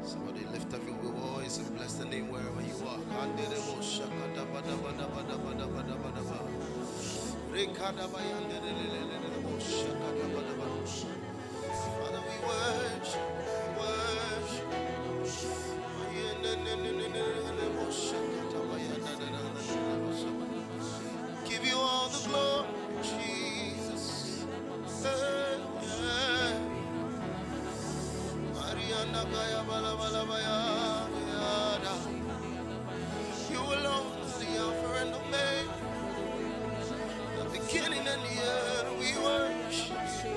Somebody lift up your voice and bless the name wherever you are. Father, we worship, give you all the glory, Jesus. You alone is the Alpha and Omega, the beginning and the end. We worship you.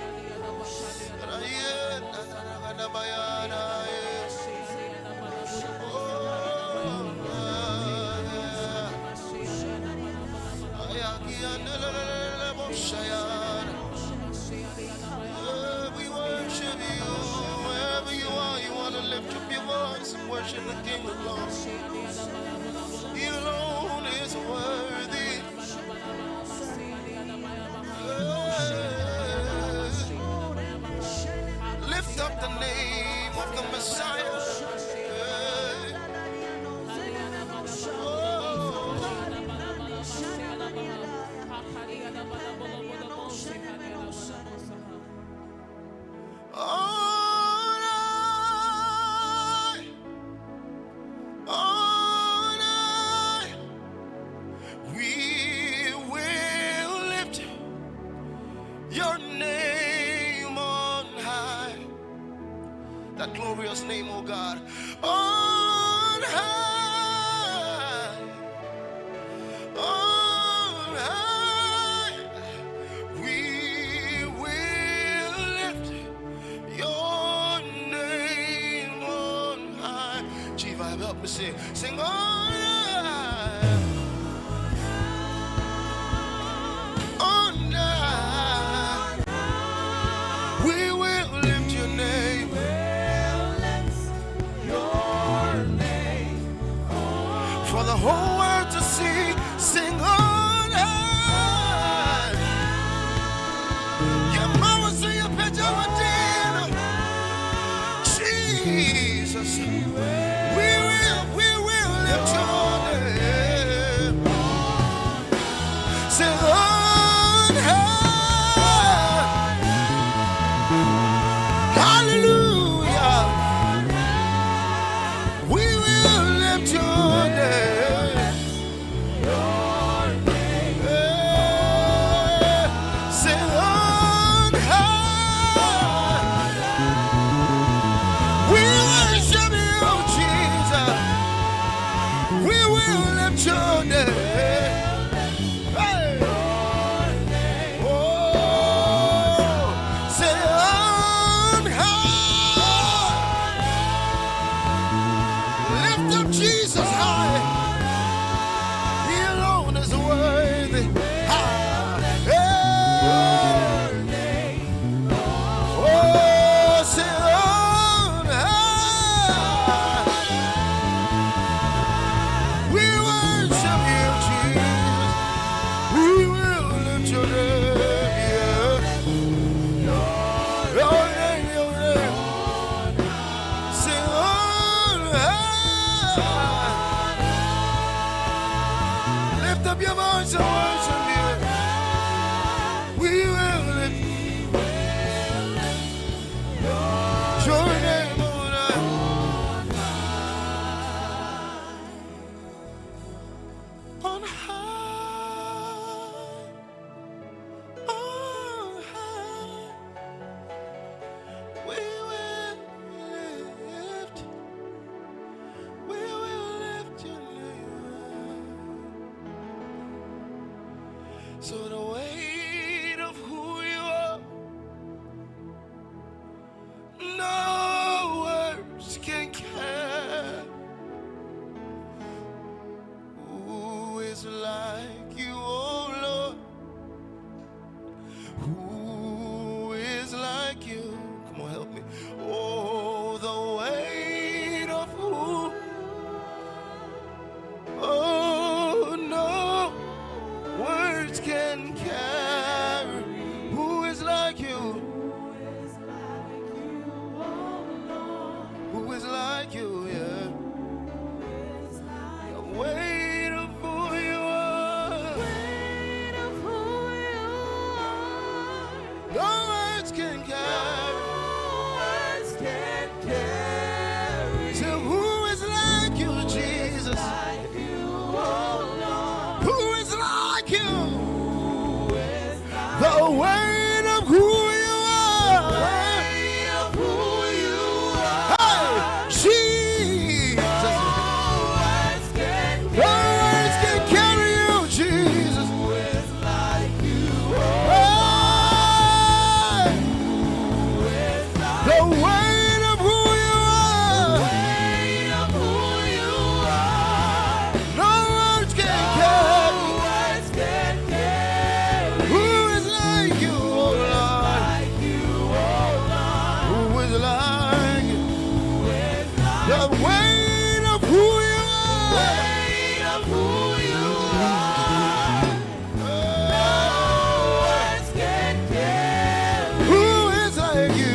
We worship you. Wherever you are, you want to lift up your voice and worship the King of Glory. He alone is worthy. Lift up the name of the Messiah. That glorious name, oh God, on high, we will lift your name on high. Chief, help me sing on high, on high, we will lift your name. For the whole world to see, sing on high. Your mama see a picture of Jesus. We will lift your name. Sing on high. Hallelujah. We will lift your name. Your name. Hey. Oh, say on high. Lift up Jesus high. He alone is worthy. Oh, say on high. We worship you, Jesus. We will lift your name, yeah. Your name, your name. Sing on high. Lift up your voice and worship you. We will lift your name on high. On high, on high, we will lift your name. So the weight of who you are, no words can carry. Who is like you, yeah. The weight of who you are. No words can carry. So who is like you, Jesus? Who is like you? The weight of who you are. Hey, Jesus. No words can carry you, Jesus. Hey, the weight of who you are. No words can carry. Who is like you, oh Lord? Who is like you? The weight of who you are. Who is like you?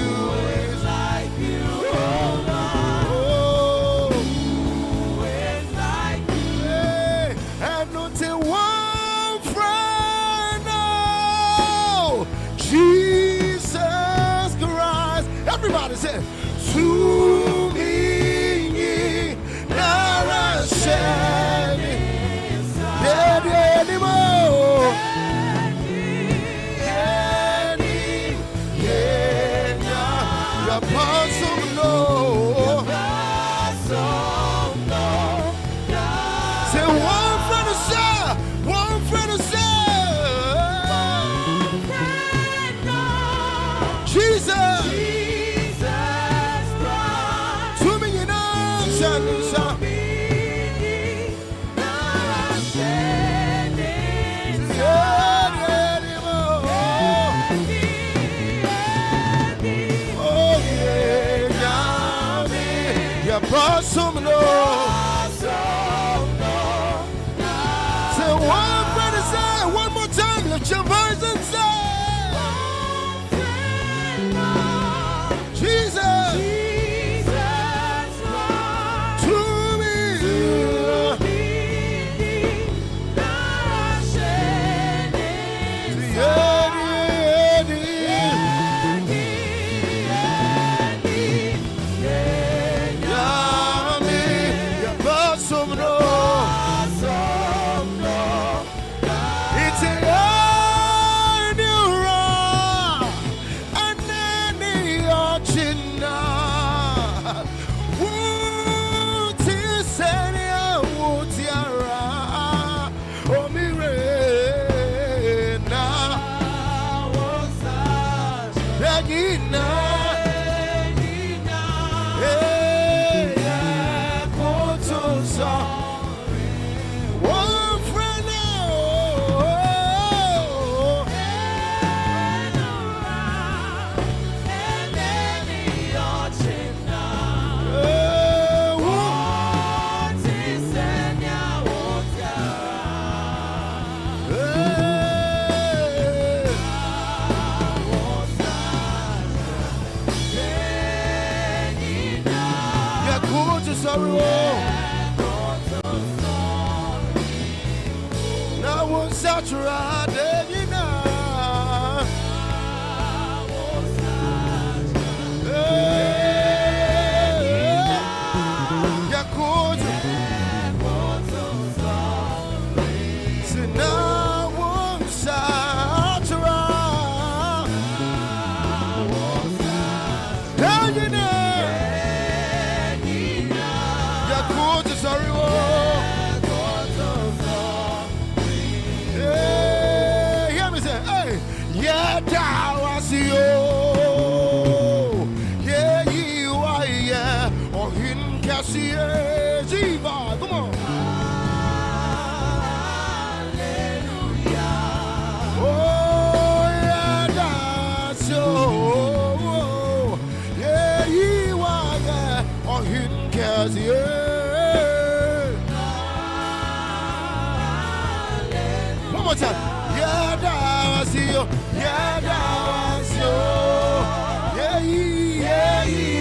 Oh, hey, and until one friend, oh, Jesus Christ. Everybody say, to me, now shall anymore. The apostle no. Say one friend of sir, one friend of sir. Jesus. To me, you know, son. Apostle no. Say one friend and say one more time. Lift your voice and say, Jesus, to me. One more time. Yeah, that's you. Yeah, that's you. Yeah, yeah, yeah.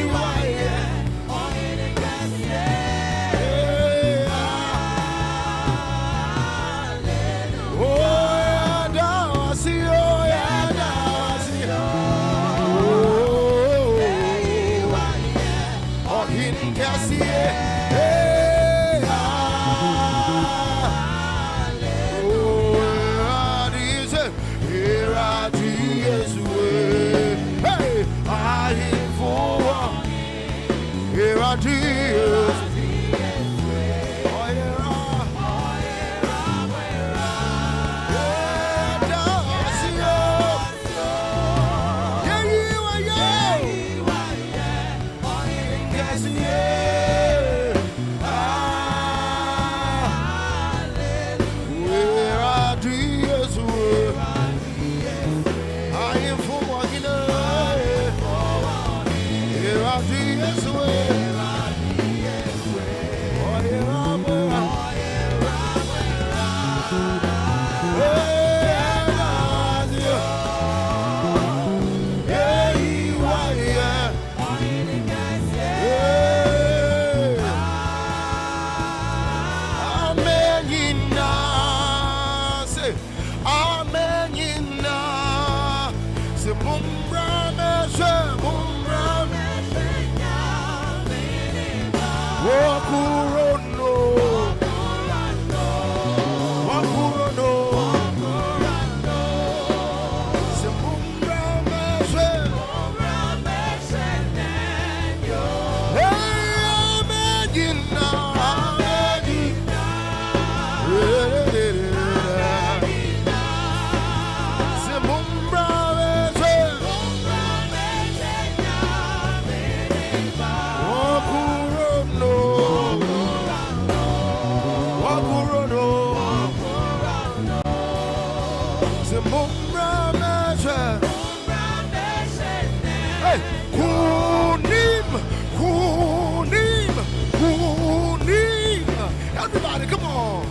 Everybody, come on.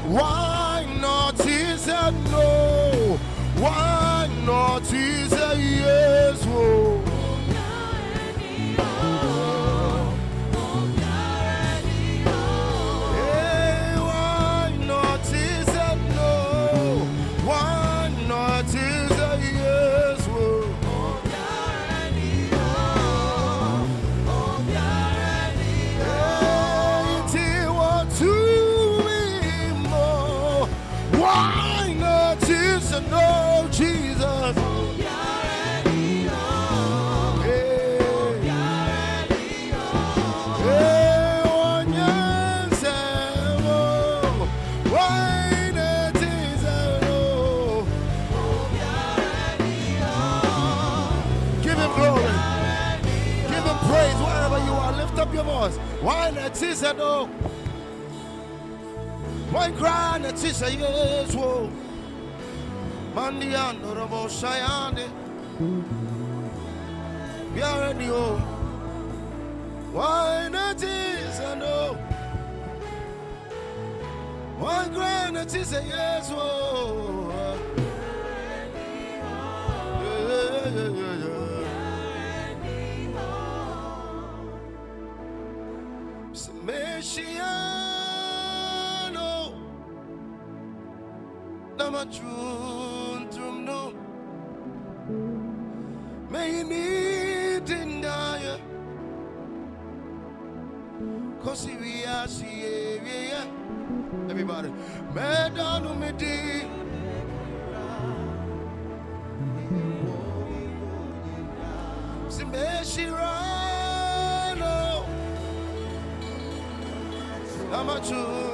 Why not is a no? Why not is a yes? Oh. Hey, why not is a no? Why not is a yes? Oh. Hey, what to me more? Why not is a no, Jesus? Your voice. Why not is a no? Why cry not is a yes? Whoa, Monday and Robo Shayande. We are ready. Oh, why not is a no? Why cry not is a yes? Whoa, yeah. Messiano, Namatun Trumno, may need deny, cause we are see, everybody, Madame Medi, Messiano. I'm a true.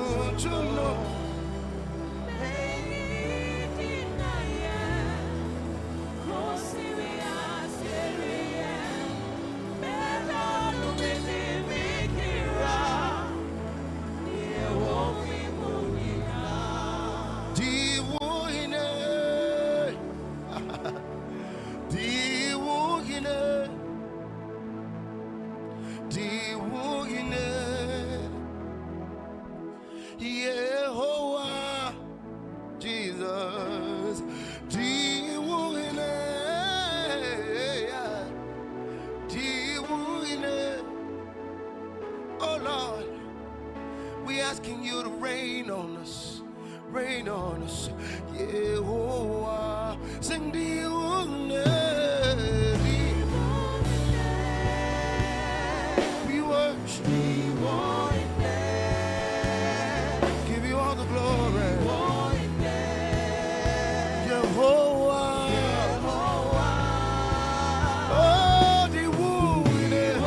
rain on us. Yehovah, sing the we worship. Give you all the glory. Yehovah, oh, the wounded.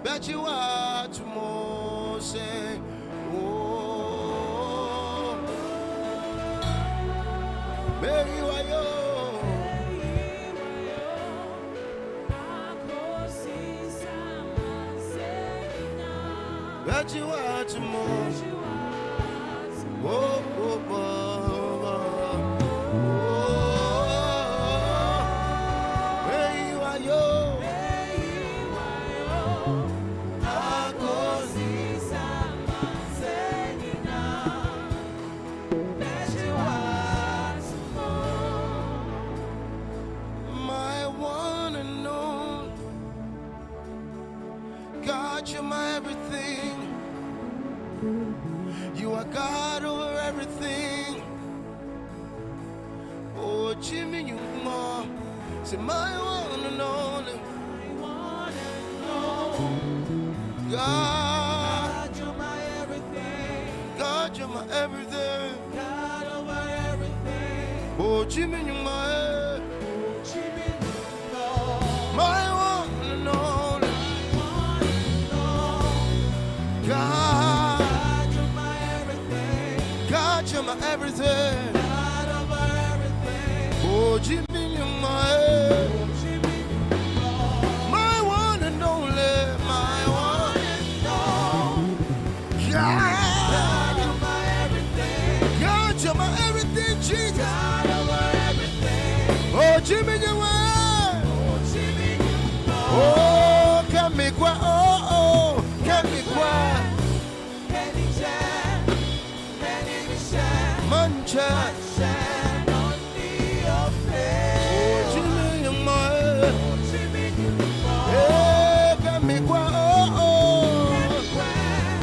Bet you are tomorrow, say, oh, baby, you are yo. Bet you are tomorrow, oh, oh, oh, oh. You're my everything. You are God over everything. Oh, Jimmy, you more. Say my one and only. God, you're my everything. God, you're my everything. God over everything. Oh, Jimmy, you my. My one and only. God, you're my everything. God, you're my everything. God over everything. Oh, Jimmy, you're my one and only, my one and only. God, you're my everything. God, you're my everything, Jesus. God over everything. Oh, Jimmy, you're my. Oh, Jimmy, you're my. Oh, can me qua. Oh, oh, can me qua. Mancha, on the face. Oh, Jimmy, you're my. Hey, can me qua. Oh, oh.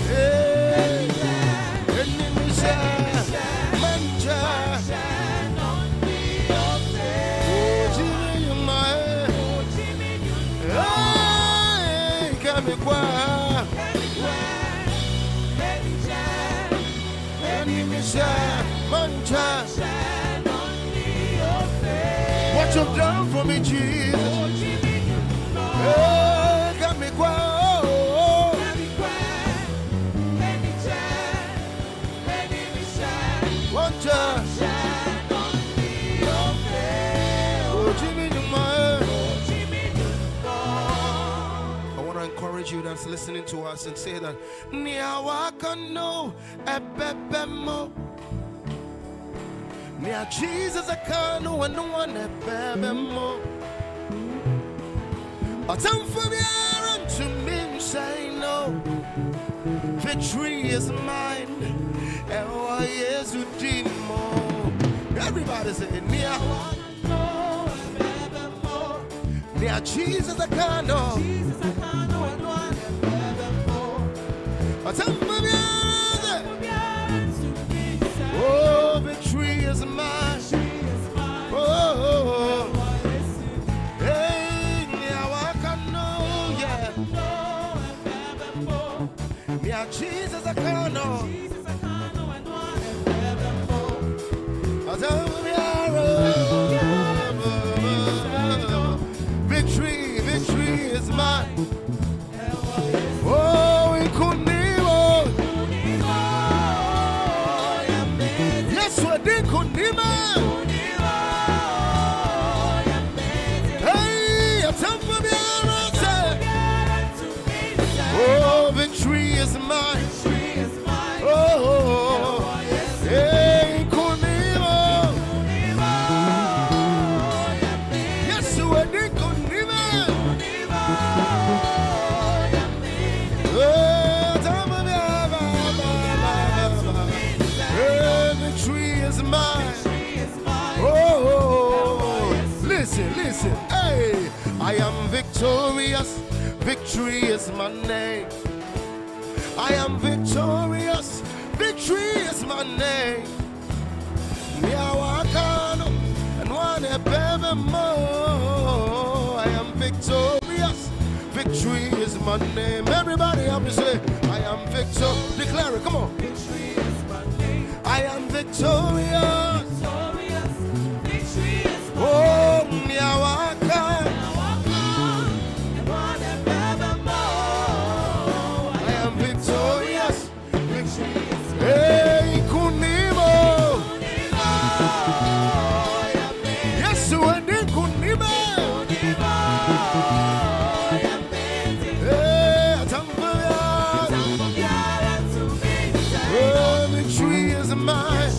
Hey, enemy shine. Mancha, on the face. Oh, Jimmy, you're my. Hey, can me qua. What you've done for me, Jesus. Hey, got me quiet. One time. Oh, Jimmy, I want to encourage you that's listening to us and say that Niawakano ebebemo. Nia Jesus I can't know no one ebebemo. But I'm familiar to me say no. Victory is mine. And why is you did more? Everybody say Niawakano ebebemo. Nia Jesus I can't know. But I'm familiar. Oh, victory is mine. Oh, hey, now I can know, yeah. Yeah, Jesus, I can know. is mine. Oh, Kunimo. Yes, we did Kunimo. Hey, a time for me. Oh, victory is mine. Oh, hey, Kunimo. Yes, we did Kunimo. Victory is mine. Oh, listen, hey, I am victorious. Victory is my name. I am victorious. Victory is my name. And one ever more. I am victorious. Victory is my name. Everybody help me say, I am victorious. Declare it, come on. Victory is my name. I am victorious. Victory is my name. Oh, I am victorious. Hey, Kunimo. Yes, we did Kunimo. Victory is mine.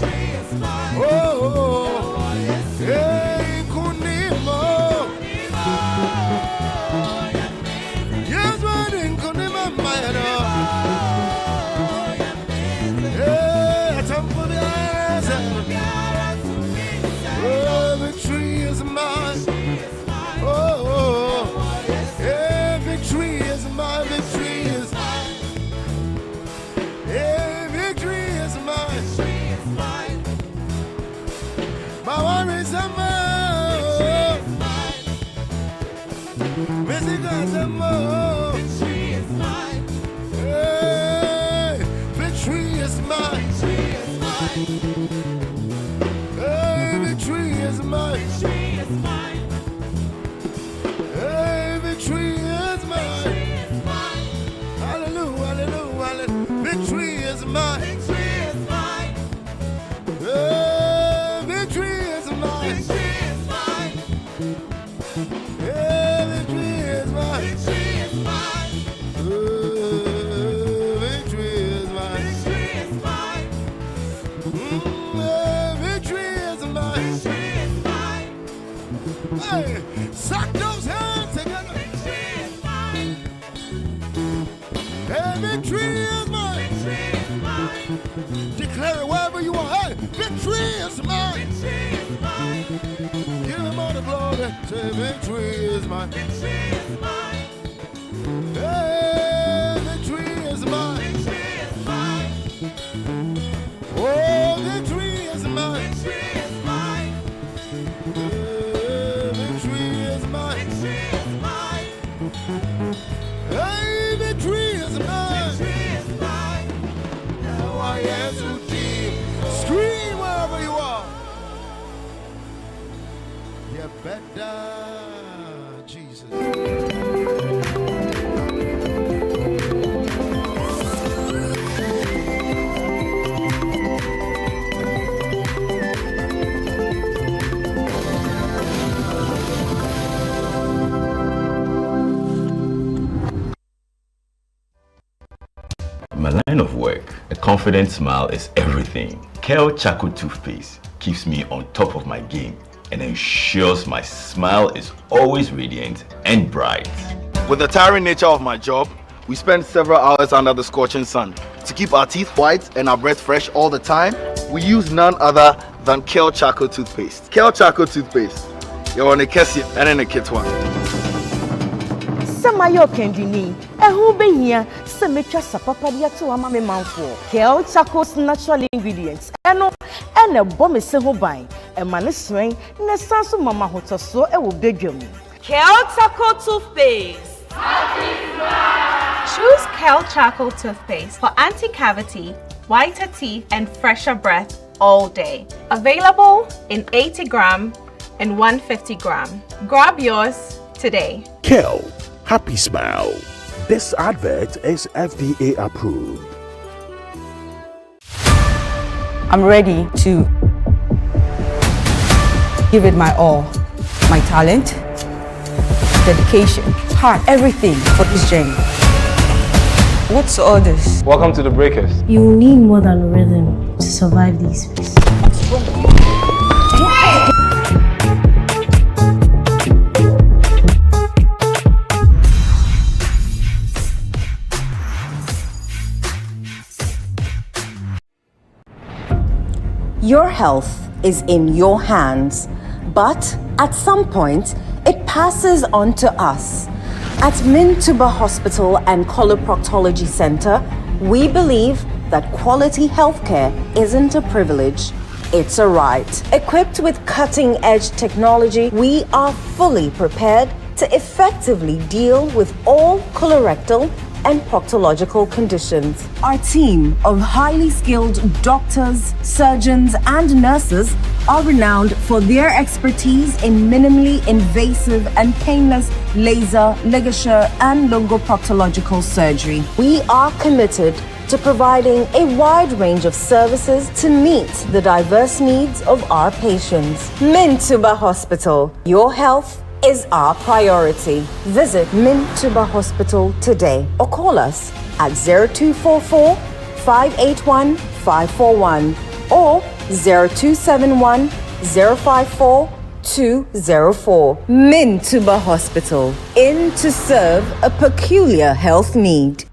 Oh, hey, Kunimo. Yes, we did Kunimo, my victory is mine. Oh, yeah, victory is mine. Victory is mine. Yeah, victory is mine. My worries are mine. Victory is mine. Hey, victory is mine. Hey, victory is mine. Hey, victory is mine. Hallelujah, hallelujah, hallelujah. Victory is mine. Hey, victory is mine. Hey, victory is mine. Victory is mine. Victory is mine. Hey, suck those hands together. Hey, victory is mine. Declare it wherever you are. Hey, victory is mine. Give him all the glory. Say, victory is mine. Hey, victory is mine. Oh, victory is mine. Victory is mine. Hey, victory is mine. Now I am too deep. Scream wherever you are. You better, Jesus. My line of work, a confident smile is everything. Kale Charcoal Toothpaste keeps me on top of my game and ensures my smile is always radiant and bright. With the tiring nature of my job, we spend several hours under the scorching sun. To keep our teeth white and our breath fresh all the time, we use none other than Kale Charcoal Toothpaste. Kale Charcoal Toothpaste. You're on a Kessie and in a kit one. Samayo kendini, who be here, some make us a papadia to a mammy mouthful. Kale Charcoal's natural ingredients, and a bomb is so buying, and man is swing, Nessasu Mama Hoto so I will beg you. Kale Charcoal Toothpaste. Choose Kale Charcoal Toothpaste for anti-cavity, whiter teeth, and fresher breath all day. Available in 80 gram and 150 gram. Grab yours today. Kale, Happy Smile. This advert is FDA approved. I'm ready to give it my all. My talent, dedication, heart, everything for this journey. What's all this? Welcome to the Breakers. You need more than a rhythm to survive these phases. Your health is in your hands, but at some point, it passes on to us. At Mintuba Hospital and Coloproctology Center, we believe that quality healthcare isn't a privilege, it's a right. Equipped with cutting-edge technology, we are fully prepared to effectively deal with all colorectal and proctological conditions. Our team of highly skilled doctors, surgeons, and nurses are renowned for their expertise in minimally invasive and painless laser, ligature, and longoproctological surgery. We are committed to providing a wide range of services to meet the diverse needs of our patients. Mintuba Hospital, your health is our priority. Visit Mintuba Hospital today or call us at 0244 581 541 or 0271 054 204. Mintuba Hospital, in to serve a peculiar health need.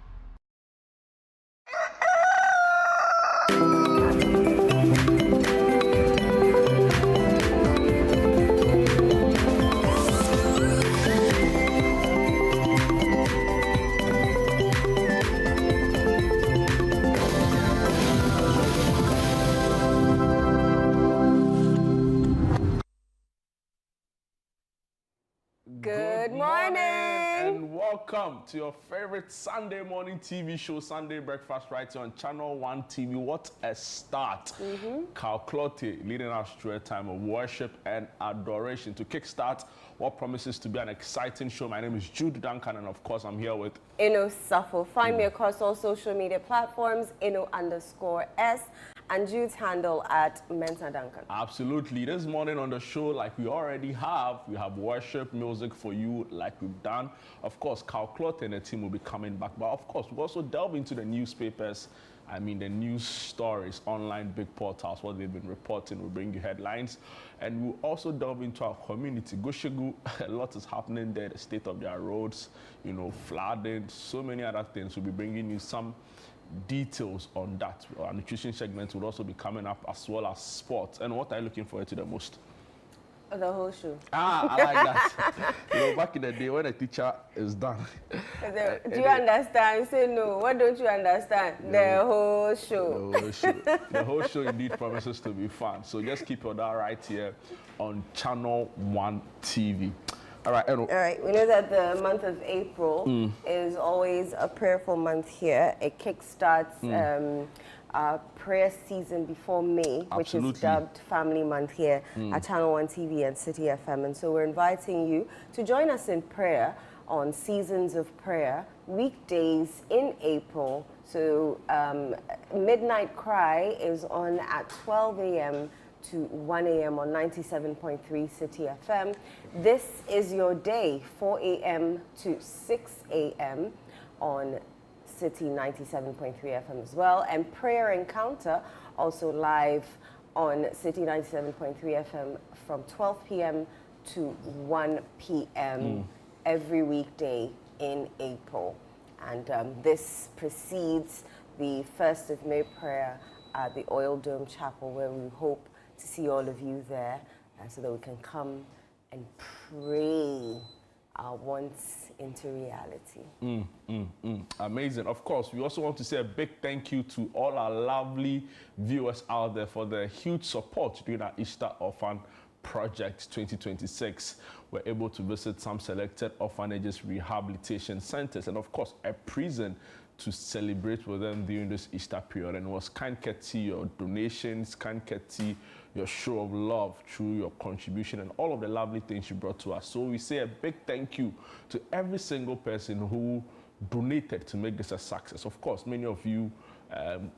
Good morning and welcome to your favorite Sunday morning TV show, Sunday Breakfast, right here on Channel 1 TV. What a start. Carl Clotte leading us through a time of worship and adoration to kickstart what promises to be an exciting show. My name is Jude Duncan, and of course I'm here with Ino Safo. Find me across all social media platforms, Ino_S, and Jude's handle at Mensa Duncan. Absolutely. This morning on the show, like we already have, we have worship music for you like we've done. Of course, Carl Clotte and the team will be coming back. But of course, we'll also delve into the newspapers. I mean, the news stories, online big portals, what they've been reporting. We'll bring you headlines. And we'll also delve into our community. Goshegu, a lot is happening there. The state of their roads, you know, flooding, so many other things. We'll be bringing you some details on that. Our nutrition segment will also be coming up, as well as sports. And what are you looking forward to the most? The whole show. I like that. You know, back in the day when a teacher is done. Do you understand? You say no. What don't you understand? The whole show. The whole show. The whole show indeed promises to be fun. So just keep your dial right here on Channel 1 TV. All right, Eno. All right, we know that the month of April is always a prayerful month here. It kickstarts our prayer season before May, which is dubbed Family Month here at Channel 1 TV and City FM. And so we're inviting you to join us in prayer on Seasons of Prayer, weekdays in April. So Midnight Cry is on at 12 a.m. to 1 a.m. on 97.3 City FM. This is your day, 4 a.m. to 6 a.m. on City 97.3 FM as well. And Prayer Encounter, also live on City 97.3 FM from 12 p.m. to 1 p.m. every weekday in April. And this precedes the 1st of May prayer at the Oil Dome Chapel, where we hope to see all of you there so that we can come and pray our wants into reality. Amazing. Of course, we also want to say a big thank you to all our lovely viewers out there for the huge support during our Easter Orphan Project 2026. We're able to visit some selected orphanages, rehabilitation centers, and of course, a prison to celebrate with them during this Easter period. And it was kind courtesy your donations, kind courtesy your show of love through your contribution and all of the lovely things you brought to us. So we say a big thank you to every single person who donated to make this a success. Of course, many of you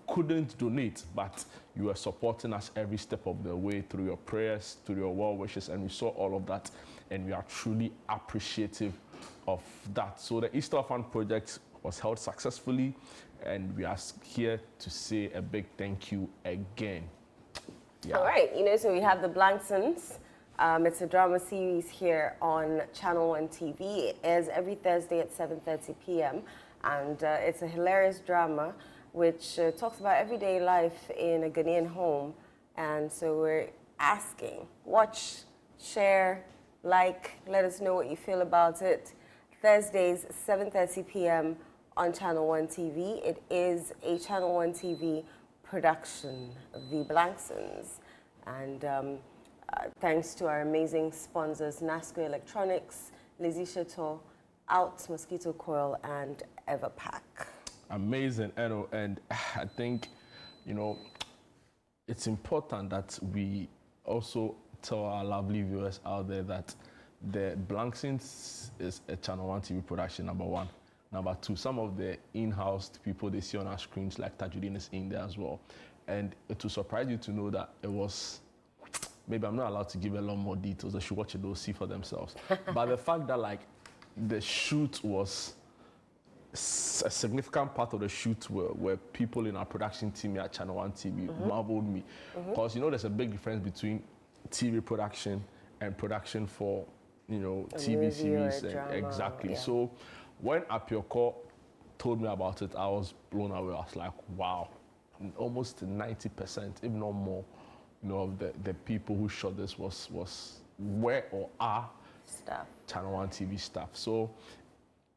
couldn't donate, but you are supporting us every step of the way through your prayers, through your well wishes, and we saw all of that, and we are truly appreciative of that. So the Easter Fund project was held successfully, and we are here to say a big thank you again. Yeah. All right, so we have the Blanksons. It's a drama series here on Channel 1 TV. It airs every Thursday at 7:30 p.m. And it's a hilarious drama which talks about everyday life in a Ghanaian home. And so we're asking, watch, share, like, let us know what you feel about it. Thursdays, 7:30 p.m. on Channel 1 TV. It is a Channel 1 TV production, The Blanksons. And thanks to our amazing sponsors, Nasco Electronics, Lizzie Chateau, Out Mosquito Coil, and Everpack. Amazing, Eno. And I think, it's important that we also tell our lovely viewers out there that the Blanksons is a Channel 1 TV production, number one. Number two, some of the in-house people they see on our screens, like Tajuddin, is in there as well. And it will surprise you to know that it was, maybe I'm not allowed to give a lot more details. They should watch it, they'll see for themselves. But the fact that the shoot was, a significant part of the shoot were people in our production team at Channel 1 TV marveled me. Because there's a big difference between TV production and production for TV series. Exactly. Yeah. So when Apioko told me about it, I was blown away. I was like, wow, almost 90%, if not more, of the people who shot this were or are staff. Channel 1 TV staff. So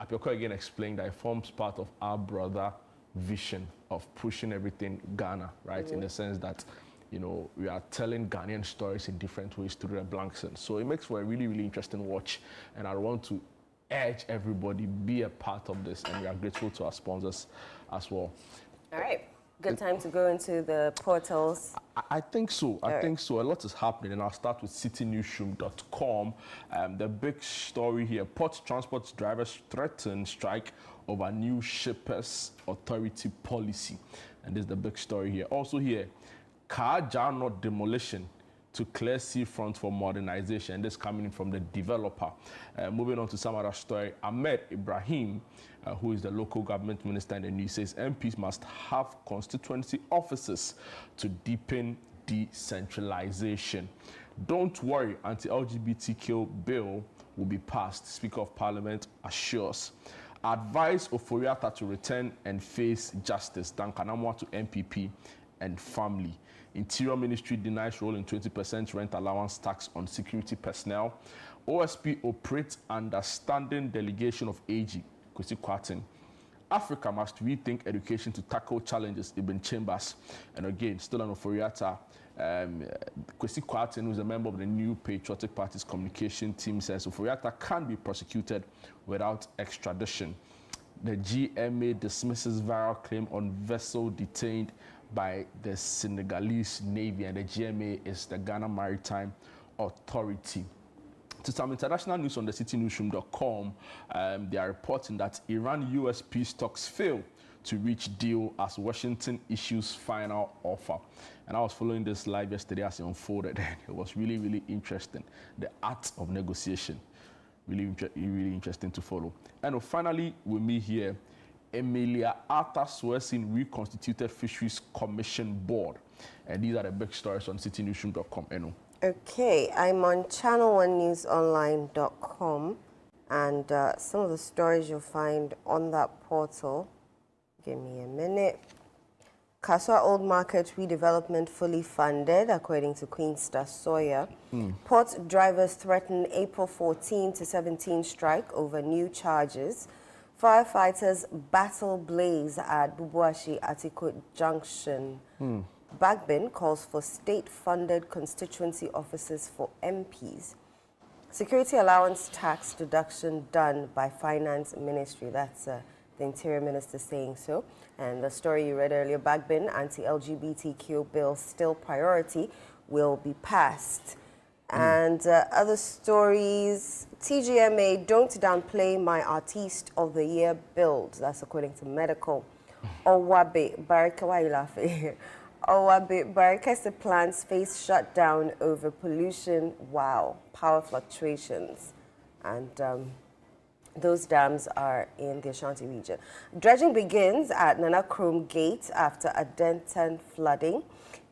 Apioko again explained that it forms part of our brother vision of pushing everything Ghana, right? In the sense that, we are telling Ghanaian stories in different ways through the Blanksons. So it makes for a really, really interesting watch. And I want to urge everybody, be a part of this. And we are grateful to our sponsors as well. All right. Good time to go into the portals. I think so. I think so. A lot is happening, and I'll start with citynewsroom.com. The big story here: Port Transport drivers threaten strike over new shippers authority policy, and this is the big story here. Also here, car Jarnot demolition to clear seafront for modernization. And this coming in from the developer. Moving on to some other story, Ahmed Ibrahim, who is the local government minister in the news, says MPs must have constituency offices to deepen decentralization. Don't worry, anti-LGBTQ bill will be passed, Speaker of Parliament assures. Advise Oforiatta to return and face justice, Duncan Amwa to MPP and family. Interior Ministry denies rolling 20% rent allowance tax on security personnel. OSP operates under standing delegation of AG, Kwesi Kwarteng. Africa must rethink education to tackle challenges, Ibn Chambers. And again, still on Oforiatta, Kwesi Kwarteng, who is a member of the New Patriotic Party's communication team, says Oforiatta can't be prosecuted without extradition. The GMA dismisses viral claim on vessel detained by the Senegalese Navy, and the GMA is the Ghana Maritime Authority. To some international news on the citynewsroom.com, they are reporting that Iran-US peace talks fail to reach deal as Washington issues final offer. And I was following this live yesterday as it unfolded, and it was really, really interesting. The art of negotiation, really interesting to follow. And finally, with me here, Emilia Arthur swears in reconstituted Fisheries Commission Board. And these are the big stories on citynewsroom.com. Eno. Okay, I'm on channel1newsonline.com, and some of the stories you'll find on that portal. Give me a minute. Kaswa Old Market redevelopment fully funded, according to Queen Star Sawyer. Port drivers threaten April 14 to 17 strike over new charges. Firefighters battle blaze at Bubuashi Atiko Junction. Bagbin calls for state-funded constituency offices for MPs. Security allowance tax deduction done by Finance Ministry. That's the Interior Minister saying so. And the story you read earlier, Bagbin, anti-LGBTQ bill still priority. will be passed. And other stories, TGMA, don't downplay my Artiste of the Year build. That's according to Medical. Owabe, Baraka, why are you laughing? Owabe, Barakese plants face shutdown over pollution. Wow, power fluctuations. And those dams are in the Ashanti region. Dredging begins at Nana Krom Gate after a Denton flooding.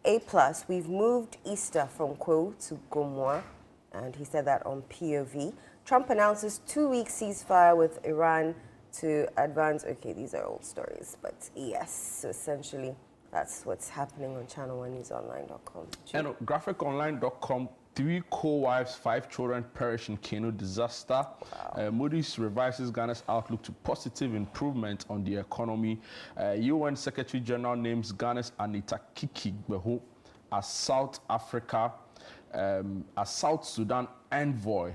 A+, we've moved Easter from Kwo to Gomwa, and he said that on POV. Trump announces 2-week ceasefire with Iran to advance. Okay, these are old stories, but yes, so essentially that's what's happening on channel1newsonline.com. And graphiconline.com, 3 co-wives, 5 children perish in Kano disaster. Wow. Moody's revises Ghana's outlook to positive improvement on the economy. UN Secretary General names Ghana's Anita Kiki-Gbeho as South Sudan envoy.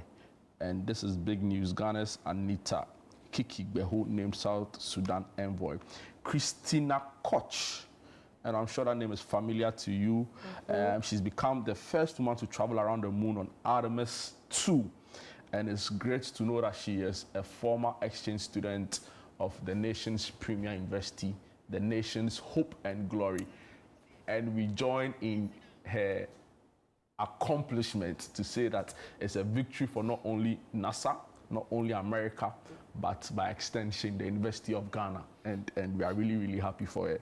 And this is big news. Ghana's Anita Kiki-Gbeho named South Sudan envoy. Christina Koch, and I'm sure that name is familiar to you. She's become the first woman to travel around the moon on Artemis 2. And it's great to know that she is a former exchange student of the nation's premier university, the nation's hope and glory. And we join in her accomplishment to say that it's a victory for not only NASA, not only America, but by extension, the University of Ghana. And we are really, really happy for her.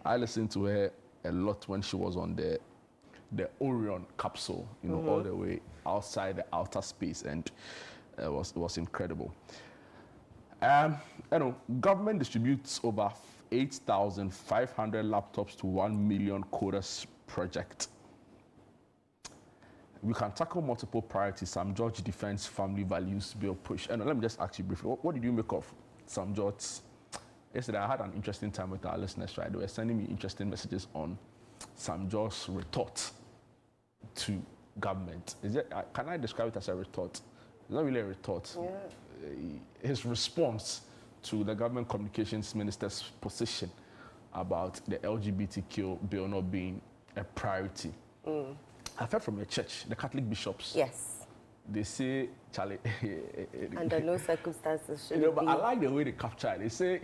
I listened to her a lot when she was on the Orion capsule, all the way outside the outer space, and it was incredible. Government distributes over 8,500 laptops to 1 million coders project. We can tackle multiple priorities. Sam George defense family values bill push. And let me just ask you briefly, what did you make of Sam George's? Yesterday, I had an interesting time with our listeners, right? They were sending me interesting messages on Sam George's retort to government. Can I describe it as a retort? It's not really a retort. Yeah. His response to the government communications minister's position about the LGBTQ bill not being a priority. I've heard from a church, the Catholic bishops. Yes. They say, Charlie. Under no circumstances should but I like the way they capture it. They say,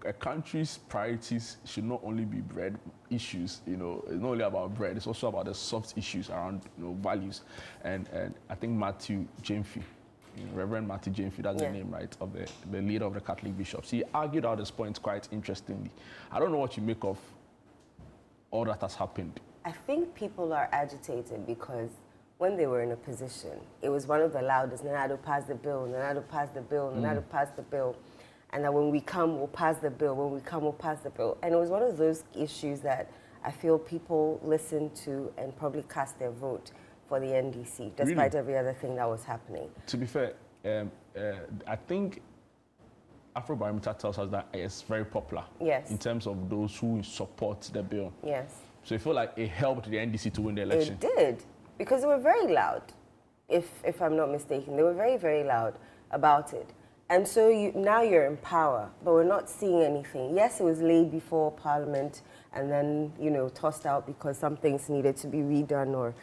a country's priorities should not only be bread issues. It's not only about bread. It's also about the soft issues around, values. And I think Matthew Jamfi, Reverend Matthew Jamfi, that's the name, right, of the leader of the Catholic bishops. He argued out this point quite interestingly. I don't know what you make of all that has happened. I think people are agitated because when they were in a position, it was one of the loudest, Nanado passed the bill, Nanado passed the bill, Nanado passed the bill. And that when we come, we'll pass the bill, when we come, we'll pass the bill. And it was one of those issues that I feel people listened to and probably cast their vote for the NDC, despite every other thing that was happening. To be fair, I think Afrobarometer tells us that it's very popular. Yes. In terms of those who support the bill. Yes. So you feel like it helped the NDC to win the election? It did, because they were very loud, if I'm not mistaken. They were very, very loud about it. And so now you're in power, but we're not seeing anything. Yes, it was laid before Parliament and then, tossed out because some things needed to be redone.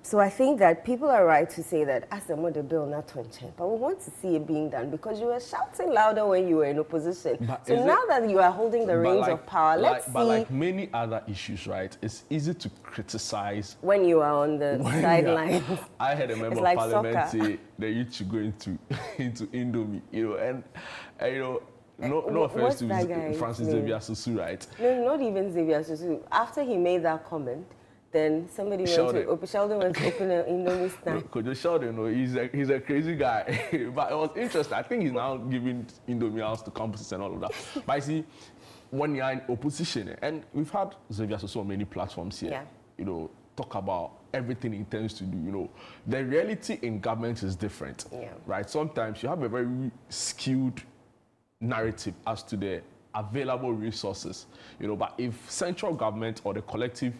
So I think that people are right to say that as the mother bill not 20, but we want to see it being done because you were shouting louder when you were in opposition. But so now that you are holding the reins of power, let's see. But like many other issues, right, it's easy to criticize when you are on the sidelines. I had a member of Parliament say they used to go into Indomie, no offense to Francis Xavier Susu, right? No, not even Xavier Susu. After he made that comment, then somebody Sheldon went to open an Indomie stand. Because Sheldon, he's a crazy guy. But it was interesting. I think he's now giving Indomie house to campuses and all of that. But I see, when you're in opposition, and we've had Xavier Susu on many platforms here, talk about everything he intends to do. The reality in government is different, right? Sometimes you have a very skewed narrative as to the available resources, but if central government or the collective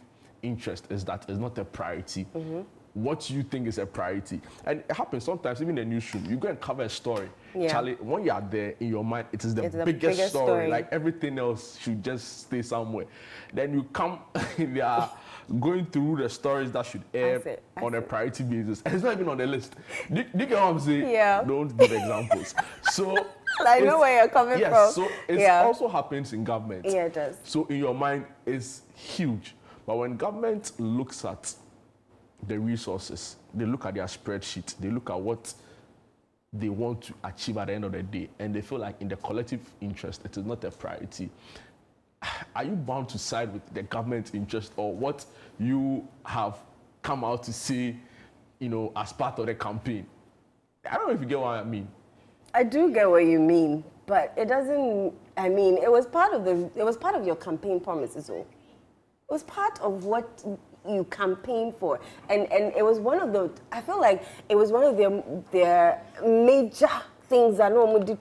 interest is that it's not a priority, what you think is a priority. And it happens sometimes, even in the newsroom, you go and cover a story. Yeah. Charlie, when you are there in your mind, it is the biggest story. Like everything else should just stay somewhere. Then you come, they are going through the stories that should air on a priority basis. And it's not even on the list. Do you get what I'm saying? Yeah. Don't give examples. So I know where you're coming from. So it also happens in government. Yeah, it does. So in your mind, it's huge. But when government looks at the resources, they look at their spreadsheet, they look at what they want to achieve at the end of the day, and they feel like in the collective interest, it is not a priority. Are you bound to side with the government interest or what you have come out to say, as part of the campaign? I don't know if you get what I mean. I do get what you mean, but it doesn't. I mean, it was part of your campaign promises. It was part of what you campaigned for, and it was one of the. I feel like it was one of their major things that no one did.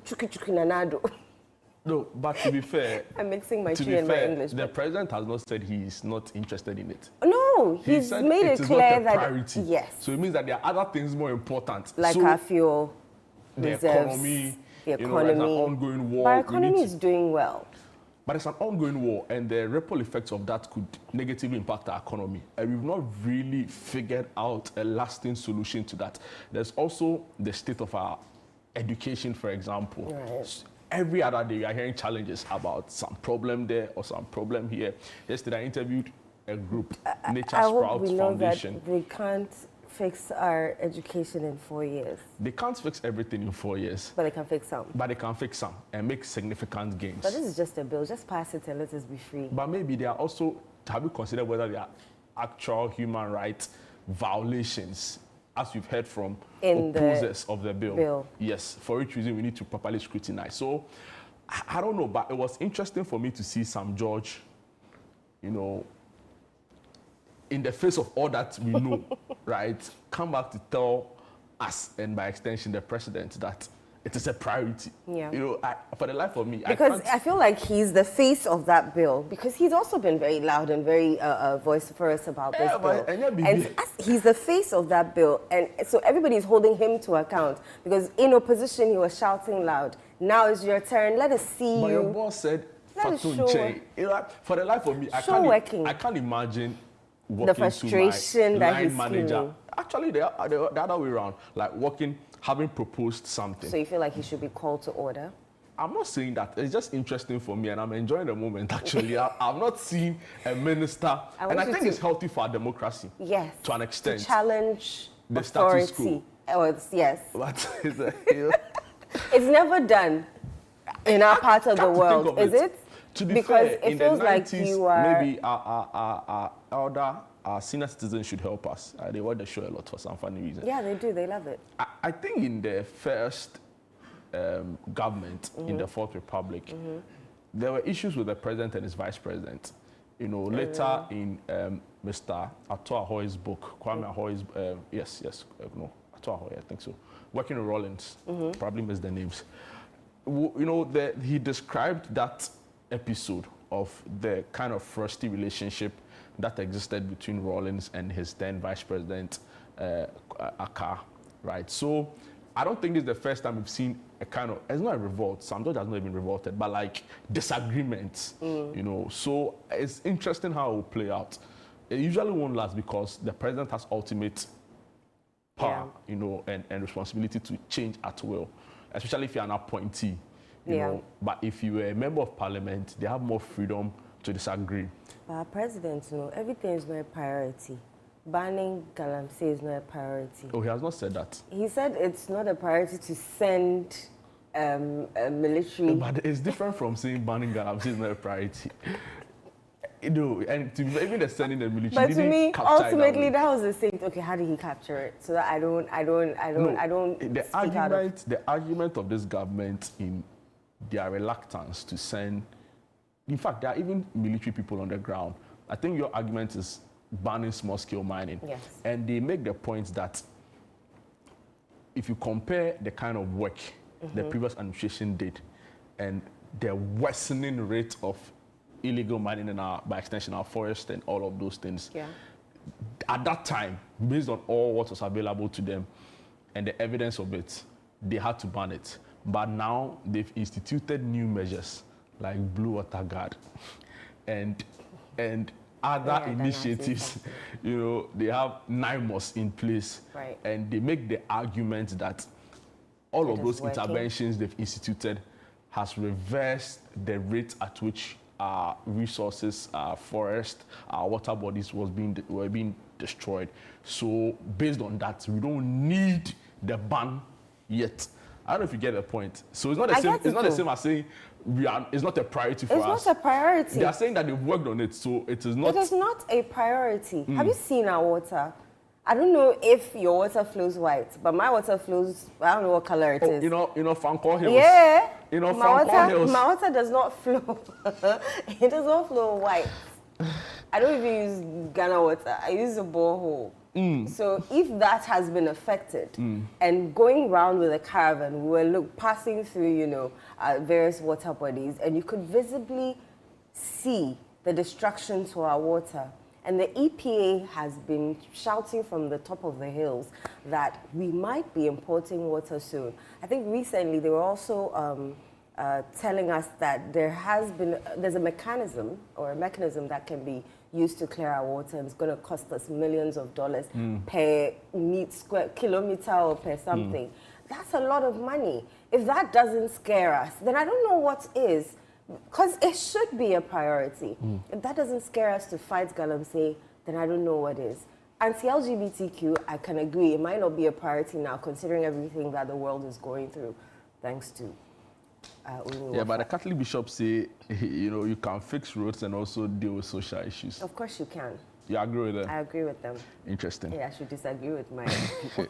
No, but to be fair, I'm mixing my Twi and my English. The president has not said he is not interested in it. No, he's made it clear that priority. Yes. So it means that there are other things more important, like our fuel, the reserves, economy, the economy. There's an ongoing war. Our economy is doing well. But it's an ongoing war, and the ripple effects of that could negatively impact our economy. And we've not really figured out a lasting solution to that. There's also the state of our education, for example. Right. Every other day, we are hearing challenges about some problem there or some problem here. Yesterday, I interviewed a group, Nature Sprouts Foundation. That they can't fix our education in 4 years. They can't fix everything in 4 years. But they can fix some. But they can fix some and make significant gains. But this is just a bill. Just pass it and let us be free. But maybe they are also, have you considered whether they are actual human rights violations, as we've heard from opposers of the bill? Yes, for which reason we need to properly scrutinize. So, I don't know, but it was interesting for me to see Sam George, in the face of all that we know, right, come back to tell us, and by extension the president, that it is a priority. Yeah. For the life of me, because I feel like he's the face of that bill, because he's also been very loud and very vociferous about this bill. And he's the face of that bill, and so everybody's holding him to account, because in opposition he was shouting loud. Now it's your turn. Let us see but you. Your boss said, for the life of me, I can't imagine walking the frustration to my that line he's manager. feeling. Actually, the other way around, like having proposed something. So you feel like he should be called to order? I'm not saying that. It's just interesting for me, and I'm enjoying the moment, actually. I've not seen a minister, and I think it's healthy for our democracy. Yes. To an extent. To challenge the authority. status quo. Yes. But it's never done in our part of the world, is it? To be because fair, it in feels the 90s, like you are... maybe our senior citizens should help us. They watch the show a lot for some funny reason. Yeah, they do. They love it. I think in the first government, in the Fourth Republic, there were issues with the president and his vice president. Later in Mr. Ato Ahoy's book, Kwame Ahoy's, Ato Ahoy, I think so, Working with Rollins, probably missed the names. He described that episode of the kind of frosty relationship that existed between Rollins and his then vice president, Akar, right? So I don't think this is the first time we've seen a kind of, it's not a revolt, Sam George has not even revolted, but like disagreements, So it's interesting how it will play out. It usually won't last because the president has ultimate power, and responsibility to change at will, especially if you're an appointee. You know, but if you are a member of parliament, they have more freedom to disagree. But our president, everything is not a priority. Banning Galamsey is not a priority. Oh, he has not said that. He said it's not a priority to send a military. But it's different from saying banning Galamsey is not a priority. And even the sending the military. But to me, ultimately, that was the same. Okay, how did he capture it? So that I don't. The argument of this government in their reluctance to send, in fact, there are even military people on the ground. I think your argument is banning small-scale mining. Yes. And they make the point that if you compare the kind of work the previous administration did and the worsening rate of illegal mining in by extension, our forest and all of those things, at that time, based on all what was available to them and the evidence of it, they had to ban it. But now they've instituted new measures like Blue Water Guard and other initiatives. You know, they have NIMOS in place, right. And they make the argument that all of those interventions they've instituted has reversed the rate at which our resources, our forest, our water bodies were being destroyed. So based on that, we don't need the ban yet. I don't know if you get the point. So it's not the same. It's not the same as saying it's not a priority for us. It's not a priority. They are saying that they've worked on it, so it is not. It is not a priority. Have you seen our water? I don't know if your water flows white, but my water flows, I don't know what color it is. You know, Franco Hills. Yeah. You know, Franco Hills. My water does not flow. It does not flow white. I don't even use Ghana water. I use a borehole. So if that has been affected, and going around with a caravan, we were passing through, you know, various water bodies, and you could visibly see the destruction to our water. And the EPA has been shouting from the top of the hills that we might be importing water soon. I think recently they were also telling us that there's a mechanism that can be used to clear our water, and it's going to cost us millions of dollars per square kilometer or per something. That's a lot of money. If that doesn't scare us, then I don't know what is. Because it should be a priority. If that doesn't scare us to fight Galamsey, then I don't know what is. Anti-LGBTQ, I can agree, it might not be a priority now, considering everything that the world is going through, thanks to but the Catholic bishops say, you know, you can fix roads and also deal with social issues. Of course you can. You agree with them? I agree with them. Interesting. Yeah, I should disagree with my people.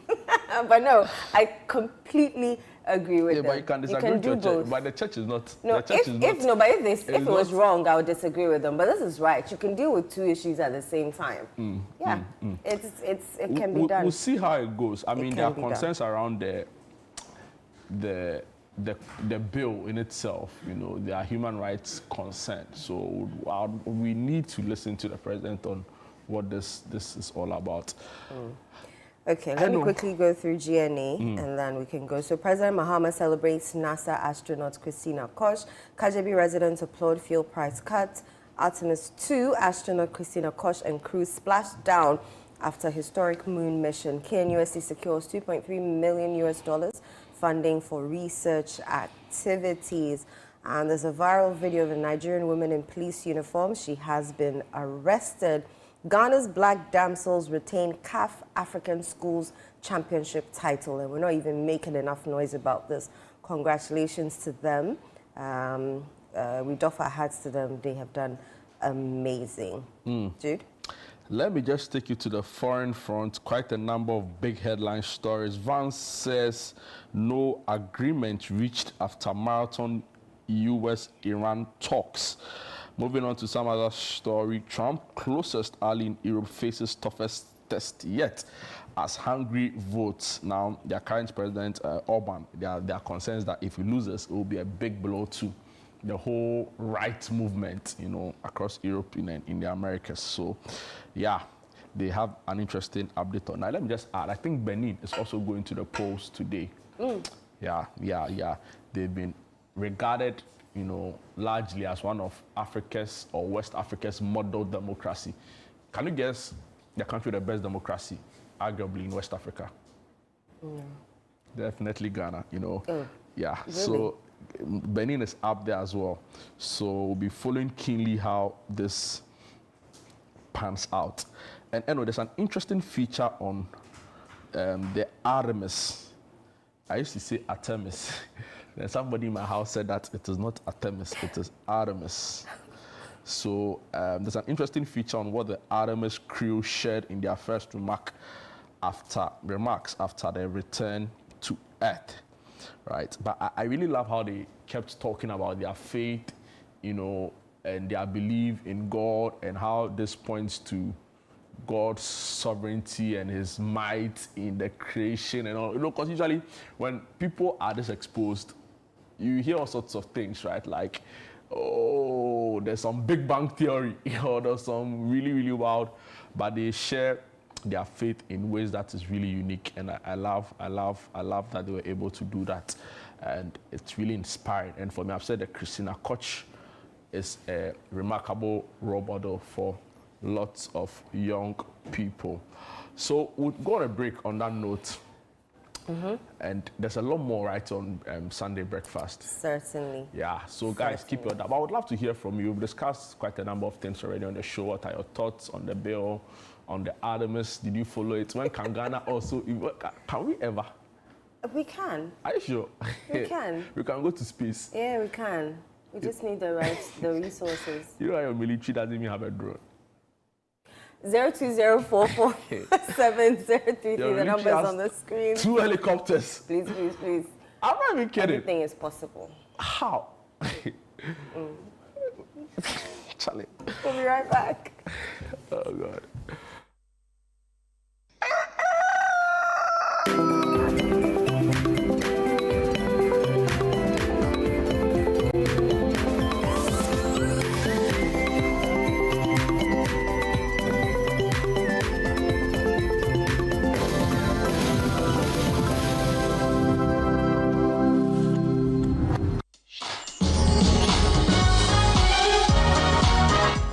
But no, I completely agree with them. But you can disagree with your church. But the church is not. No, if it was wrong, I would disagree with them. But this is right. You can deal with two issues at the same time. It can be done. We'll see how it goes. I mean, there are concerns around the bill in itself. You know, there are human rights concerns. So we need to listen to the president on what this is all about. Okay, let me quickly go through GNA and then we can go. So President Mahama celebrates NASA astronaut Christina Koch. Kajabi residents applaud fuel price cut. Artemis 2 astronaut Christina Koch and crew splashed down after historic moon mission. KNUST secures $2.3 million funding for research activities. And there's a viral video of a Nigerian woman in police uniform. She has been arrested. Ghana's black damsels retain CAF African Schools Championship title, and we're not even making enough noise about this. Congratulations to them. We doff our hats to them. They have done amazing. Jude? Let me just take you to the foreign front. Quite a number of big headline stories. Vance says no agreement reached after marathon US-Iran talks. Moving on to some other story, Trump, closest ally in Europe, faces toughest test yet as Hungary votes. Now, their current president, Orban, there are concerns that if he loses, it will be a big blow to the whole right movement, you know, across Europe in the Americas. So, yeah, they have an interesting update on that. Let me just add, I think Benin is also going to the polls today. Yeah. They've been regarded, you know, largely as one of Africa's or West Africa's model democracy. Can you guess the country with the best democracy, arguably in West Africa? Definitely Ghana, you know. Yeah, really? So Benin is up there as well. So we'll be following keenly how this pans out. And anyway, there's an interesting feature on the Artemis. I used to say Artemis. Then somebody in my house said that it is not Artemis, it is Artemis. So there's an interesting feature on what the Artemis crew shared in their first remarks after their return to Earth, right? But I really love how they kept talking about their faith, you know, and their belief in God and how this points to God's sovereignty and his might in the creation and all. You know, because usually when people are this exposed, you hear all sorts of things, right? Like, oh, there's some Big Bang theory, or there's some really, really wild, but they share their faith in ways that is really unique, and I love that they were able to do that, and it's really inspiring. And for me, I've said that Christina Koch is a remarkable role model for lots of young people. So we'll go on a break on that note. And there's a lot more right on Sunday breakfast. Certainly. Yeah, so guys, keep your dab. I would love to hear from you. We've discussed quite a number of things already on the show. What are your thoughts on the bill, on the Artemis? Did you follow it? When can Ghana also, can we ever? We can. Are you sure? We can. We can go to space. Yeah, we can. We just need the resources. You know, your military doesn't even have a drone. 020444703. The numbers on the screen. 2 helicopters. Please. I'm not even kidding. Everything is possible. How? Charlie. We'll be right back. Oh, God.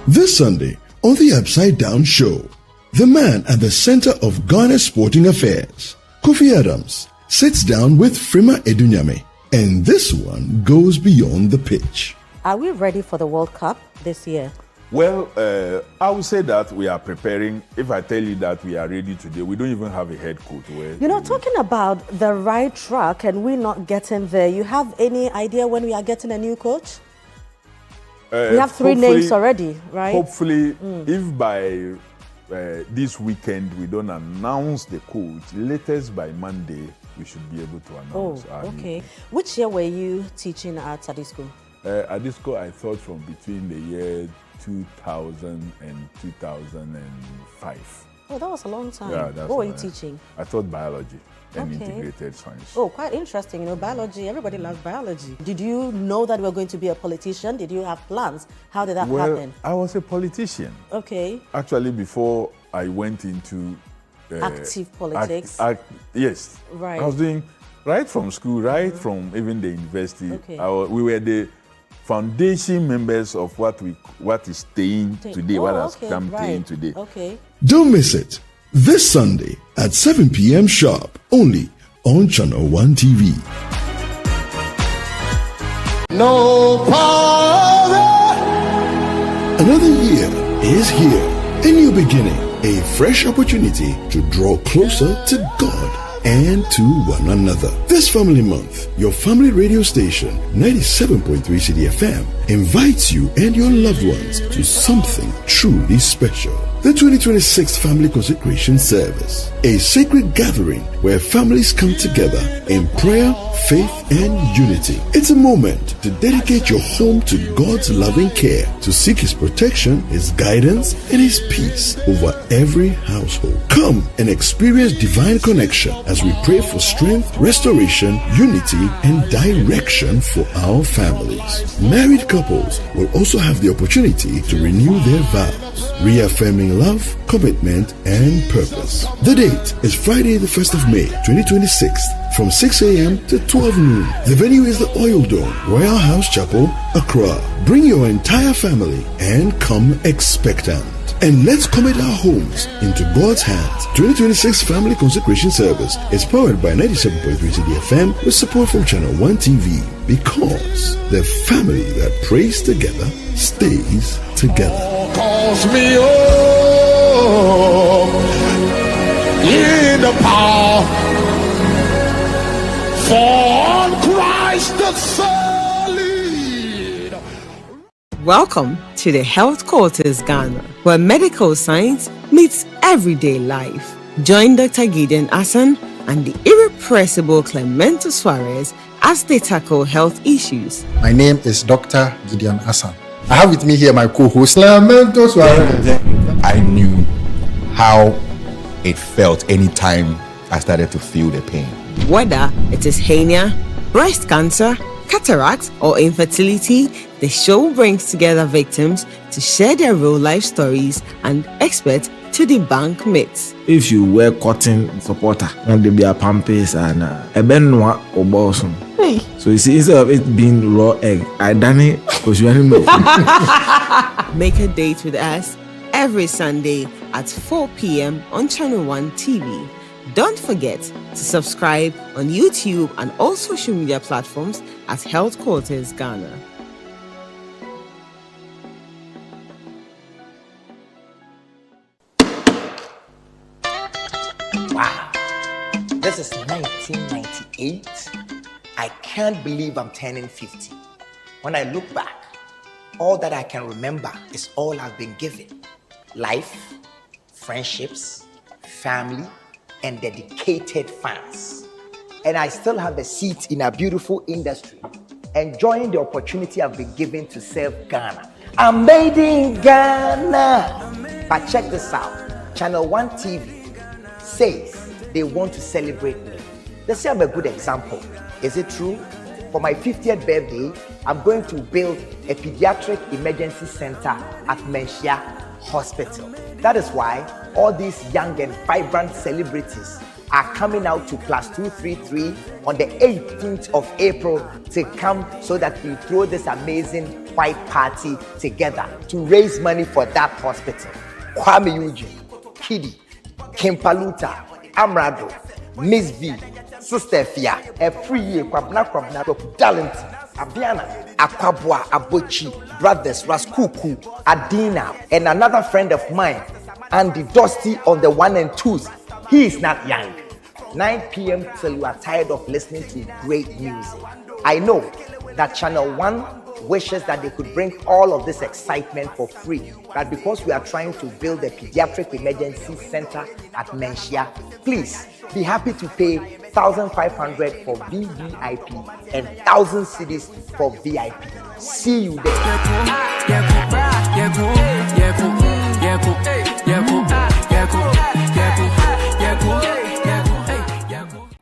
This Sunday on the Upside Down Show, the man at the center of Ghana's sporting affairs, Kofi Adams, sits down with Frima Edunyame, and this one goes beyond the pitch. Are we ready for the World Cup this year? Well, I would say that we are preparing. If I tell you that we are ready today, we don't even have a head coach. Talking about the right track and we not getting there, you have any idea when we are getting a new coach? We have 3 names already, right? Hopefully, if by this weekend we don't announce the coach, latest by Monday, we should be able to announce our new coach. Which year were you teaching at Sadisco? At this school, I thought from between the year 2000 and 2005. Oh, that was a long time. Yeah, what were you teaching? I taught biology and integrated science. Oh, quite interesting. Biology, everybody loves biology. Did you know that you were going to be a politician? Did you have plans? How did that happen? I was a politician. Okay. Actually, before I went into active politics. Yes. Right. I was doing right from school, from even the university. Okay. We were the foundation members of what is staying today, what has come staying today. Okay. Don't miss it. This Sunday at 7 p.m. sharp, only on Channel 1 TV. No power. Another year is here. A new beginning. A fresh opportunity to draw closer to God and to one another. This family month, your family radio station, 97.3 CDFM, invites you and your loved ones to something truly special. The 2026 Family Consecration Service, a sacred gathering where families come together in prayer, faith, and unity. It's a moment to dedicate your home to God's loving care, to seek His protection, His guidance, and His peace over every household. Come and experience divine connection as we pray for strength, restoration, unity, and direction for our families. Married couples will also have the opportunity to renew their vows, reaffirming love, commitment, and purpose. The date is Friday, the 1st of May, 2026, from 6 a.m. to 12 noon. The venue is the Oil Dome, Royal House Chapel, Accra. Bring your entire family and come expectant. And let's commit our homes into God's hands. 2026 Family Consecration Service is powered by 97.3 CDFM with support from Channel 1 TV, because the family that prays together stays together. Calls me home in the power for Christ the solid. Welcome to the Health Quarters Ghana, where medical science meets everyday life. Join Dr. Gideon Assan and the irrepressible Clemento Suarez as they tackle health issues. My name is Dr. Gideon Assan. I have with me here my co-host, Clemento Suarez. I knew how it felt anytime I started to feel the pain. Whether it is hernia, breast cancer, cataract, or infertility, the show brings together victims to share their real life stories and experts to debunk myths. If you wear cotton supporter, and there be a pampers and a benwa or bosom. So you see, instead of it being raw egg, I done it because you animal. Make a date with us every Sunday at 4 p.m. on Channel 1 TV. Don't forget to subscribe on YouTube and all social media platforms at Health Quarters Ghana. Wow, this is 1998. I can't believe I'm turning 50. When I look back, all that I can remember is all I've been given. Life, friendships, family, and dedicated fans. And I still have a seat in a beautiful industry, enjoying the opportunity I've been given to serve Ghana. I'm made in Ghana. But check this out. Channel 1 TV says they want to celebrate me. They say I'm a good example. Is it true? For my 50th birthday, I'm going to build a pediatric emergency center at Menchia Hospital. That is why all these young and vibrant celebrities are coming out to Plus 233 on the 18th of April to come so that we throw this amazing white party together to raise money for that hospital. Kwame Eugene, Kidi, Kim Paluta, Amrado, Miss V, Sister Fia, a free year, Kwabna, Talent, Abiana, Akwabwa, Abochi, Brothers, Raskuku, Adina, and another friend of mine, Andy Dusty on the 1 and 2s. He is not young. 9 p.m. till you are tired of listening to great music. I know that Channel 1 wishes that they could bring all of this excitement for free, but because we are trying to build a pediatric emergency center at Menchia, please be happy to pay 1,500 for VVIP and 1,000 cedis for VIP. See you there.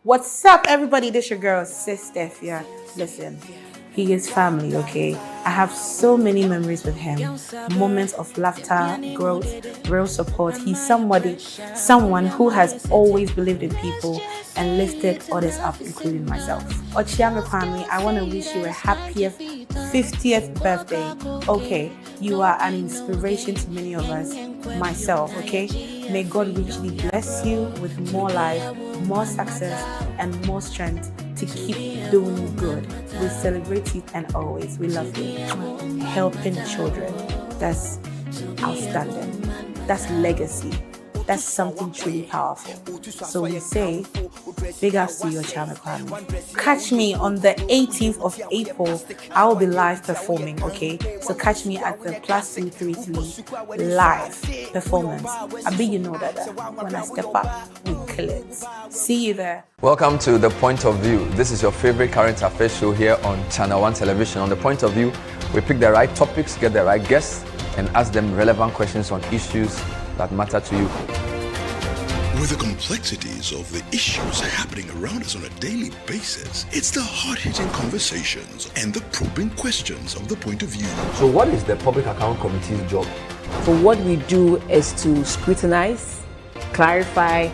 What's up, everybody? This your girl, Sister Fia. Listen, he is family, okay? I have so many memories with him. Moments of laughter, growth, real support. He's someone who has always believed in people and lifted others up, including myself. Ochiame Kwame, I want to wish you a happiest 50th birthday. Okay, you are an inspiration to many of us, myself, okay? May God richly bless you with more life, more success, and more strength to keep doing good. We celebrate you and always we love you. Helping children, that's outstanding. That's legacy. That's something truly powerful. So we say, big ups to your channel, Kwame. Catch me on the 18th of April. I will be live performing, okay? So catch me at the Plus 233 live performance. I bet you know that when I step up, we kill it. See you there. Welcome to The Point of View. This is your favorite current affairs show here on Channel 1 Television. On The Point of View, we pick the right topics, get the right guests, and ask them relevant questions on issues that matter to you. With the complexities of the issues happening around us on a daily basis, it's the hard-hitting conversations and the probing questions of The Point of View. So what is the Public Account Committee's job? So what we do is to scrutinize, clarify,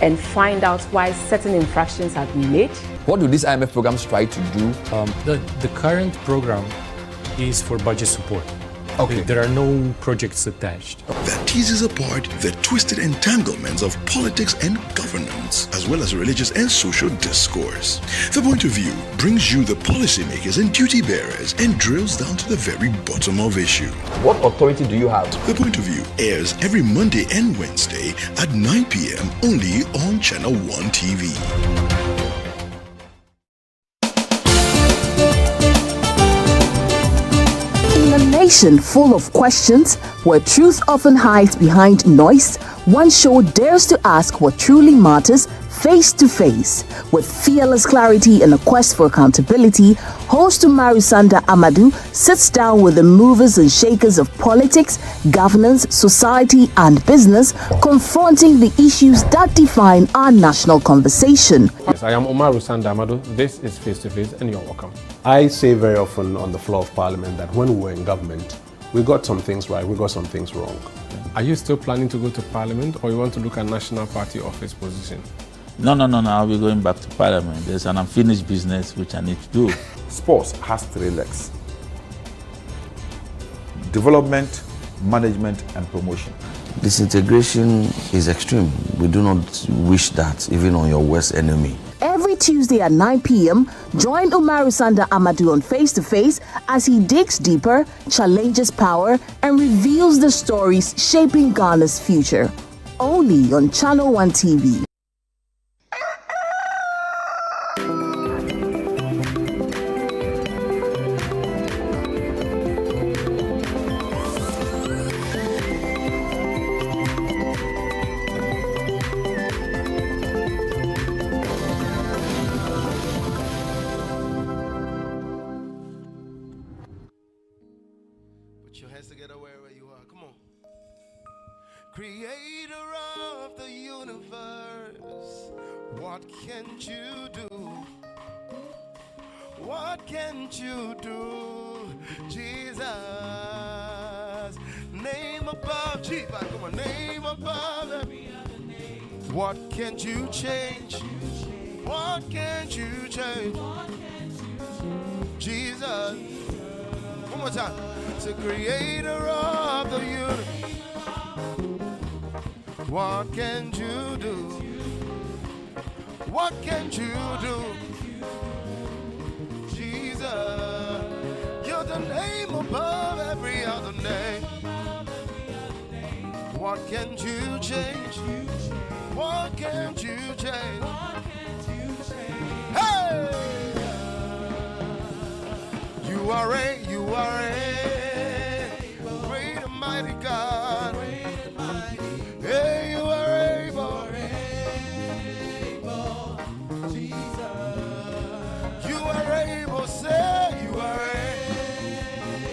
and find out why certain infractions have been made. What do these IMF programs try to do? The current program is for budget support. Okay. There are no projects attached. That teases apart the twisted entanglements of politics and governance, as well as religious and social discourse. The Point of View brings you the policymakers and duty bearers and drills down to the very bottom of issue. What authority do you have? The Point of View airs every Monday and Wednesday at 9 p.m. only on Channel 1 TV. In a nation full of questions, where truth often hides behind noise, one show dares to ask what truly matters Face to Face. With fearless clarity and a quest for accountability, host Umaru Sanda Amadou sits down with the movers and shakers of politics, governance, society, and business, confronting the issues that define our national conversation. Yes, I am Umaru Sanda Amadou. This is Face to Face, and you're welcome. I say very often on the floor of Parliament that when we were in government, we got some things right, we got some things wrong. Are you still planning to go to Parliament, or you want to look at National Party office position? No, I'll be going back to Parliament. There's an unfinished business which I need to do. Sports has 3 legs: development, management, and promotion. Disintegration is extreme. We do not wish that even on your worst enemy. Every Tuesday at 9 p.m., join Umaru Sanda Amadou on Face to Face as he digs deeper, challenges power, and reveals the stories shaping Ghana's future. Only on Channel 1 TV. Creator of the universe, what can't you do? What can't you do? Jesus, name above, Jesus, come on, name above every other name. What can't you change? What can't you change? Jesus, one more time. The creator of the universe. What can you do? What can you do? Jesus, you're the name above every other name. What can you change? What can you change? Hey! You are a great and mighty God. Hey, you are able, Jesus. You are able, say you are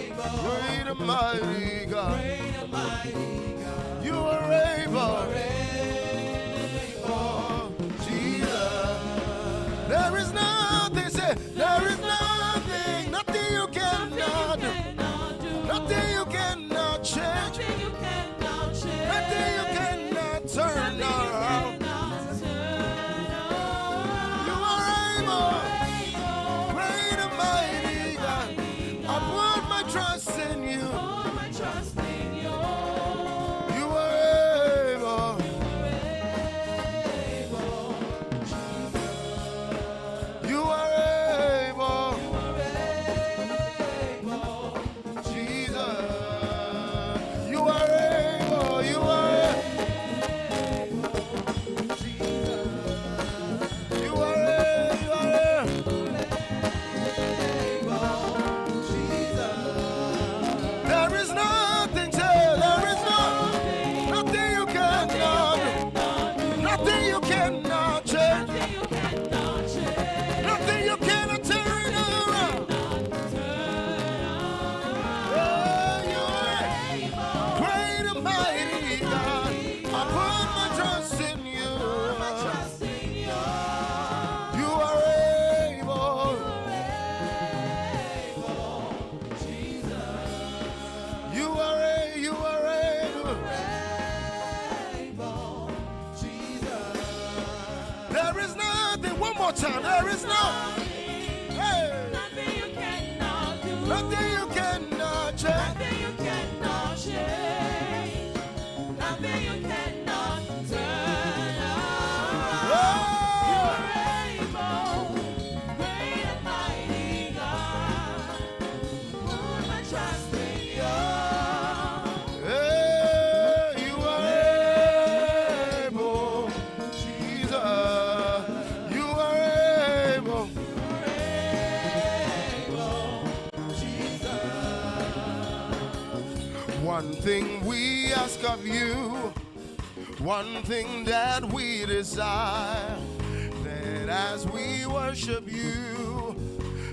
able. Great and mighty God. You are able, oh, Jesus. There is nothing, say, there is nothing, nothing you cannot do, nothing you cannot change. Nothing you cannot turn around. You are able, great and mighty God. I put my trust in you. You are able. You are able. Jesus. You are able. Time. There is nothing, hey. Nothing you cannot do, nothing you cannot change, nothing you cannot change, nothing you cannot turn around. Oh. You are able, great and mighty God. Put my trust in you. Hey, you are able, Jesus. One thing we ask of you, one thing that we desire, And as we worship you,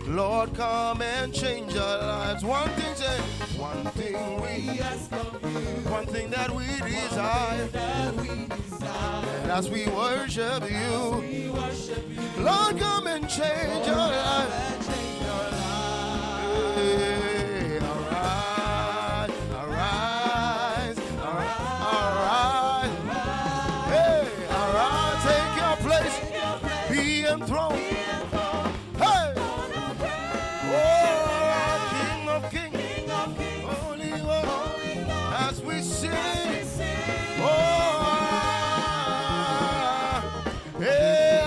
Lord, come and change our lives. One thing, say, one thing we ask of you, one thing that we desire. And as we worship you, Lord, come and change our lives. Hey, arise, arise, arise. Hey, arise, take your place, be enthroned. Hey, oh, King of Kings, Holy One, as we sing, oh, hey,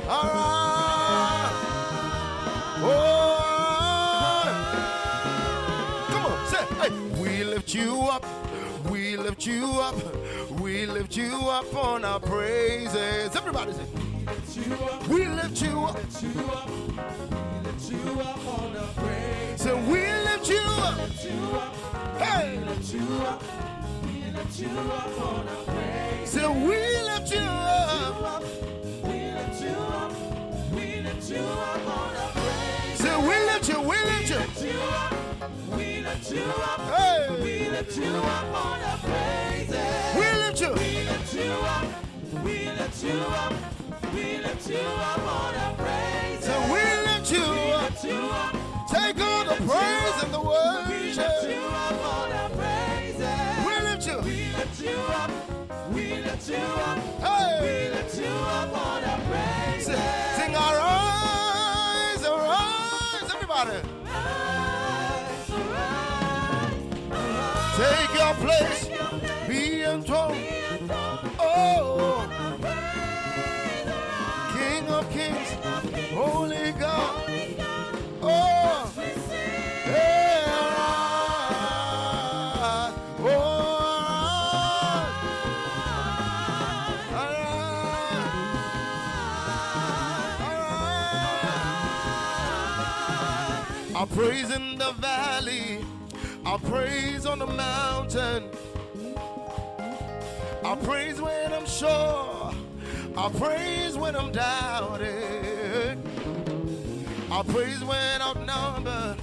arise, oh, come on, say, hey, we lift you up, we lift you up, we lift you up on our praises. Everybody say, we lift you up, we lift you up on our praises. So we lift you up, hey, we lift you up, we lift you up on our praises. So we lift you up, we lift you up, we lift you up on our praises. So we lift you, we lift you, we lift you up, hey, we lift you up on our praises. We lift you, we lift you up, we lift you up, we lift you up on our praises. So we lift you up, take all the praise and the worship. We lift you up on our praises. We lift you, we lift you up, we lift you up, hey, we lift you up on our praises. Sing arise, arise, everybody. Take your place, be enthroned. Oh, King of Kings, Holy God. Oh, hey, oh, I praise in the valley, I praise on the mountain, I praise when I'm sure, I praise when I'm doubted, I praise when outnumbered,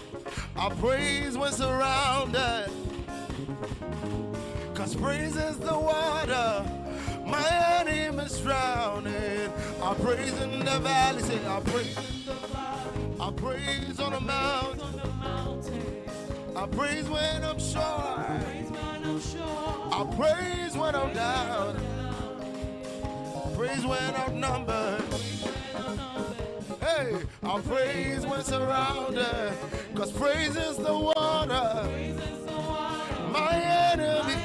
I praise when surrounded, 'cause praise is the water my enemies drowning. I praise in the valley, say I praise in the valley, I praise on the mountain, I praise when I'm sure, I praise when I'm down, praise when outnumbered, hey, I praise when surrounded, 'cause praise is the water my enemy,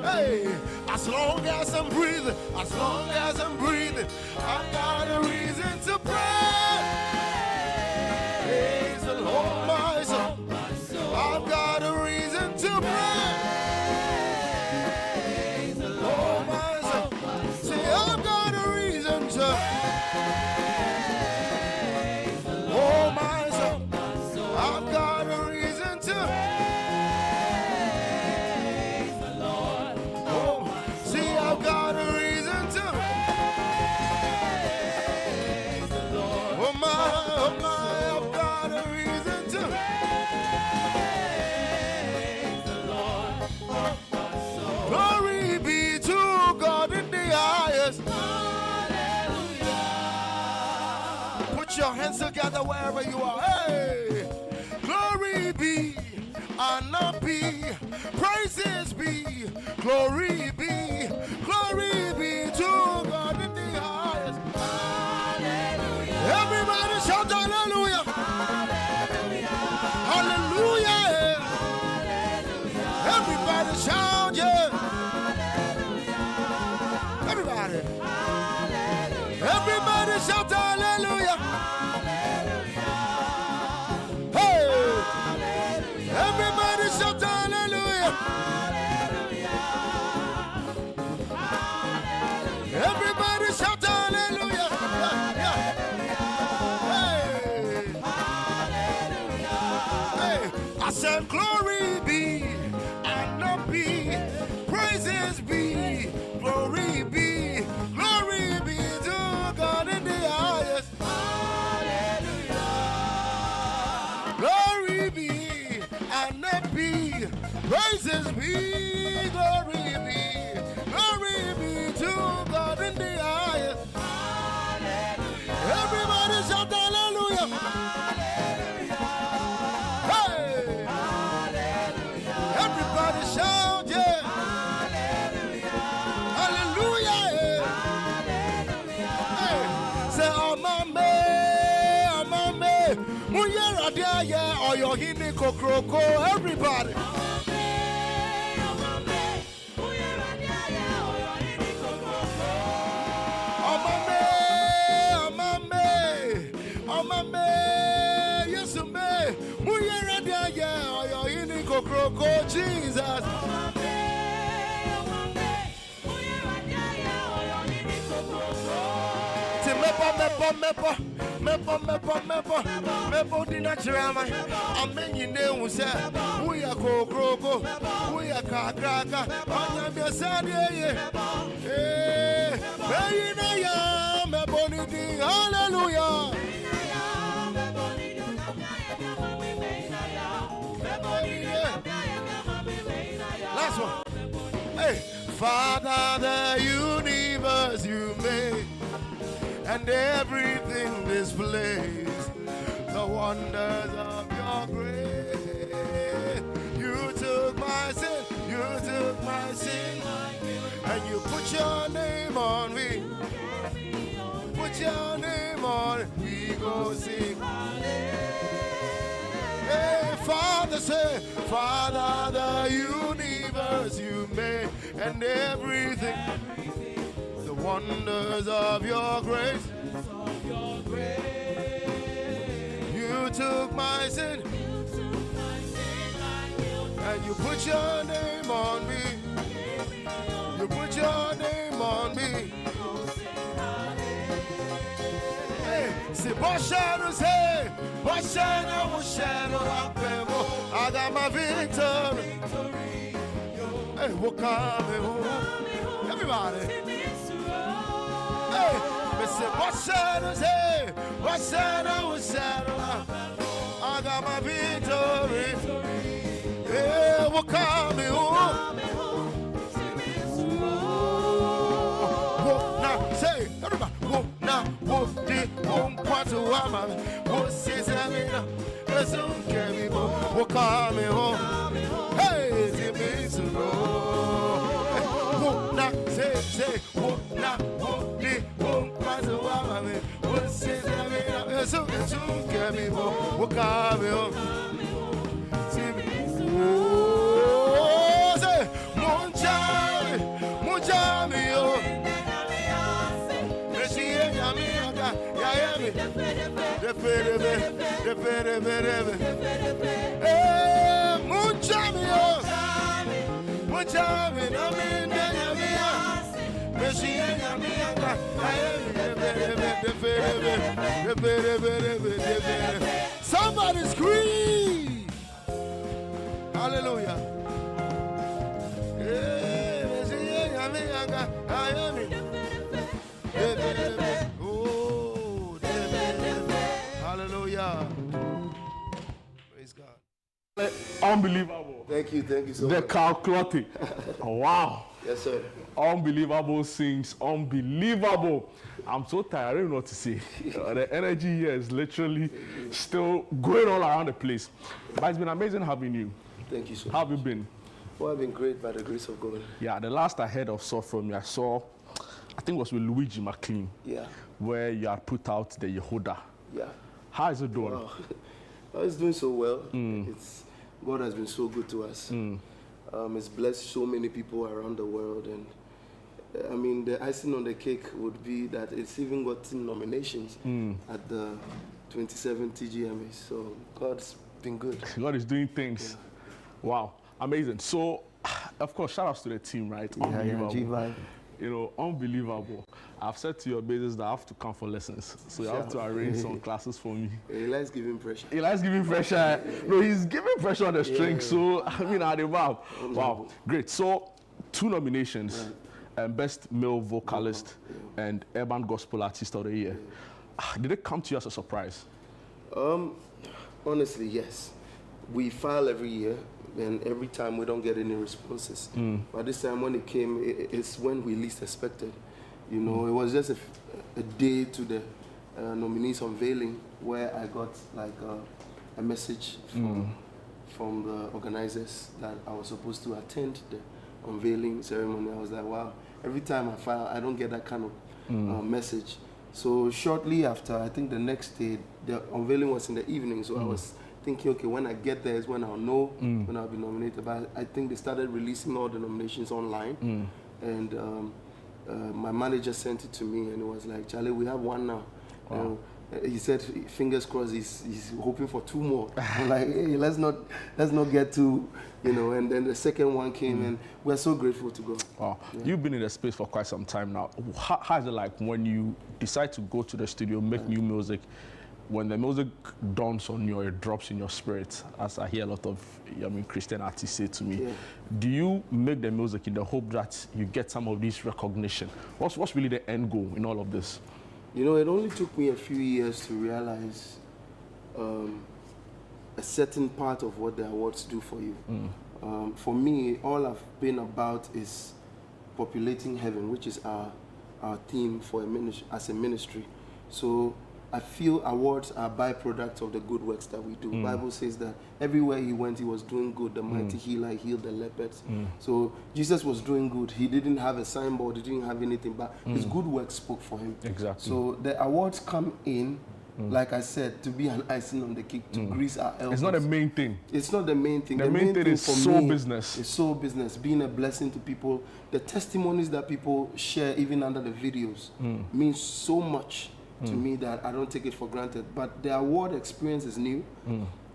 hey, as long as I'm breathing, as long as I'm breathing, I've got a reason to praise the Lord my soul. I've got a reason to praise the Lord my soul. Say I've got a reason to praise the Lord my soul. I've got a reason to praise the Lord. Oh, see I've got a reason to praise the Lord. Oh my, I've got a reason to praise the Lord. Glory be to God in the highest. Hallelujah. Put your hands together wherever you are. Hey, glory be, honor be, praises be, glory be to God in the highest. Hallelujah. Everybody shout hallelujah. Hallelujah. Hallelujah. Hallelujah. Everybody shout yeah. Hallelujah. Everybody. Hallelujah. Everybody shout hallelujah. Hallelujah. Hey. Hallelujah. Everybody shout hallelujah. Hallelujah. Hallelujah. Everybody shout hallelujah. I said glory be, honor be, praises be, glory be Everybody. Jesus. Mepo dina chirama. Amenyi ne unse. Uya kokroko. Uya kakraka. Anya biasadi ye. Meyina ya. Mepo nidi. Hallelujah. Last one. Hey, Father, the universe you made, and everything displays the wonders of your grace. You took my sin, and you put your name on me. Put your name on it, we go sing. Hey, Father, say, Father, the universe you made, and everything, the wonders of your grace. You took my sin, and you put your name on me. You put your name on me. Hey, say, Boshano, say, Boshano, Boshano, I got my victory. Hey, what coming? Everybody. Hey, say, Boshano, say, Boshano, Boshano, I got my victory. Hey, what coming? Now, say, everybody. Now, what did one part of woman? What says I mean? Let's don't care me more. What come home? Hey, it means to go. Now, say, what now? What did one part of woman? What says I mean? Let's don't care me more. What come home? See me. Oh, say, Munjami, oh. Somebody scream! Hallelujah! Hallelujah. Praise God. Unbelievable. Thank you so much. The calculating. Wow. Yes, sir. Unbelievable things. Unbelievable. I'm so tired. I don't know what to say. The energy here is literally still going all around the place. But it's been amazing having you. Thank you so much. How have you been? Well, I've been great by the grace of God. Yeah, the last I heard of saw from you, I think it was with Luigi McLean. Yeah. Where you had put out the Yehuda. Yeah. How is it doing? Wow. It's doing so well. God has been so good to us. It's blessed so many people around the world, and I mean, the icing on the cake would be that it's even gotten nominations at the 27 TGMA. So God's been good. God is doing things. Yeah. Wow, amazing. So, of course, shout outs to the team, right? Yeah, G-Vibe. You know, unbelievable. I've said to your basis that I have to come for lessons. So you have to arrange some classes for me. He likes giving pressure. He likes giving pressure. No, he's giving pressure on the string. So, I mean, at the wow. Wow, great. So, 2 nominations. Right. Best Male Vocalist and Urban Gospel Artist of the Year. Did it come to you as a surprise? Honestly, yes. We file every year, and every time we don't get any responses. But this time when it came, it's when we least expected. You know, it was just a day to the nominees unveiling where I got like a message from the organizers that I was supposed to attend the unveiling ceremony. I was like, wow, every time I file, I don't get that kind of message. So shortly after, I think the next day, the unveiling was in the evening. So I was thinking, okay, when I get there is when I'll know when I'll be nominated. But I think they started releasing all the nominations online, and my manager sent it to me, and it was like, Charlie, we have one now. Wow. He said, fingers crossed, he's hoping for 2 more. I'm like, hey, let's not get too, And then the second one came, and we're so grateful to God. Wow. Yeah. You've been in the space for quite some time now. How is it like when you decide to go to the studio, make new music? When the music dawns on you, it drops in your spirit, as I hear a lot of Christian artists say to me. Do you make the music in the hope that you get some of this recognition? What's really the end goal in all of this? It only took me a few years to realize a certain part of what the awards do for you. For me, all I've been about is populating heaven, which is our theme for as a ministry. So I feel awards are byproducts of the good works that we do. The Bible says that everywhere he went, he was doing good. The mighty healer healed the lepers. So Jesus was doing good. He didn't have a signboard. He didn't have anything, but his good works spoke for him. Exactly. So the awards come in, like I said, to be an icing on the cake, to grease our elbows. It's not the main thing. It's not the main thing. The main thing is soul business. It's soul business, being a blessing to people. The testimonies that people share, even under the videos, means so much to me that I don't take it for granted. But the award experience is new.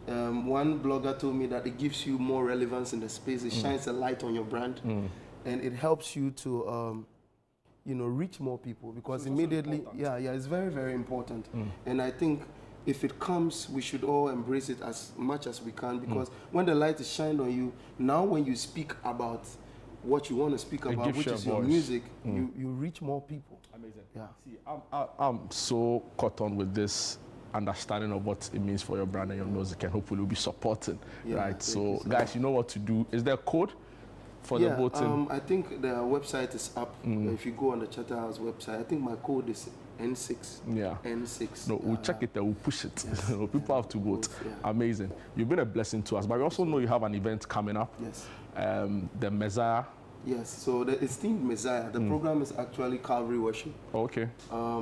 One blogger told me that it gives you more relevance in the space. It shines a light on your brand, and it helps you to reach more people, because so immediately, it's very, very important. And I think if it comes, we should all embrace it as much as we can, because when the light is shined on you, now when you speak about what you want to speak about, which is your music, you reach more people. Amazing. Yeah. See, I'm so caught on with this understanding of what it means for your brand and your music, and hopefully we'll be supporting, right? So guys, you know what to do. Is there a code for the voting? I think the website is up. If you go on the Charterhouse website, I think my code is N6. Yeah. N6. No, we'll check it and we'll push it. Yes. People have to vote. Amazing. You've been a blessing to us, but we also know you have an event coming up. Yes. The Messiah. Yes, so it's themed Messiah. The program is actually Calvary Worship. Okay.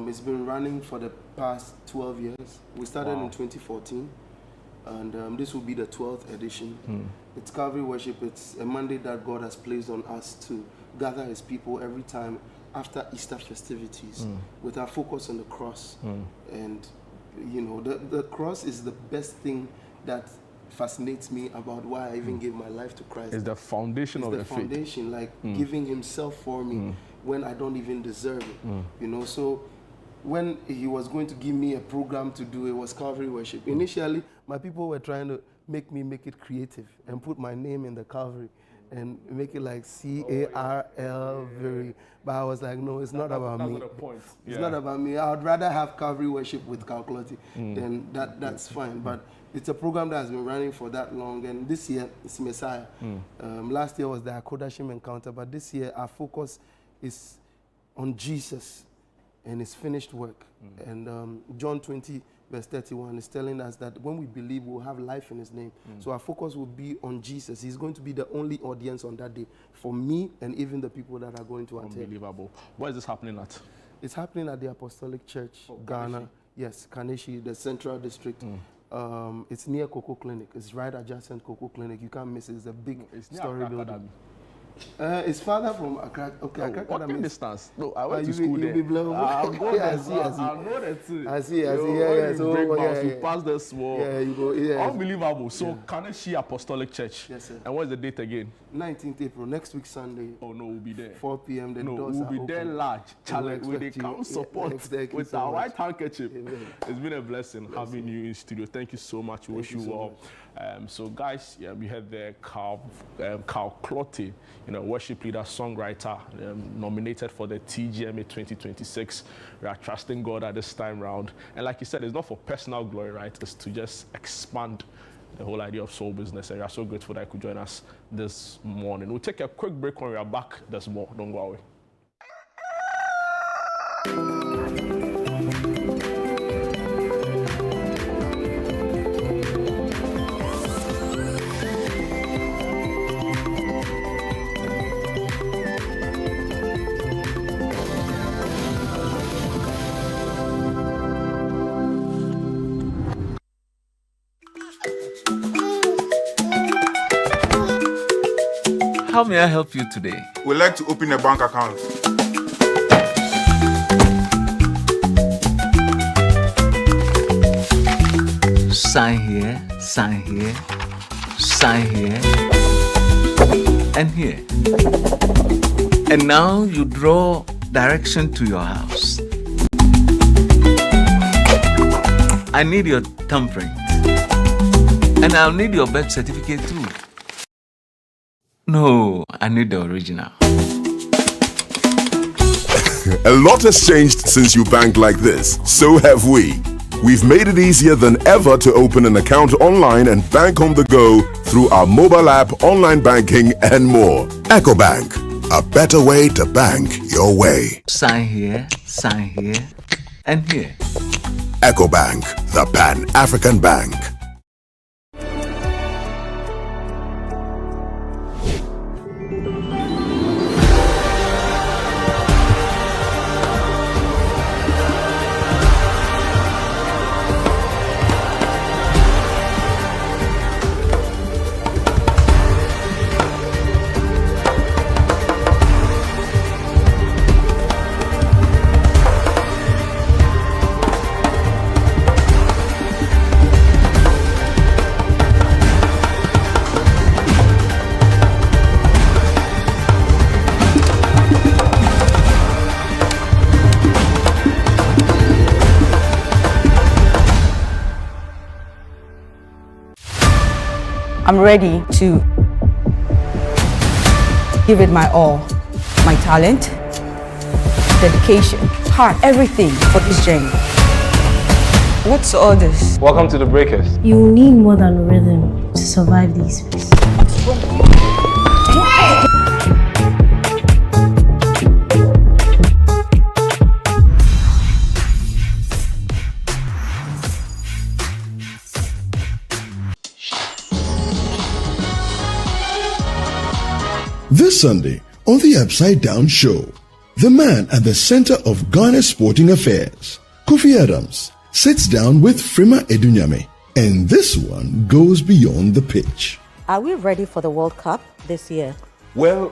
It's been running for the past 12 years. We started in 2014, and this will be the 12th edition. It's Calvary Worship. It's a mandate that God has placed on us to gather his people every time after Easter festivities, with our focus on the cross. And, the cross is the best thing that fascinates me about why I even gave my life to Christ. It's the foundation of the faith. It's the foundation, like giving himself for me when I don't even deserve it. So when he was going to give me a program to do, it was Calvary Worship. Initially, my people were trying to make me make it creative and put my name in the Calvary and make it like C-A-R-L, but I was like, no, it's not about me. That's not the point. It's not about me. I would rather have Calvary Worship with Calclotti, then that's fine. But it's a program that has been running for that long, and this year it's Messiah. Last year was the Akodashim Encounter, but this year our focus is on Jesus and his finished work. And John 20 verse 31 is telling us that when we believe, we'll have life in his name. So our focus will be on Jesus. He's going to be the only audience on that day for me and even the people that are going to attend. Unbelievable. Where is this happening at? It's happening at the Apostolic Church, Ghana. Yes, Kaneshi, the Central District. It's near Coco Clinic. It's right adjacent Coco Clinic. You can't miss it. It's a big story building. It's farther from Accra. Okay, Accra walking distance. No, I went to school there. You'll be blown. I'll go there. I see. I'll know that too. I see. So you pass the small. Yeah, you go. Yeah. Unbelievable. So Kaneshi Apostolic Church. Yes, sir. And what's the date again? 19th April, next week Sunday. Oh no, we'll be there. 4 p.m. The doors we'll are be open. there large. Challenge with the come support with our white handkerchief. It's been a blessing having you in studio. Thank you so much. We wish you well. So guys, we had the Calclotti, worship leader, songwriter, nominated for the TGMA 2026. We are trusting God at this time round. And like you said, it's not for personal glory, right? It's to just expand the whole idea of soul business. And we are so grateful that you could join us this morning. We'll take a quick break. When we are back, there's more. Don't go away. How may I help you today? We'd like to open a bank account. Sign here, sign here, sign here, and here. And now you draw direction to your house. I need your thumbprint. And I'll need your birth certificate too. No, I need the original. A lot has changed since you banked like this. So have we. We've made it easier than ever to open an account online and bank on the go through our mobile app, online banking, and more. EcoBank, a better way to bank your way. Sign here, and here. EcoBank, the Pan-African Bank. I'm ready to give it my all, my talent, dedication, heart, everything for this journey. What's all this? Welcome to the Breakers. You need more than rhythm to survive these phases. This Sunday on the Upside Down Show, the man at the center of Ghana's sporting affairs, Kofi Adams, sits down with Frima Edunyame, and this one goes beyond the pitch. Are we ready for the World Cup this year? Well,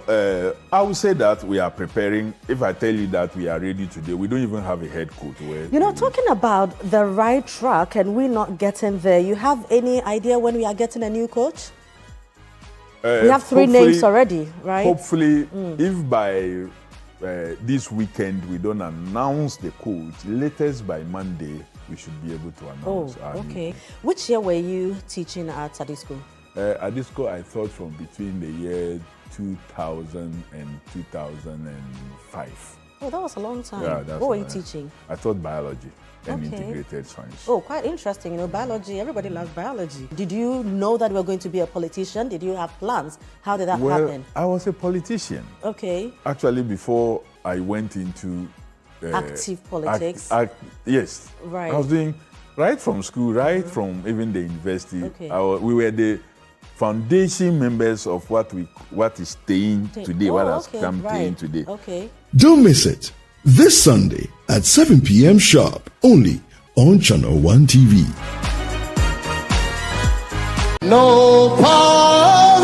I would say that we are preparing. If I tell you that we are ready today, we don't even have a head coach. You know, talking about the right track and we not getting there, you have any idea when we are getting a new coach? We have 3 names already, right? Hopefully, if by this weekend we don't announce the coach, latest by Monday, we should be able to announce. Okay. Which year were you teaching at Sadisco? At this school, I taught from between the year 2000 and 2005. Oh, that was a long time. Yeah, that's what were you teaching? I taught biology and integrated science. Oh, quite interesting. You know, biology, everybody loves biology. Did you know that you were going to be a politician? Did you have plans? How did that happen? I was a politician. Okay. Actually, before I went into active politics. Yes. Right. I was doing right from school, from even the university. Okay. We were the foundation members of what is staying today, what has come staying today. Okay. Don't miss it. This Sunday at 7 p.m. sharp, only on Channel 1 TV. No power.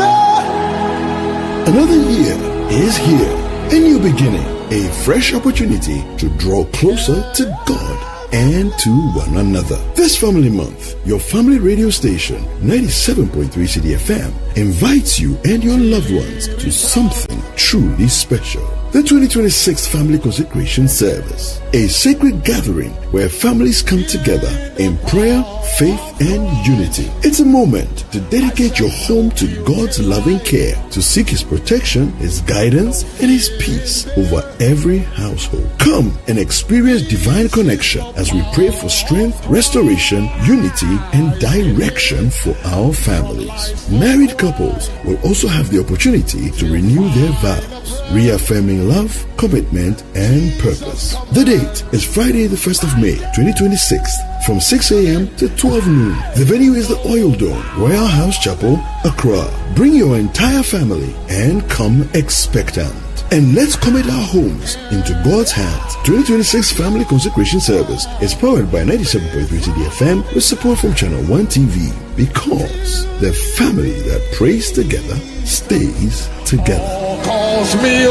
Another year is here. A new beginning. A fresh opportunity to draw closer to God and to one another. This family month, your family radio station, 97.3 CDFM, invites you and your loved ones to something truly special. The 2026 Family Consecration Service, a sacred gathering where families come together in prayer, faith, and unity. It's a moment to dedicate your home to God's loving care, to seek His protection, His guidance, and His peace over every household. Come and experience divine connection as we pray for strength, restoration, unity, and direction for our families. Married couples will also have the opportunity to renew their vows, reaffirming love, commitment, and purpose. The date is Friday, the 1st of May, 2026, from 6 a.m. to 12 noon. The venue is the Oil Dome, Royal House Chapel, Accra. Bring your entire family and come expectant. And let's commit our homes into God's hands. 2026 Family Consecration Service is powered by 97.3 CDFM with support from Channel 1 TV, because the family that prays together stays together. Calls me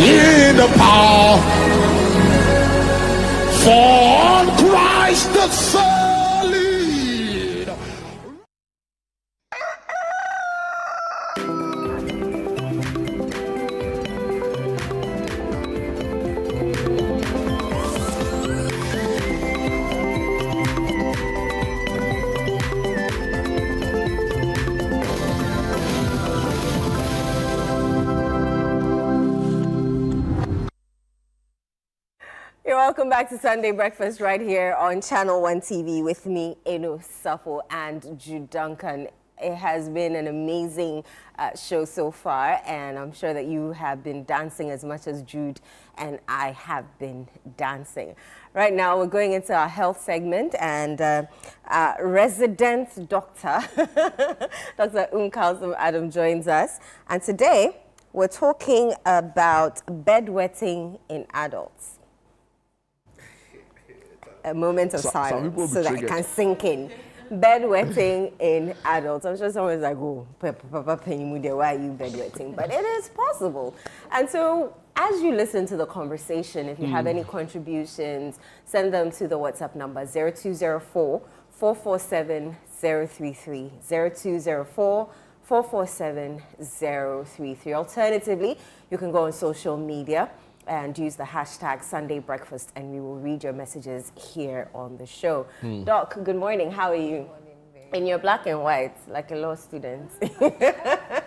in the power for Christ the solid. Welcome back to Sunday Breakfast right here on Channel 1 TV with me, Eno Safo, and Jude Duncan. It has been an amazing show so far, and I'm sure that you have been dancing as much as Jude and I have been dancing. Right now, we're going into our health segment, and resident doctor, Dr. Umkalsum Adam joins us. And today, we're talking about bedwetting in adults. A moment of silence so that it can sink in. Bedwetting in adults. I'm sure someone's like, oh, Papa, why are you bedwetting? But it is possible. And so, as you listen to the conversation, if you have any contributions, send them to the WhatsApp number 0204-447-033. 0204-447-033. Alternatively, you can go on social media and use the hashtag Sunday Breakfast, and we will read your messages here on the show. Doc, good morning. How are you? In your black and white, like a law student. That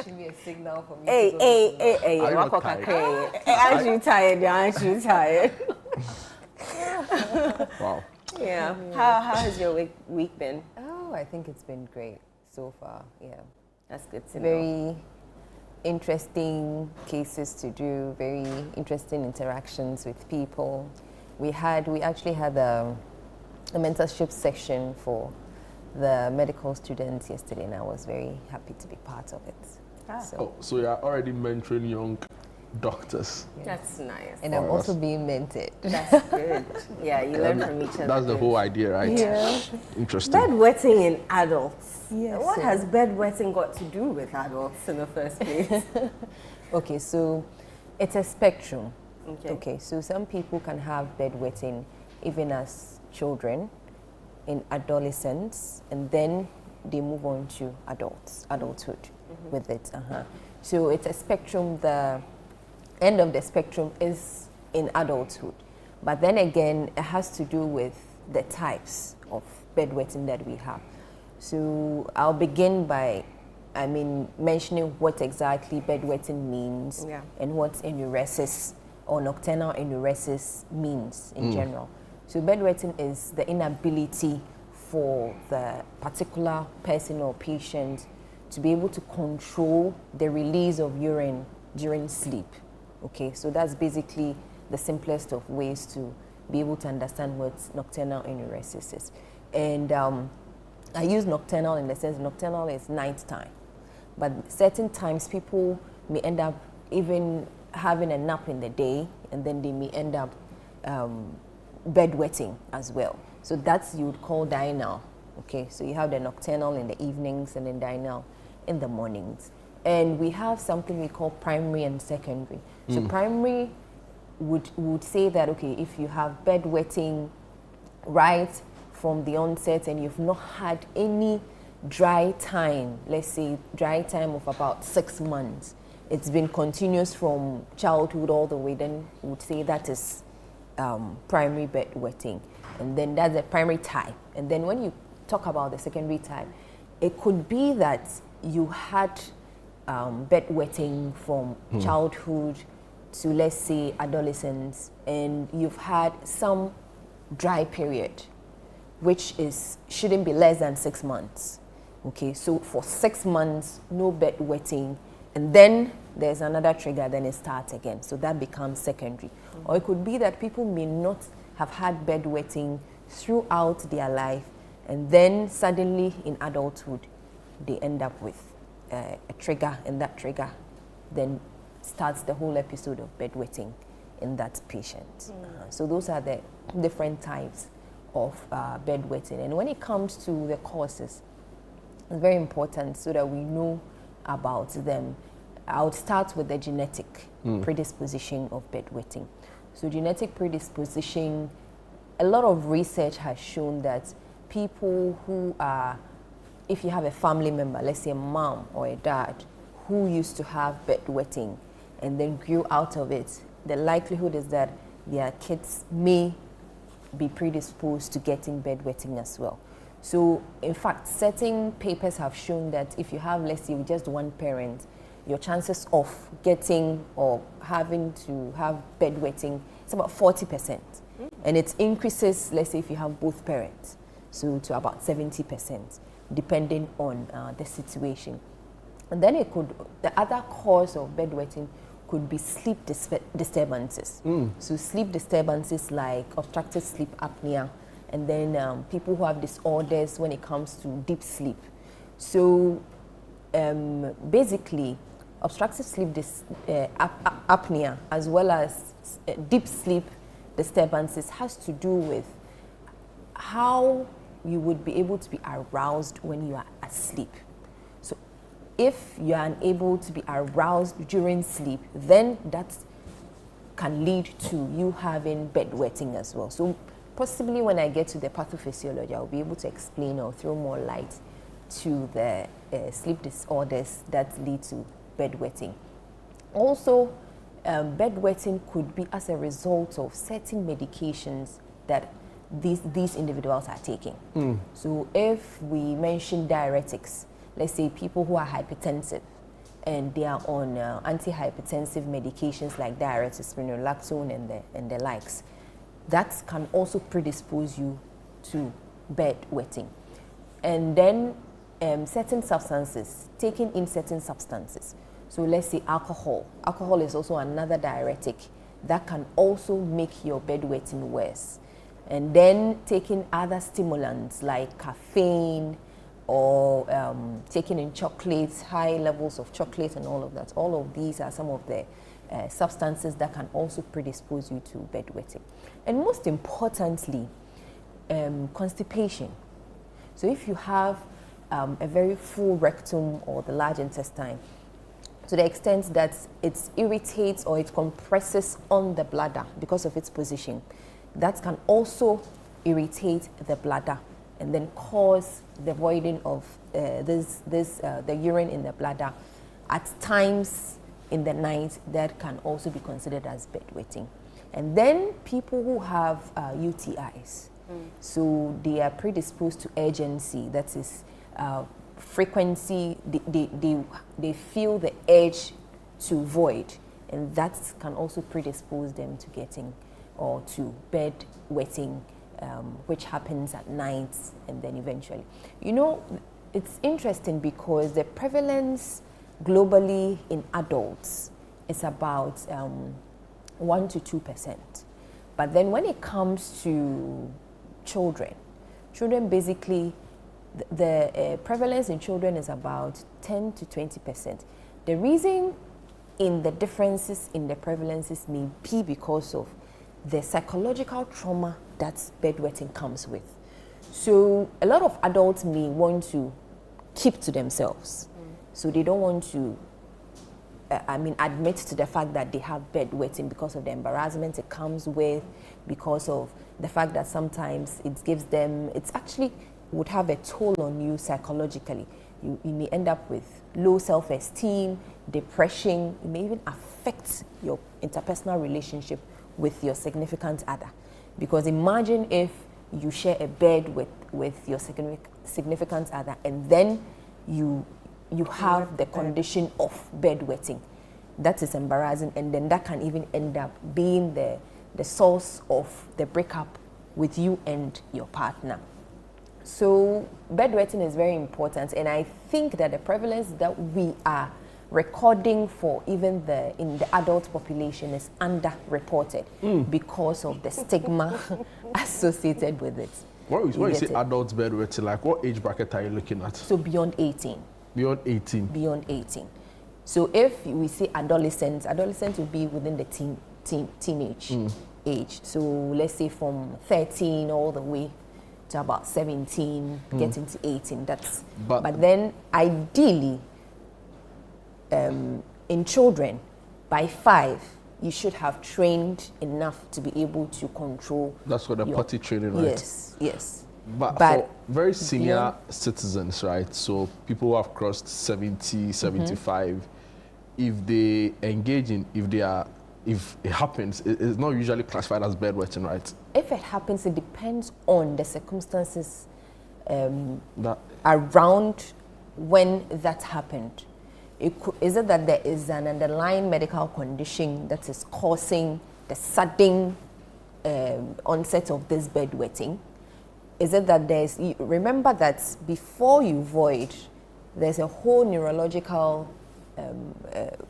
should be a signal for me. Hey, aren't you tired? Aren't you tired? Wow. Yeah. How has your week been? Oh, I think it's been great so far. Yeah. That's good to know. Very interesting cases to do, very interesting interactions with people. We actually had a mentorship session for the medical students yesterday, and I was very happy to be part of it. So you're already mentoring young doctors. Yeah. That's nice. And I'm also being mentored. That's good. Yeah, you learn from each other. That's the whole idea, right? Yeah. Interesting. Bedwetting in adults. Yes. What has bedwetting got to do with adults in the first place? Okay, so it's a spectrum. Okay, so some people can have bedwetting even as children, in adolescence, and then they move on to adulthood with it. So it's a spectrum. The end of the spectrum is in adulthood, but then again, it has to do with the types of bedwetting that we have. So I'll begin by, mentioning what exactly bedwetting means and what enuresis or nocturnal enuresis means in general. So bedwetting is the inability for the particular person or patient to be able to control the release of urine during sleep. Okay, so that's basically the simplest of ways to be able to understand what nocturnal enuresis is. And I use nocturnal in the sense nocturnal is nighttime. But certain times people may end up even having a nap in the day, and then they may end up bedwetting as well. So that's you would call diurnal. Okay, so you have the nocturnal in the evenings and then diurnal in the mornings. And we have something we call primary and secondary. So primary would say that, okay, if you have bedwetting right from the onset and you've not had any dry time, let's say dry time of about 6 months, it's been continuous from childhood all the way, then we would say that is primary bedwetting. And then that's the primary type. And then when you talk about the secondary type, it could be that you had bedwetting from childhood to, let's say, adolescence, and you've had some dry period, which shouldn't be less than 6 months. Okay, so for 6 months, no bedwetting, and then there's another trigger, then it starts again. So that becomes secondary. Or it could be that people may not have had bedwetting throughout their life, and then suddenly in adulthood, they end up with a trigger, and that trigger then starts the whole episode of bedwetting in that patient. So those are the different types of bedwetting. And when it comes to the causes, it's very important so that we know about them. I would start with the genetic predisposition of bedwetting. So genetic predisposition, a lot of research has shown that people who are, if you have a family member, let's say a mom or a dad, who used to have bedwetting and then grew out of it, the likelihood is that their kids may be predisposed to getting bedwetting as well. So in fact, certain papers have shown that if you have, let's say, just one parent, your chances of getting or having to have bedwetting is about 40%. And it increases, let's say, if you have both parents, so to about 70%, depending on the situation. And then the other cause of bedwetting could be sleep disturbances. So sleep disturbances like obstructive sleep apnea, and then people who have disorders when it comes to deep sleep. So basically, obstructive sleep apnea as well as deep sleep disturbances has to do with how you would be able to be aroused when you are asleep. So if you are unable to be aroused during sleep, then that can lead to you having bedwetting as well. So possibly when I get to the pathophysiology, I'll be able to explain or throw more light to the sleep disorders that lead to bedwetting. Also, bedwetting could be as a result of certain medications that these individuals are taking. So if we mention diuretics, let's say people who are hypertensive and they are on antihypertensive medications like diuretics, spironolactone and the likes, that can also predispose you to bedwetting. And then certain substances, taking in certain substances. So let's say alcohol. Alcohol is also another diuretic that can also make your bedwetting worse. And then taking other stimulants like caffeine or taking in chocolates, high levels of chocolate and all of that. All of these are some of the substances that can also predispose you to bedwetting. And most importantly, constipation. So if you have a very full rectum or the large intestine, to the extent that it irritates or it compresses on the bladder because of its position, that can also irritate the bladder and then cause the voiding of the urine in the bladder at times in the night. That can also be considered as bedwetting. And then people who have UTIs, so they are predisposed to urgency, that is frequency, they feel the urge to void, and that can also predispose them to getting or to bedwetting, which happens at night and then eventually. You know, it's interesting because the prevalence globally in adults is about 1 to 2%. But then when it comes to children basically, the prevalence in children is about 10 to 20%. The reason in the differences in the prevalences may be because of the psychological trauma that bedwetting comes with. So a lot of adults may want to keep to themselves. So they don't want to admit to the fact that they have bedwetting because of the embarrassment it comes with, because of the fact that sometimes it gives them, it's actually would have a toll on you psychologically. You may end up with low self-esteem, depression. It may even affect your interpersonal relationship with your significant other. Because imagine if you share a bed with your significant other and then you have the condition of bedwetting. That is embarrassing, and then that can even end up being the source of the breakup with you and your partner. So bedwetting is very important, and I think that the prevalence that we are recording for even in the adult population is underreported because of the stigma associated with it. When you say adult bedwetting, like what age bracket are you looking at? So beyond 18. Beyond 18. Beyond 18. So if we say adolescents will be within the teenage age. So let's say from 13 all the way to about 17, getting to 18. But then ideally, in children, by 5, you should have trained enough to be able to control. That's what the potty training, right? Yes, yes. But for very senior citizens, right? So people who have crossed 70, 75, if they engage in, if it happens, it's not usually classified as bedwetting, right? If it happens, it depends on the circumstances around when that happened. Is it that there is an underlying medical condition that is causing the sudden onset of this bedwetting? Is it that remember that before you void, there's a whole neurological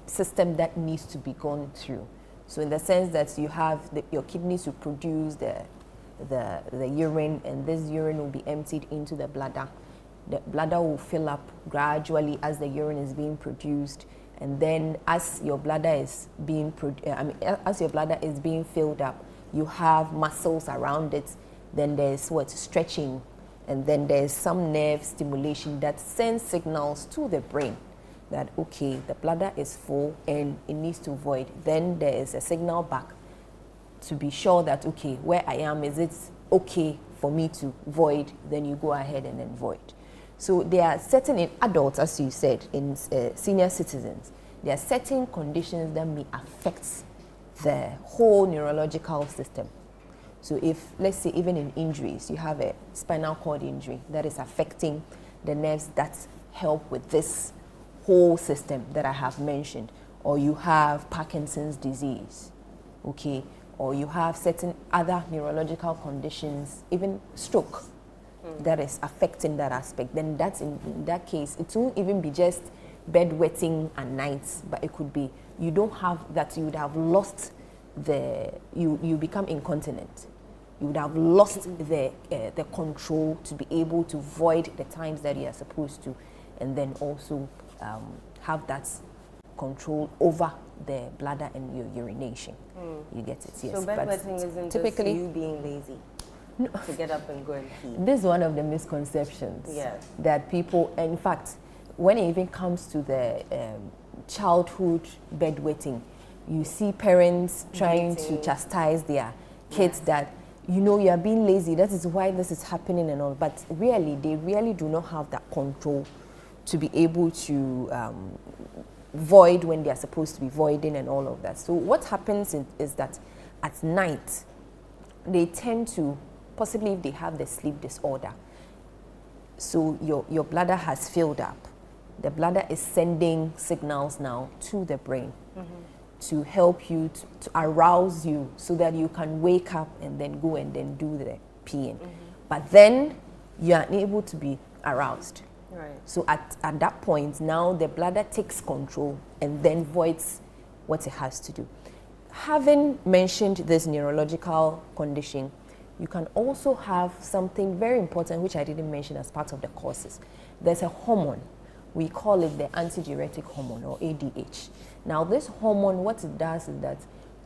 system that needs to be gone through. So in the sense that you have your kidneys to produce the urine, and this urine will be emptied into the bladder. The bladder will fill up gradually as the urine is being produced, and then as your bladder is being filled up, you have muscles around it. Then there's stretching, and then there's some nerve stimulation that sends signals to the brain that okay, the bladder is full and it needs to void. Then there is a signal back to be sure that okay, where I am, is it okay for me to void? Then you go ahead and then void. So there are certain, in adults, as you said, in senior citizens, there are certain conditions that may affect the whole neurological system. So if, let's say, even in injuries, you have a spinal cord injury that is affecting the nerves that help with this whole system that I have mentioned, or you have Parkinson's disease, okay, or you have certain other neurological conditions, even stroke, that is affecting that aspect, then that's in that case, it won't even be just bedwetting at night, but it could be you don't have that, you would have lost you become incontinent. You would have lost the control to be able to void the times that you are supposed to, and then also have that control over the bladder and your urination. You get it, yes. So bedwetting isn't typically just you being lazy to get up and go and pee. This is one of the misconceptions that people, in fact, when it even comes to the childhood bedwetting, you see parents trying to chastise their kids that, you know, you are being lazy, that is why this is happening and all. But really, they really do not have that control to be able to void when they are supposed to be voiding and all of that. So what happens is that at night, they tend to, possibly if they have the sleep disorder, so your bladder has filled up. The bladder is sending signals now to the brain to help you, to arouse you so that you can wake up and then go and then do the peeing. But then you are unable to be aroused. Right. So at that point, now the bladder takes control and then voids what it has to do. Having mentioned this neurological condition, you can also have something very important, which I didn't mention as part of the causes. There's a hormone. We call it the antidiuretic hormone, or ADH. Now, this hormone, what it does is that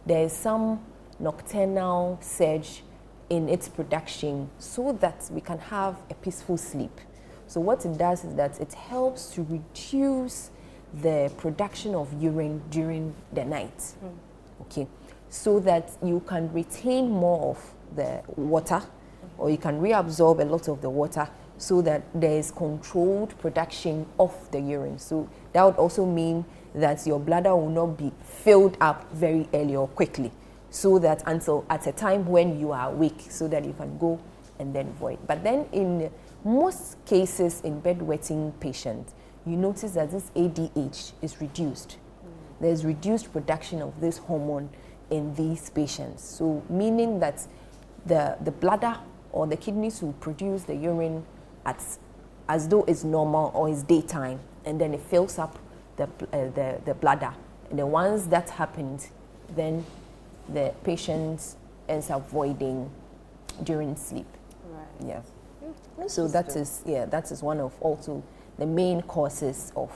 there is some nocturnal surge in its production so that we can have a peaceful sleep. So what it does is that it helps to reduce the production of urine during the night, okay, so that you can retain more of the water, or you can reabsorb a lot of the water, so that there is controlled production of the urine. So that would also mean that your bladder will not be filled up very early or quickly, so that until at a time when you are awake, so that you can go and then void. But then in most cases in bedwetting patients, you notice that this ADH is reduced. There's reduced production of this hormone in these patients. So meaning that the bladder or the kidneys will produce the urine as though it's normal or it's daytime, and then it fills up the bladder. And then once that happens, then the patient ends up voiding during sleep. Right. Yeah. So that is one of also the main causes of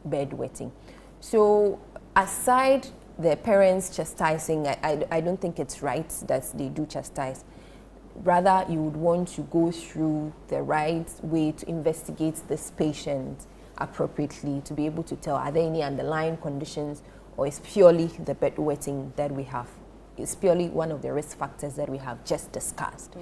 bedwetting. So aside the parents chastising, I don't think it's right that they do chastise. Rather, you would want to go through the right way to investigate this patient appropriately to be able to tell, are there any underlying conditions, or is purely the bedwetting that we have? It's purely one of the risk factors that we have just discussed.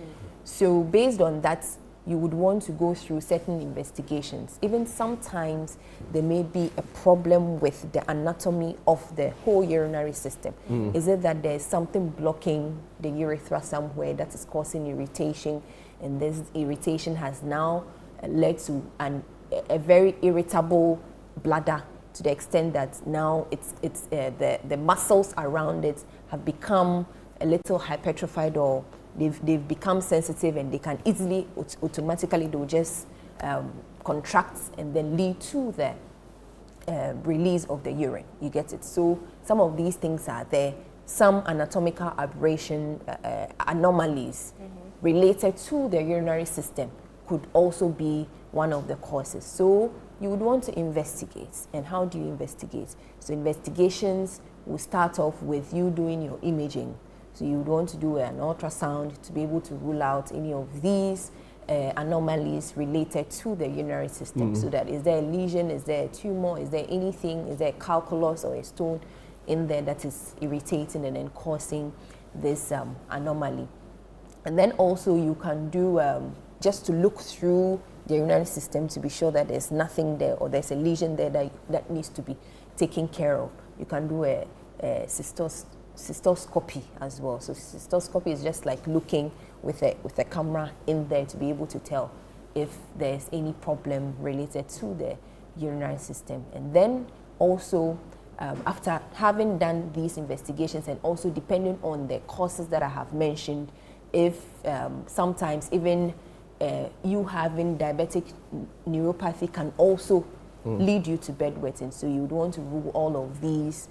So based on that, you would want to go through certain investigations. Even sometimes there may be a problem with the anatomy of the whole urinary system. Is it that there's something blocking the urethra somewhere that is causing irritation, and this irritation has now led to a very irritable bladder, to the extent that now the muscles around it have become a little hypertrophied, or they've become sensitive, and they can easily, automatically, they'll just contract and then lead to the release of the urine. You get it? So some of these things are there. Some anatomical aberration, anomalies related to the urinary system could also be one of the causes. So you would want to investigate. And how do you investigate? So investigations will start off with you doing your imaging. So you would want to do an ultrasound to be able to rule out any of these anomalies related to the urinary system. So that, is there a lesion, is there a tumor, is there anything, is there a calculus or a stone in there that is irritating and then causing this anomaly. And then also you can do, just to look through the urinary system to be sure that there's nothing there, or there's a lesion there that needs to be taken care of. You can do a cystoscopy as well. So cystoscopy is just like looking with a camera in there to be able to tell if there's any problem related to the urinary system. And then also, after having done these investigations, and also depending on the causes that I have mentioned, if sometimes even you having diabetic neuropathy can also lead you to bedwetting. So you would want to rule all of these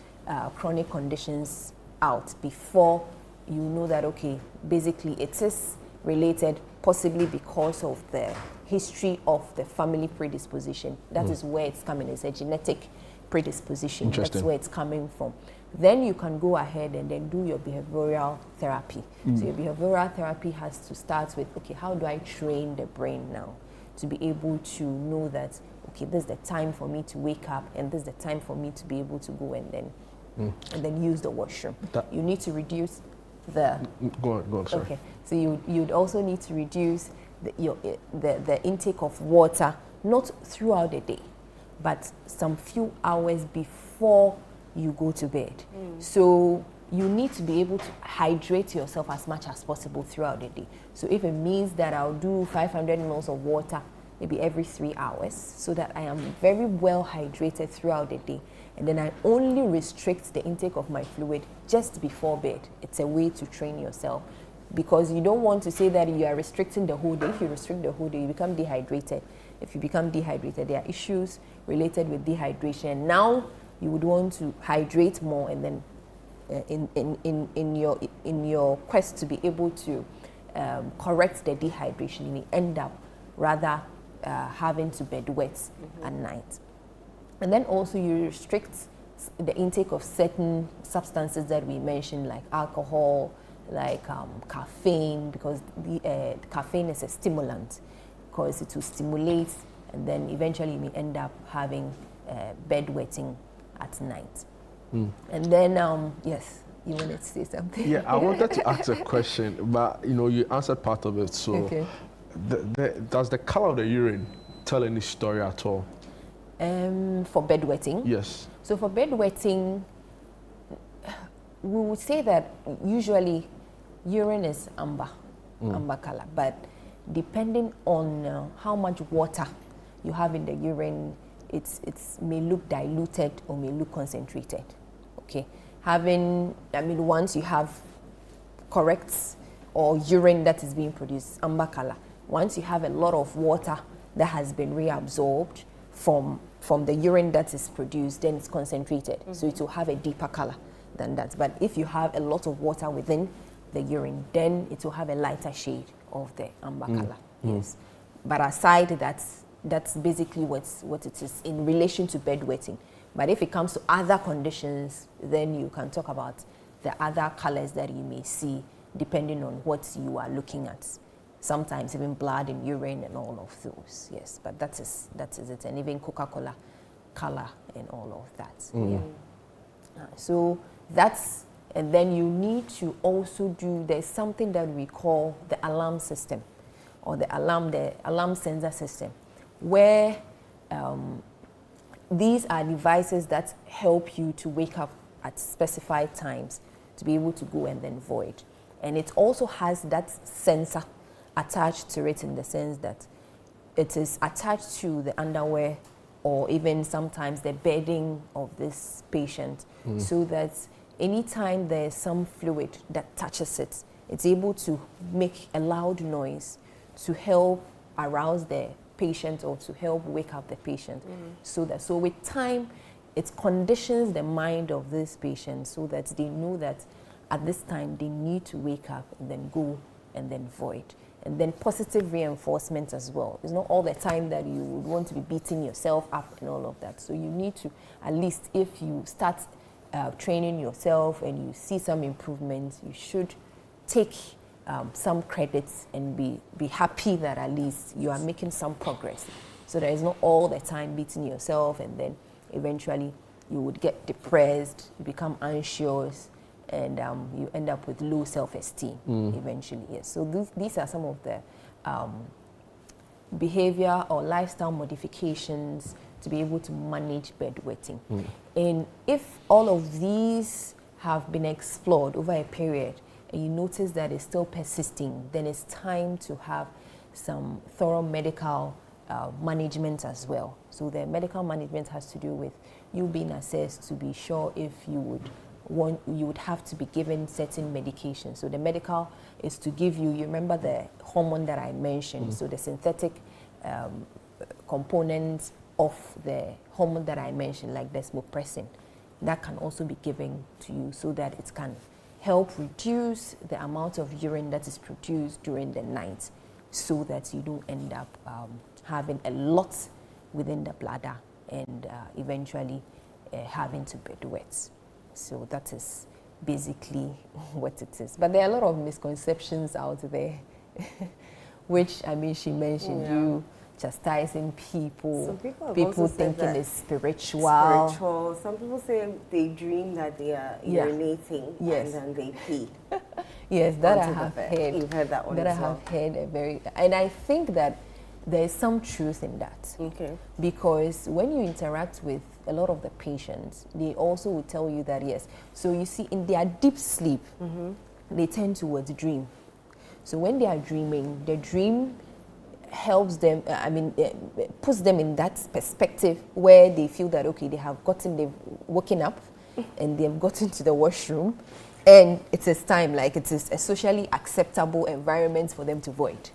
chronic conditions out before you know that, okay, basically it is related, possibly because of the history of the family predisposition. That is where it's coming. It's a genetic predisposition. That's where it's coming from. Then you can go ahead and then do your behavioral therapy. So your behavioral therapy has to start with, okay, how do I train the brain now to be able to know that, okay, this is the time for me to wake up, and this is the time for me to be able to go and then use the washroom. You need to reduce the... Go on, sorry. Okay, so you'd also need to reduce the intake of water, not throughout the day, but some few hours before you go to bed. So you need to be able to hydrate yourself as much as possible throughout the day. So if it means that I'll do 500 ml of water maybe every 3 hours, so that I am very well hydrated throughout the day, and then I only restrict the intake of my fluid just before bed. It's a way to train yourself, because you don't want to say that you are restricting the whole day. If you restrict the whole day, you become dehydrated. If you become dehydrated, there are issues related with dehydration. Now you would want to hydrate more, and then in your quest to be able to correct the dehydration, you end up rather having to bedwet at night. And then also you restrict the intake of certain substances that we mentioned, like alcohol, like caffeine, because the caffeine is a stimulant, because it will stimulate, and then eventually you may end up having bedwetting at night. And then, yes, you wanted to say something? Yeah, I wanted to ask a question, but you answered part of it. So, okay. Does the color of the urine tell any story at all? For bedwetting? Yes. So for bedwetting, we would say that usually urine is amber color, but depending on how much water you have in the urine, it may look diluted or may look concentrated. Okay, once you have correct or urine that is being produced, amber color. Once you have a lot of water that has been reabsorbed from the urine that is produced, then it's concentrated. So it will have a deeper color than that. But if you have a lot of water within the urine, then it will have a lighter shade of the amber color. Yes. But aside that, that's basically what it is in relation to bedwetting. But if it comes to other conditions, then you can talk about the other colors that you may see depending on what you are looking at. Sometimes even blood and urine and all of those, yes. But that is it, and even Coca-Cola color and all of that. Yeah. So that's, and then you need to also do, there's something that we call the alarm system, or the alarm sensor system, where these are devices that help you to wake up at specified times to be able to go and then void. And it also has that sensor attached to it, in the sense that it is attached to the underwear or even sometimes the bedding of this patient, so that anytime there's some fluid that touches it, it's able to make a loud noise to help arouse the patient or to help wake up the patient. So with time, it conditions the mind of this patient so that they know that at this time they need to wake up and then go and then void. And then positive reinforcement as well. It's not all the time that you would want to be beating yourself up and all of that. So you need to, at least if you start training yourself and you see some improvements, you should take some credits and be happy that at least you are making some progress. So there is not all the time beating yourself, and then eventually you would get depressed, you become anxious, and you end up with low self-esteem eventually. Yes. So these are some of the behavior or lifestyle modifications to be able to manage bedwetting. And if all of these have been explored over a period and you notice that it's still persisting, then it's time to have some thorough medical management as well. So the medical management has to do with you being assessed to be sure if you would have to be given certain medications. So the medical is to give you remember the hormone that I mentioned, so the synthetic components of the hormone that I mentioned, like desmopressin, that can also be given to you so that it can help reduce the amount of urine that is produced during the night, so that you don't end up having a lot within the bladder and eventually having to bedwet. So that is basically what it is. But there are a lot of misconceptions out there, which, I mean, she mentioned, you chastising people, people thinking it's spiritual. Some people say they dream that they are urinating and then they pee. Yes, that I have heard. You've heard that one that as I well. have heard and I think that there is some truth in that. Okay. Because when you interact with a lot of the patients, they also will tell you that, yes. So you see, in their deep sleep, they tend towards dream. So when they are dreaming, the dream helps them, puts them in that perspective where they feel that, okay, they've woken up and they've gotten to the washroom, and it is time, like it is a socially acceptable environment for them to void.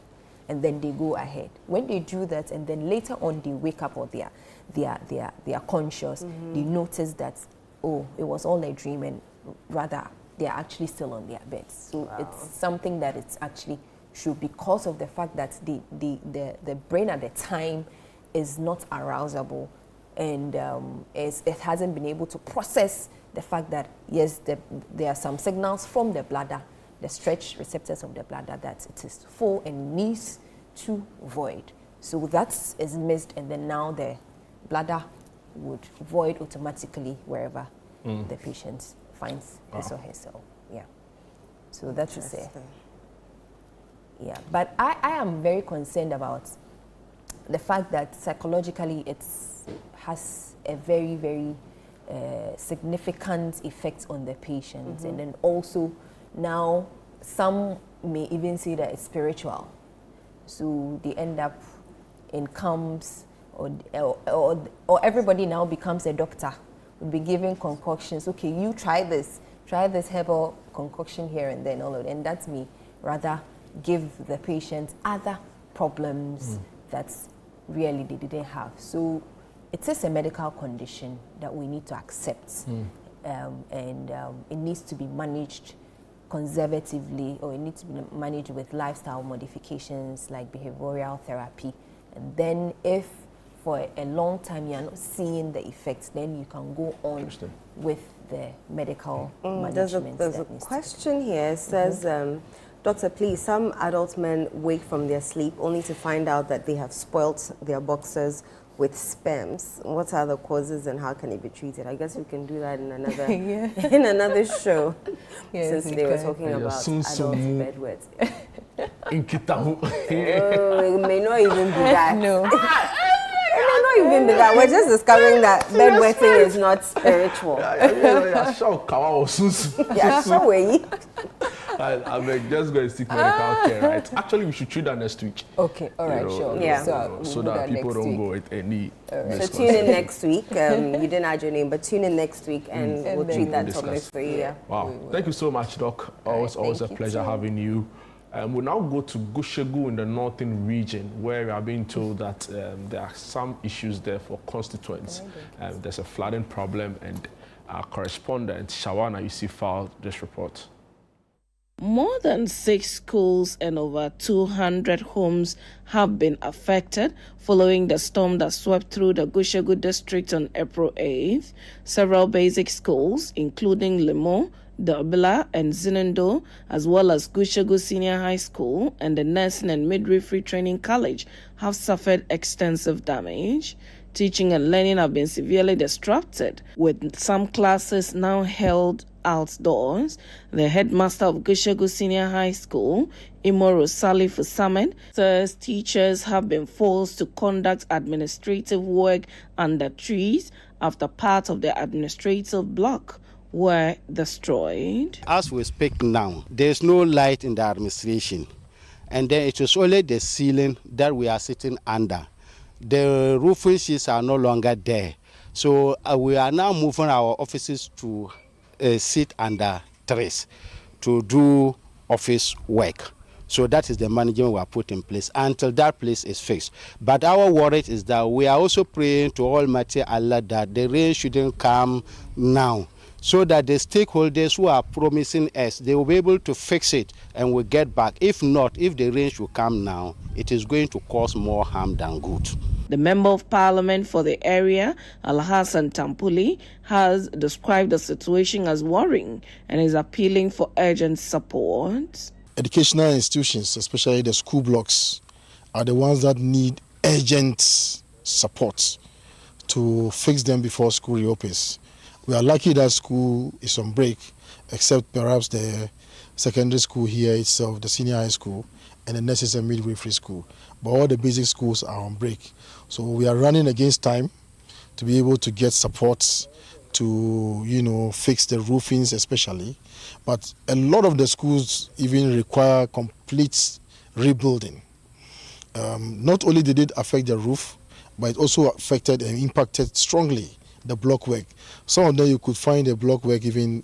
And then they go ahead. When they do that, and then later on they wake up, or they are conscious, they notice that, oh, it was all a dream, and rather they are actually still on their beds. So it's something that it's actually true, because of the fact that the brain at the time is not arousable, and it hasn't been able to process the fact that, yes, there are some signals from the bladder, the stretch receptors of the bladder, that it is full and needs to void. So that is missed, and then now the bladder would void automatically wherever the patient finds his or herself. Yeah. So that is it. Yeah. But I am very concerned about the fact that psychologically it has a very, very significant effect on the patient. And then also now some may even say that it's spiritual. So they end up in camps, or everybody now becomes a doctor, would be giving concoctions. Okay, you try this herbal concoction here and then all of it. And that's me rather give the patient other problems that really they didn't have. So it is a medical condition that we need to accept, and it needs to be managed conservatively, or it needs to be managed with lifestyle modifications like behavioral therapy. And then if for a long time you're not seeing the effects, then you can go on with the medical management. There's a question here. It says, Doctor, please, some adult men wake from their sleep only to find out that they have spoilt their boxers with sperms. What are the causes and how can it be treated? I guess we can do that in another in another show. Since they were talking about adult bedwets. It may not even be that. No. It may not even be that. We're just discovering that bedwetting is not spiritual. I'm just going to stick medical care, right? Actually, we should treat that next week. Okay, all right, sure. Yeah. So that people don't go with any. So tune in next week. You didn't add your name, but tune in next week and we'll treat that topic for you. Yeah. Wow. Thank you so much, Doc. Always a pleasure having you. We'll now go to Gushegu in the northern region, where we are being told that there are some issues there for constituents. There's a flooding problem, and our correspondent, Shawana Yusuf, filed this report. More than 6 schools and over 200 homes have been affected following the storm that swept through the Gushegu district on April 8th. Several basic schools, including Lemo, Dobila and Zinendo, as well as Gushegu Senior High School and the Nursing and Midwifery Training College, have suffered extensive damage. Teaching and learning have been severely disrupted, with some classes now held outdoors. The headmaster of Gushegu Senior High School, Imoro Salif Samed, says teachers have been forced to conduct administrative work under trees after part of the administrative block were destroyed. As we speak now, there's no light in the administration, and then it is only the ceiling that we are sitting under. The roofing sheets are no longer there. So we are now moving our offices to sit under trees to do office work. So that is the management we are put in place until that place is fixed. But our worry is that we are also praying to Almighty Allah that the rain shouldn't come now, so that the stakeholders who are promising us, they will be able to fix it and we'll get back. If not, if the rain should come now, it is going to cause more harm than good. The Member of Parliament for the area, Alhassan Tampuli, has described the situation as worrying and is appealing for urgent support. Educational institutions, especially the school blocks, are the ones that need urgent support to fix them before school reopens. We are lucky that school is on break, except perhaps the secondary school here itself, the senior high school, and the nurses and midwifery school. But all the basic schools are on break. So we are running against time to be able to get support to, fix the roofings especially. But a lot of the schools even require complete rebuilding. Not only did it affect the roof, but it also affected and impacted strongly the block work. Some of them you could find the block work even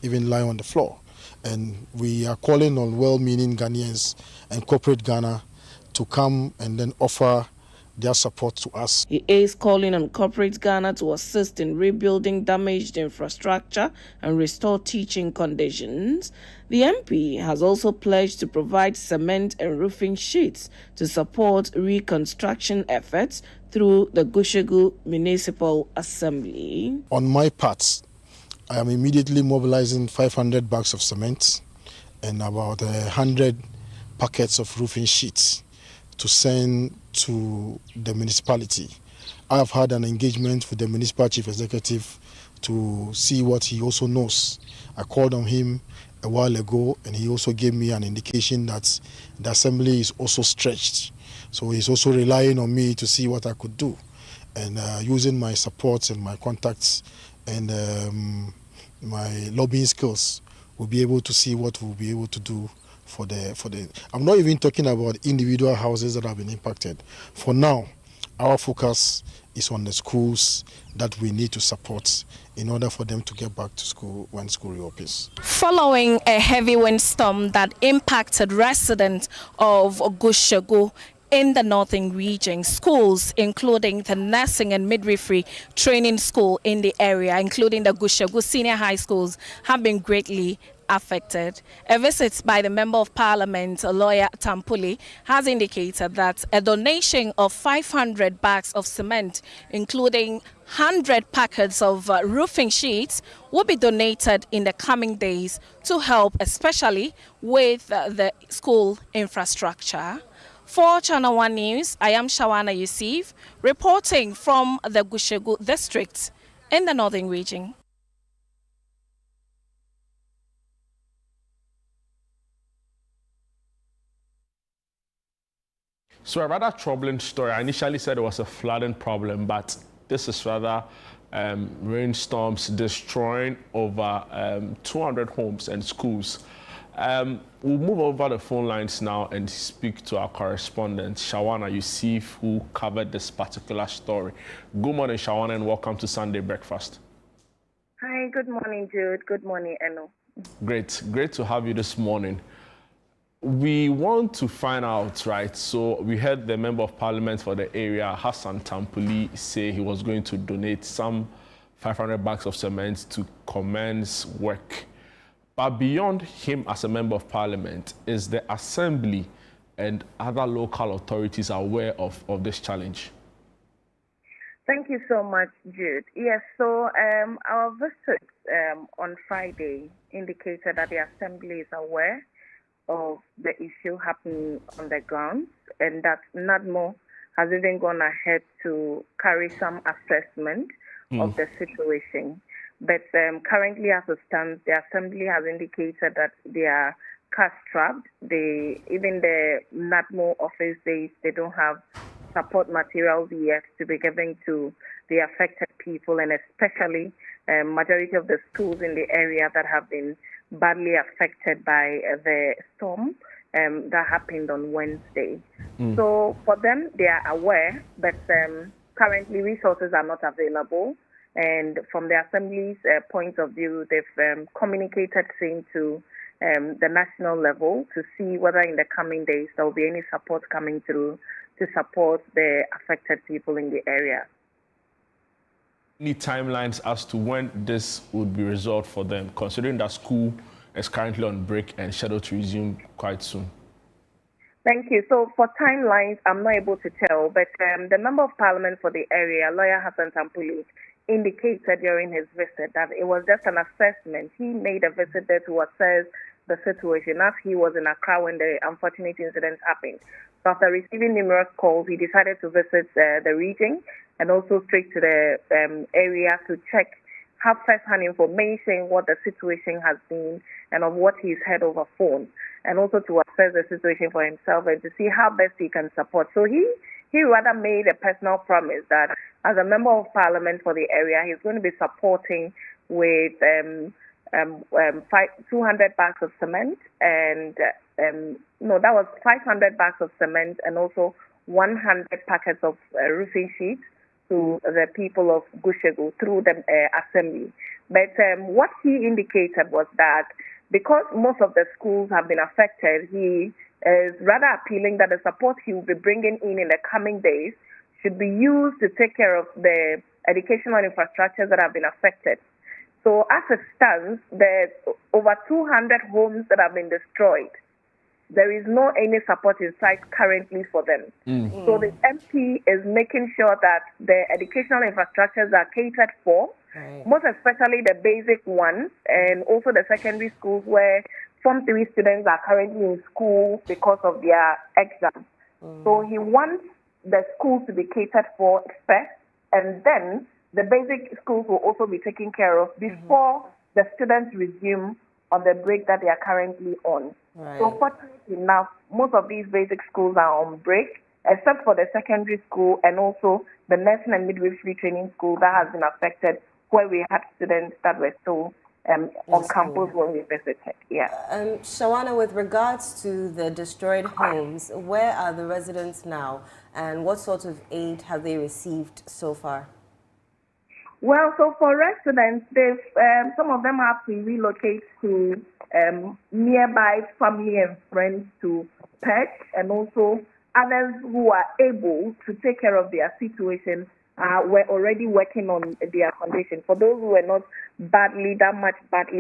lying on the floor. And we are calling on well-meaning Ghanaians and corporate Ghana to come and then offer their support to us. He is calling on corporate Ghana to assist in rebuilding damaged infrastructure and restore teaching conditions. The MP has also pledged to provide cement and roofing sheets to support reconstruction efforts through the Gushegu Municipal Assembly. On my part, I am immediately mobilizing 500 bags of cement and about 100 packets of roofing sheets to send to the municipality. I have had an engagement with the municipal chief executive to see what he also knows. I called on him a while ago and he also gave me an indication that the assembly is also stretched. So he's also relying on me to see what I could do. And using my support and my contacts and my lobbying skills, we'll be able to see what we'll be able to do for the. I'm not even talking about individual houses that have been impacted. For now, our focus is on the schools that we need to support in order for them to get back to school when school reopens. Following a heavy windstorm that impacted residents of Gushegu in the northern region, schools, including the Nursing and Midwifery Training School in the area, including the Gushegu Senior High Schools, have been greatly affected. A visit by the Member of Parliament, Lawyer Tampuli, has indicated that a donation of 500 bags of cement, including 100 packets of roofing sheets, will be donated in the coming days to help, especially with the school infrastructure. For Channel 1 News, I am Shawana Yusuf, reporting from the Gushegu district in the northern region. So a rather troubling story. I initially said it was a flooding problem, but this is rather rainstorms destroying over 200 homes and schools. We'll move over the phone lines now and speak to our correspondent, Shawana Yusuf, who covered this particular story. Good morning, Shawana, and welcome to Sunday Breakfast. Hi, good morning, Jude. Good morning, Eno. Great to have you this morning. We want to find out, right? So we heard the Member of Parliament for the area, Hassan Tampuli, say he was going to donate some 500 bags of cement to commence work. But beyond him as a Member of Parliament, is the Assembly and other local authorities aware of this challenge? Thank you so much, Jude. Yes, so our visit on Friday indicated that the Assembly is aware of the issue happening on the ground, and that NADMO has even gone ahead to carry some assessment of the situation. But currently, as it stands, the Assembly has indicated that they are cash-strapped. Even the NADMO office says they don't have support materials yet to be given to the affected people, and especially majority of the schools in the area that have been badly affected by the storm that happened on Wednesday. So for them, they are aware, but currently resources are not available. And from the Assembly's point of view, they've communicated saying to the national level to see whether in the coming days there will be any support coming through to support the affected people in the area. Any timelines as to when this would be resolved for them, considering that school is currently on break and scheduled to resume quite soon? Thank you. So for timelines, I'm not able to tell, but the Member of Parliament for the area, Lawyer Hassan Tampuli, indicated during his visit that it was just an assessment. He made a visit there to assess the situation as he was in Accra when the unfortunate incident happened. So after receiving numerous calls, he decided to visit the region and also straight to the area to check, have first-hand information, what the situation has been, and of what he's heard over phone, and also to assess the situation for himself and to see how best he can support. So he rather made a personal promise that as a Member of Parliament for the area, he's going to be supporting with 200 bags of cement, and that was 500 bags of cement and also 100 packets of roofing sheets to the people of Gushegu through the Assembly. But what he indicated was that because most of the schools have been affected, he is rather appealing that the support he will be bringing in the coming days should be used to take care of the educational infrastructures that have been affected. So as it stands, there's over 200 homes that have been destroyed. There is no any support in sight currently for them. So the MP is making sure that the educational infrastructures are catered for, most especially the basic ones, and also the secondary schools where Form 3 students are currently in school because of their exams. So he wants the schools to be catered for first, and then the basic schools will also be taken care of before the students resume on the break that they are currently on. So fortunately enough, most of these basic schools are on break, except for the secondary school and also the nursing and midwifery training school that has been affected, where we had students that were still on campus when we visited. Shawana, with regards to the destroyed homes, where are the residents now, and what sort of aid have they received so far? Well, so for residents, some of them have to relocate to nearby family and friends to perch, and also others who are able to take care of their situation were already working on their condition. For those who were not badly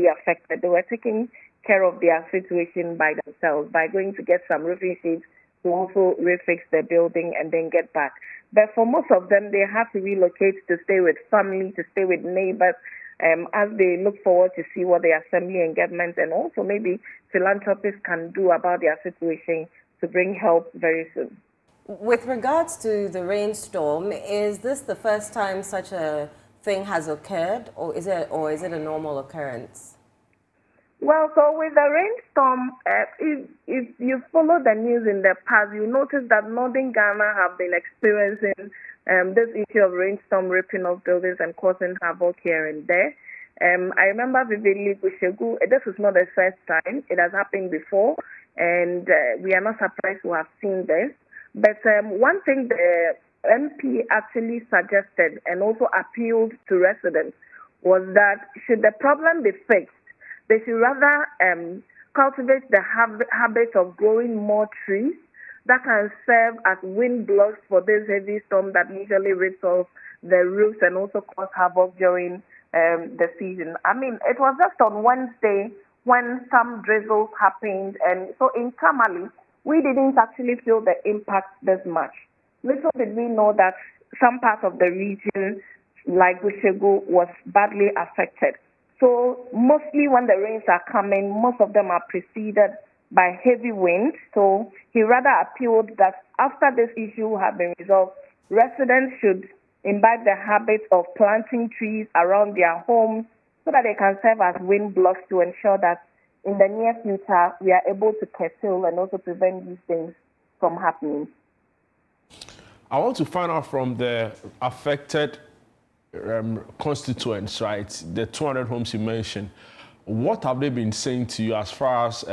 affected, they were taking care of their situation by themselves by going to get some roofing sheets to also refix the building and then get back. But for most of them, they have to relocate to stay with family, to stay with neighbors, as they look forward to see what the assembly and government and also maybe philanthropists can do about their situation to bring help very soon. With regards to the rainstorm, is this the first time such a thing has occurred, or is it a normal occurrence? Well, so with the rainstorm, if you follow the news in the past, you notice that northern Ghana have been experiencing this issue of rainstorm ripping off buildings and causing havoc here and there. I remember vividly Gushegu, this is not the first time. It has happened before, and we are not surprised to have seen this. But one thing the MP actually suggested and also appealed to residents was that should the problem be fixed, they should rather cultivate the habit of growing more trees that can serve as wind blocks for this heavy storm that usually rips off the roofs and also cause havoc during the season. I mean, it was just on Wednesday when some drizzles happened, and so in Tamale, we didn't actually feel the impact this much. Little did we know that some parts of the region, like Gushegu, was badly affected. So mostly when the rains are coming, most of them are preceded by heavy winds. So he rather appealed that after this issue had been resolved, residents should imbibe the habit of planting trees around their homes so that they can serve as wind blocks to ensure that in the near future we are able to curtail and also prevent these things from happening. I want to find out from the affected constituents, right, the 200 homes you mentioned, what have they been saying to you as far as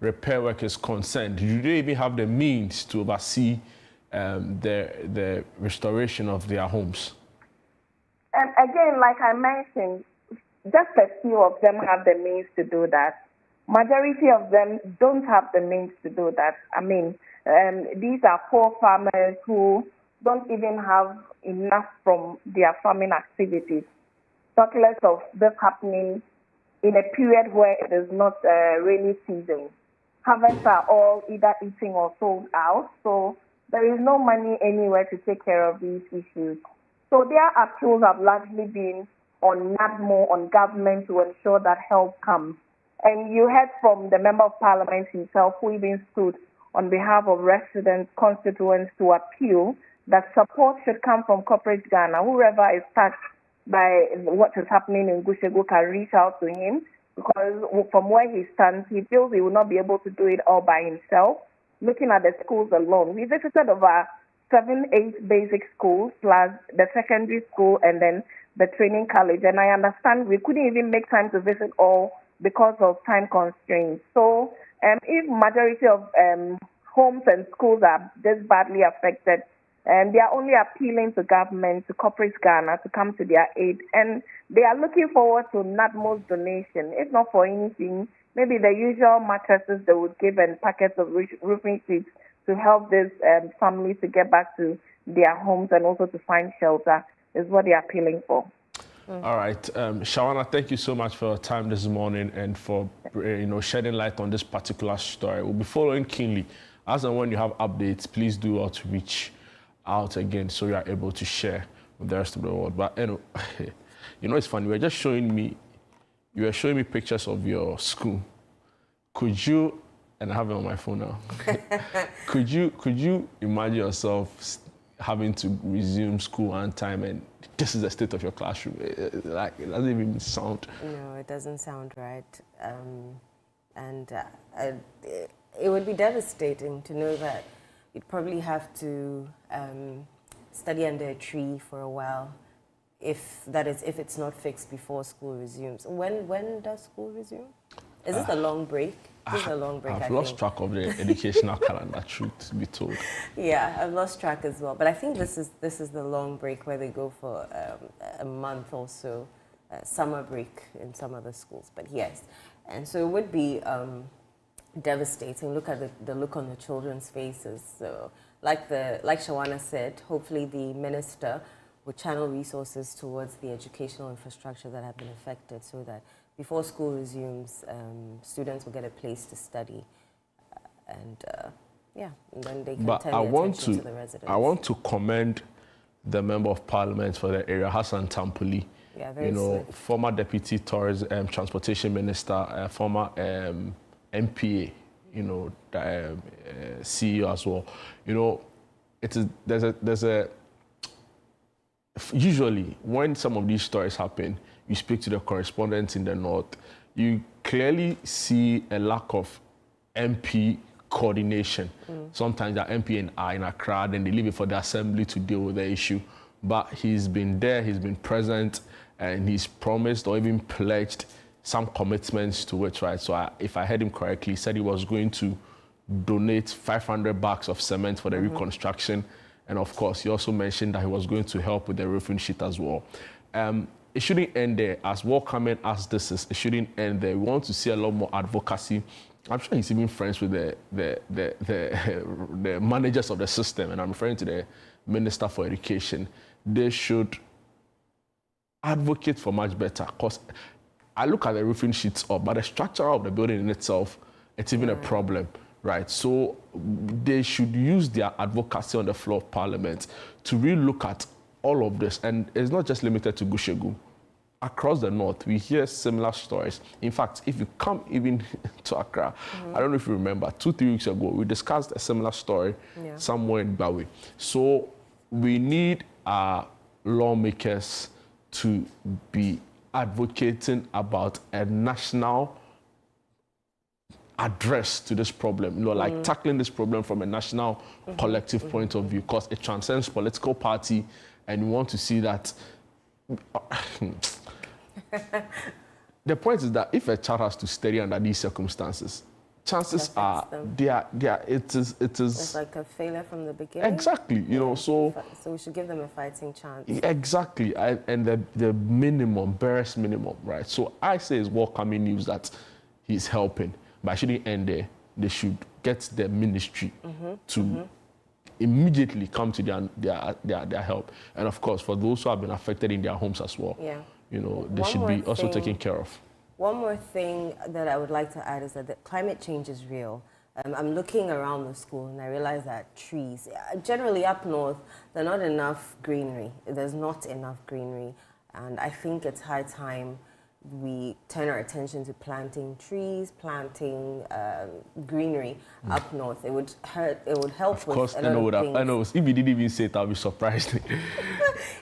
repair work is concerned? Do they even have the means to oversee the restoration of their homes? And again, like I mentioned, just a few of them have the means to do that. Majority of them don't have the means to do that. I mean, these are poor farmers who don't even have enough from their farming activities. Talk less of this happening in a period where it is not rainy season. Harvests are all either eating or sold out, so there is no money anywhere to take care of these issues. So their appeals have largely been on NADMO, on government to ensure that help comes. And you heard from the Member of Parliament himself, who even stood on behalf of residents, constituents to appeal that support should come from corporate Ghana. Whoever is touched by what is happening in Gushegu can reach out to him, because from where he stands, he feels he will not be able to do it all by himself. Looking at the schools alone, we visited over 7-8 basic schools, plus the secondary school and then the training college. And I understand we couldn't even make time to visit all because of time constraints. So if majority of homes and schools are this badly affected, they are only appealing to government, to corporate Ghana to come to their aid. And they are looking forward to NADMO's donation. If not for anything, maybe the usual mattresses they would give and packets of roofing sheets to help these families to get back to their homes and also to find shelter is what they are appealing for. All right, Shawana, thank you so much for your time this morning and for shedding light on this particular story. We'll be following keenly. As and when you have updates, please do out to reach out again so you are able to share with the rest of the world. But it's funny. You were showing me pictures of your school. Could you, and I have it on my phone now. could you imagine yourself having to resume school on time and this is the state of your classroom? It doesn't even sound. No, it doesn't sound right. It would be devastating to know that you'd probably have to study under a tree for a while, if it's not fixed before school resumes. When does school resume? Is this a long break? This is a long break. I've lost track of the educational calendar, truth to be told. Yeah, I've lost track as well. But I think this is the long break where they go for a month or so, summer break in some other schools. But yes, and so it would be devastating. Look at the look on the children's faces. So, like Shawana said, hopefully the minister will channel resources towards the educational infrastructure that have been affected, so that before school resumes, students will get a place to study, and then they can turn their attention to the residents. I want to commend the Member of Parliament for the area, Hassan Tampoli. Yeah, very swift. Former Deputy Tourism Transportation Minister, former MPA, the CEO as well. Usually when some of these stories happen, you speak to the correspondents in the north, you clearly see a lack of MP coordination. Sometimes the MP are in Accra, then they leave it for the assembly to deal with the issue. But he's been there, he's been present, and he's promised or even pledged some commitments to it, right? So if I heard him correctly, he said he was going to donate 500 bags of cement for the reconstruction. And of course, he also mentioned that he was going to help with the roofing sheet as well. It shouldn't end there. As welcoming as this is, it shouldn't end there. We want to see a lot more advocacy. I'm sure he's even friends with the managers of the system, and I'm referring to the Minister for Education. They should advocate for much better, because I look at the roofing sheets up, but the structure of the building in itself, it's even a problem, right? So they should use their advocacy on the floor of Parliament to really look at all of this. And it's not just limited to Gushegu. Across the north, we hear similar stories. In fact, if you come even to Accra, I don't know if you remember, 2-3 weeks ago, we discussed a similar story somewhere in Bawe. So we need our lawmakers to be advocating about a national address to this problem, like tackling this problem from a national collective point of view, because it transcends political party, and we want to see that. The point is that if a child has to study under these circumstances, chances are it is it's like a failure from the beginning. Exactly, so we should give them a fighting chance. Exactly, and the minimum, barest minimum, right? So I say it's welcoming news that he's helping, but I shouldn't end there. They should get the ministry to immediately come to their help, and of course for those who have been affected in their homes as well. They should be also taken care of. One more thing that I would like to add is that the climate change is real. I'm looking around the school and I realize that trees, generally up north, there's not enough greenery. There's not enough greenery. And I think it's high time we turn our attention to planting trees, planting greenery up north. It would help of course, with a lot of things. I know. If you didn't even say it, I'll be surprised.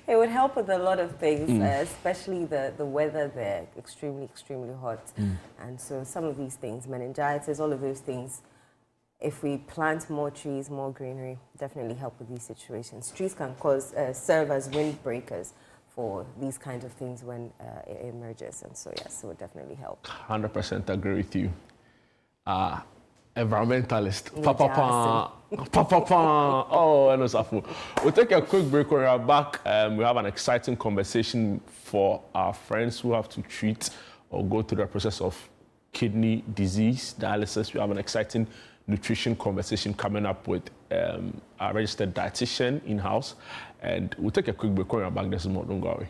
It would help with a lot of things, especially the weather there, extremely, extremely hot. And so some of these things, meningitis, all of those things, if we plant more trees, more greenery, definitely help with these situations. Trees can serve as windbreakers for these kinds of things when it emerges. And so, yes, it would definitely help. 100% agree with you. Environmentalist. Papa. Oh, I know, Safu. We'll take a quick break. When we are back, we have an exciting conversation for our friends who have to treat or go through the process of kidney disease, dialysis. We have an exciting nutrition conversation coming up with our registered dietitian in-house. And we'll take a quick break. When we are back, there's more. Don't go away.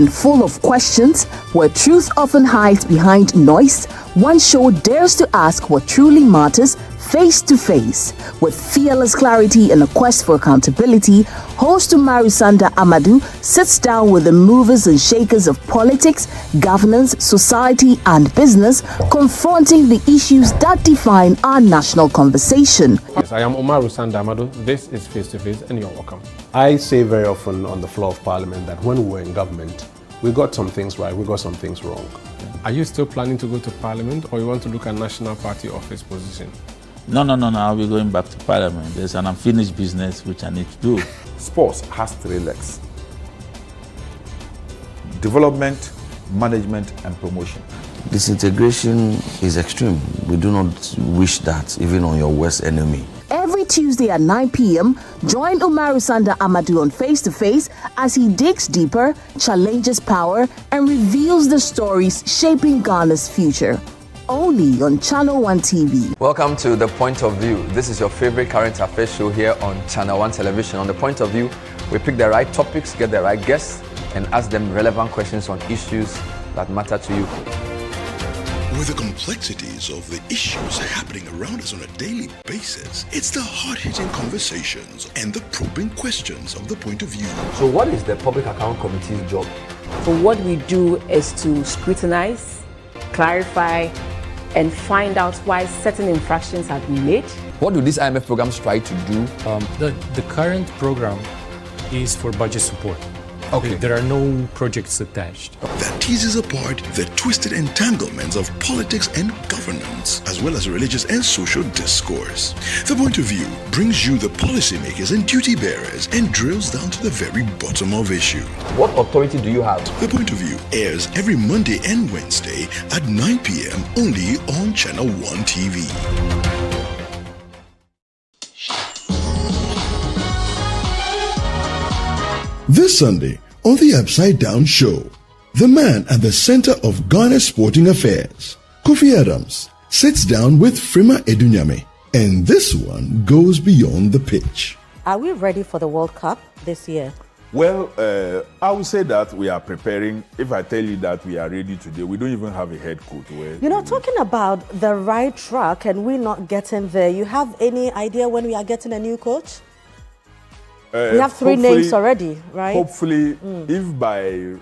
Full of questions, where truth often hides behind noise, one show dares to ask what truly matters Face to Face. With fearless clarity and a quest for accountability, host Umaru Sanda Amadou sits down with the movers and shakers of politics, governance, society, and business, confronting the issues that define our national conversation. Yes, I am Umaru Sanda Amadou. This is Face to Face, and you're welcome. I say very often on the floor of Parliament that when we were in government, we got some things right, we got some things wrong. Are you still planning to go to Parliament, or you want to look at National Party office position? No, I'll be going back to Parliament. There's an unfinished business which I need to do. Sports has 3 legs: development, management, and promotion. Disintegration is extreme. We do not wish that even on your worst enemy. Every Tuesday at 9 p.m., join Umaru Sanda Amadou on Face to Face as he digs deeper, challenges power, and reveals the stories shaping Ghana's future. Only on Channel 1 TV. Welcome to The Point of View. This is your favorite current affairs show here on Channel 1 Television. On The Point of View, we pick the right topics, get the right guests, and ask them relevant questions on issues that matter to you. With the complexities of the issues happening around us on a daily basis, it's the hard-hitting conversations and the probing questions of The Point of View. So what is the Public Account Committee's job? So what we do is to scrutinize, clarify, and find out why certain infractions have been made. What do these IMF programs try to do? The current program is for budget support. Okay. There are no projects attached. That teases apart the twisted entanglements of politics and governance, as well as religious and social discourse. The Point of View brings you the policymakers and duty bearers and drills down to the very bottom of issue. What authority do you have? The Point of View airs every Monday and Wednesday at 9 p.m. only on Channel 1 TV. This Sunday on the Upside Down Show, the man at the center of Ghana's sporting affairs, Kofi Adams, sits down with Frima Edunyame, and this one goes beyond the pitch. Are we ready for the World Cup this year? Well, I would say that we are preparing. If I tell you that we are ready today, we don't even have a head coach. Talking about the right track and we not getting there, you have any idea when we are getting a new coach? We have 3 names already, right? Hopefully, if by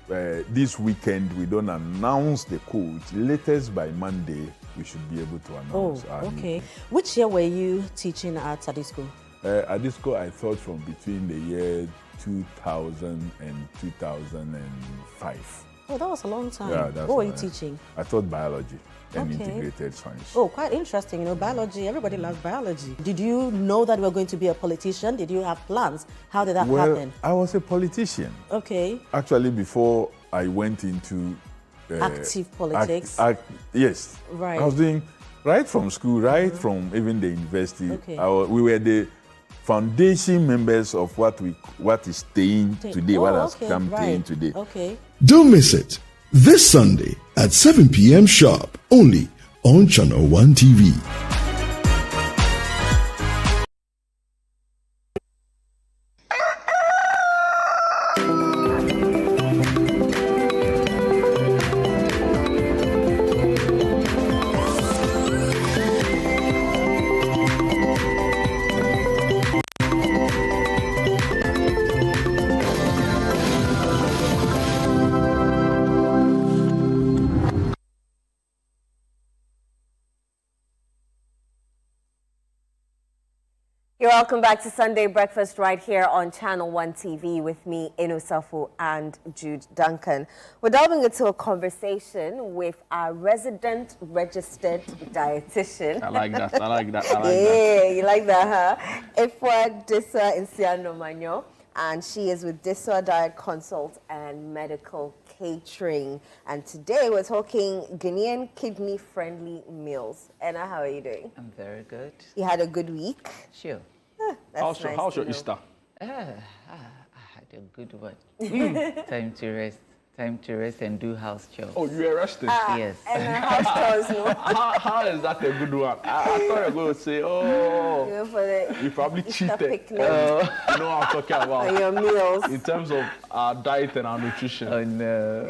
this weekend we don't announce the coach, latest by Monday, we should be able to announce. Okay. Which year were you teaching at Adisco? Adisco, I thought from between the year 2000 and 2005. Oh, that was a long time. Yeah, what were you teaching? I taught biology and integrated science. Oh, quite interesting. Biology, everybody loves biology. Did you know that you were going to be a politician? Did you have plans? How did that happen? I was a politician. Okay. Actually, before I went into active politics. Yes. Right. I was doing right from school, from even the university. Okay. We were the foundation members of what is staying today, what has come staying today. Okay. Don't miss it. This Sunday at 7 p.m. sharp, only on Channel 1 TV. You're welcome back to Sunday Breakfast right here on Channel 1 TV with me, Eno Safo, and Jude Duncan. We're delving into a conversation with our resident registered dietitian. I like that. Yeah, you like that, huh? Ifwa Disa Insiano Manyo, and she is with Disa Diet Consult and Medical Catering. And today we're talking Guinean kidney-friendly meals. Anna, how are you doing? I'm very good. You had a good week? Sure. How's your Easter? I had a good one. Time to rest. time to rest and do house chores. Oh, you were resting? Yes. And house chores, no? How is that a good one? I thought you were going to say, oh, you probably cheated. You know what I'm talking about. On your meals. In terms of our diet and our nutrition. Oh, no.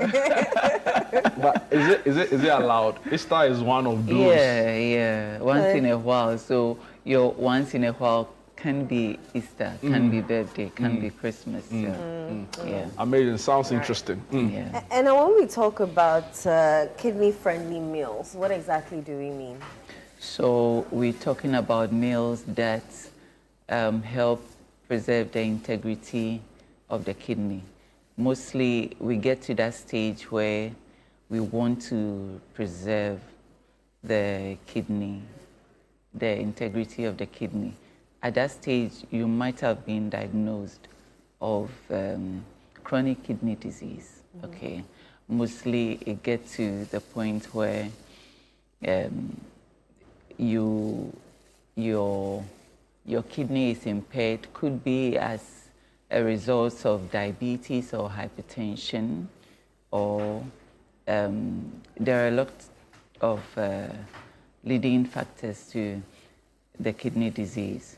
But is it allowed? Easter is one of those. Yeah. Once in a while. So your once in a while can be Easter, can be birthday, can be Christmas. Yeah. Amazing. Sounds interesting. Yeah. And when we talk about kidney-friendly meals, what exactly do we mean? So we're talking about meals that help preserve the integrity of the kidney. Mostly we get to that stage where we want to preserve the kidney, the integrity of the kidney. At that stage, you might have been diagnosed of chronic kidney disease. Okay, mostly it gets to the point where your kidney is impaired. Could be as a result of diabetes or hypertension, or there are a lot of leading factors to the kidney disease.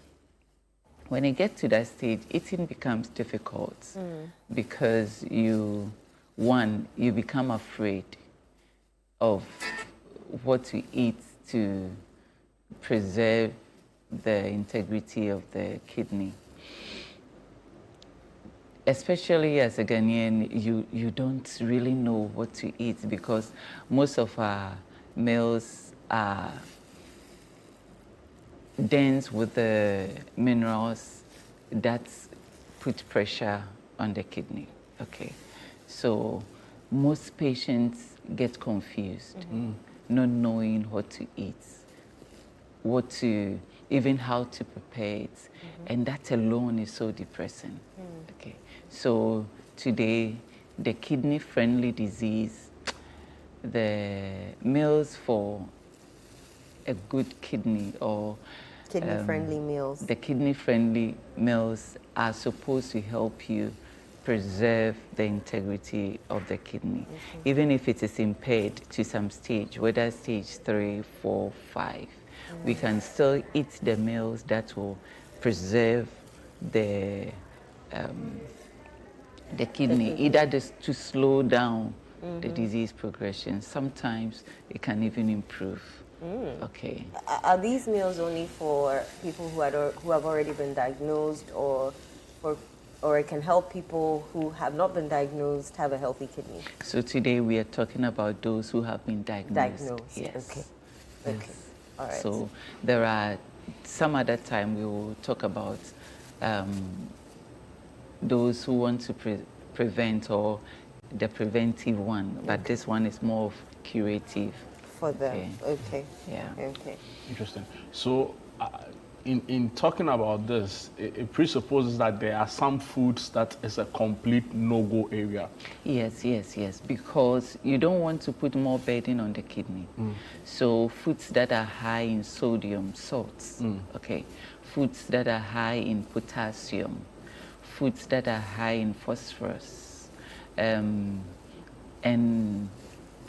When it gets to that stage, eating becomes difficult because you become afraid of what to eat to preserve the integrity of the kidney. Especially as a Ghanaian, you don't really know what to eat because most of our meals are dense with the minerals that put pressure on the kidney. Okay, so most patients get confused, not knowing what to eat, even how to prepare it, and that alone is so depressing. Okay, so today the kidney-friendly disease, the meals for a good kidney or kidney-friendly meals. The kidney-friendly meals are supposed to help you preserve the integrity of the kidney, even if it is impaired to some stage, whether stage 3, 4, 5. We can still eat the meals that will preserve the kidney, either just to slow down the disease progression. Sometimes it can even improve. Okay. Are these meals only for people who have already been diagnosed, or it can help people who have not been diagnosed have a healthy kidney? So today we are talking about those who have been diagnosed. Yes. Okay. Yes. Okay. All right. So there are some other time we will talk about those who want to prevent, or the preventive one, but this one is more of curative. For them. Okay. Yeah. Okay. Interesting. So, in talking about this, it presupposes that there are some foods that is a complete no-go area. Yes, because you don't want to put more burden on the kidney. So foods that are high in sodium, salts, okay, foods that are high in potassium, foods that are high in phosphorus, and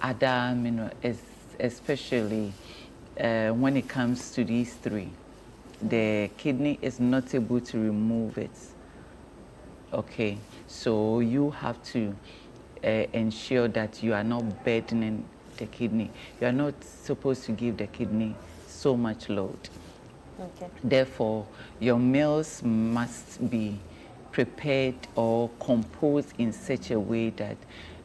other minerals, especially when it comes to these three. The kidney is not able to remove it. Okay, so you have to ensure that you are not burdening the kidney. You are not supposed to give the kidney so much load. Okay. Therefore, your meals must be prepared or composed in such a way that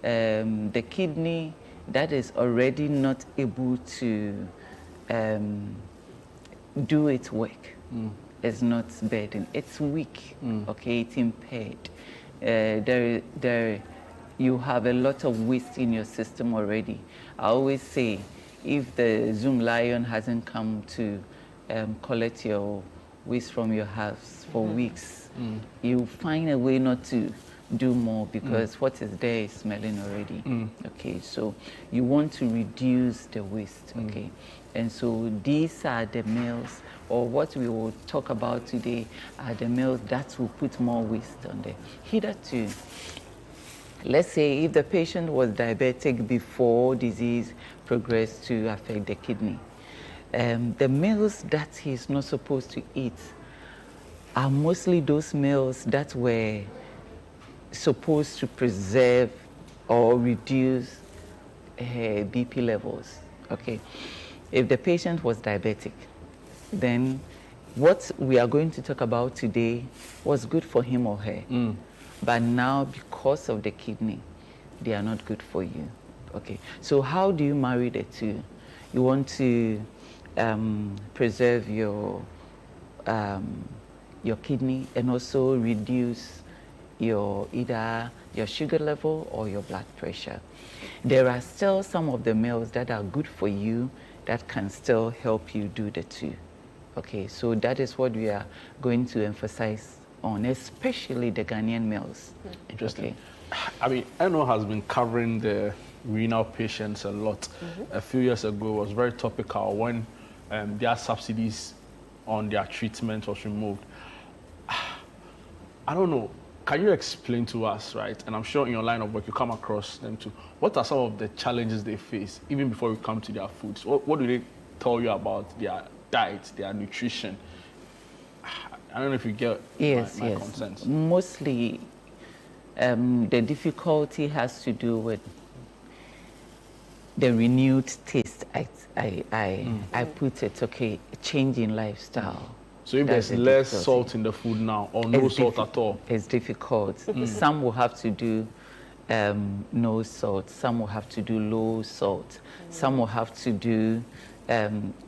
the kidney that is already not able to do its work is not burdened. It's weak, okay, it's impaired. You have a lot of waste in your system already. I always say, if the Zoom lion hasn't come to collect your waste from your house for weeks, you find a way not to do more because what is there is smelling already. Okay, so you want to reduce the waste. Okay, and so these are the meals, or what we will talk about today are the meals that will put more waste on there. Hitherto, let's say if the patient was diabetic before disease progressed to affect the kidney, the meals that he's not supposed to eat are mostly those meals that were supposed to preserve or reduce BP levels. Okay, if the patient was diabetic, then what we are going to talk about today was good for him or her. But now, because of the kidney, they are not good for you. Okay, so how do you marry the two? You want to preserve your kidney and also reduce either your sugar level or your blood pressure. There are still some of the meals that are good for you that can still help you do the two. Okay, so that is what we are going to emphasize on, especially the Ghanaian meals. Interesting. Okay. I mean, Eno has been covering the renal patients a lot. A few years ago, it was very topical when their subsidies on their treatment was removed. I don't know. Can you explain to us, right? And I'm sure in your line of work you come across them too. What are some of the challenges they face even before we come to their foods? What do they tell you about their diet, their nutrition? I don't know if you get my concerns. Mostly, the difficulty has to do with the renewed taste. I put it, okay, change in lifestyle. So if there's less salt in the food now, or no salt at all? It's difficult. Some will have to do no salt. Some will have to do low salt. Some will have to do,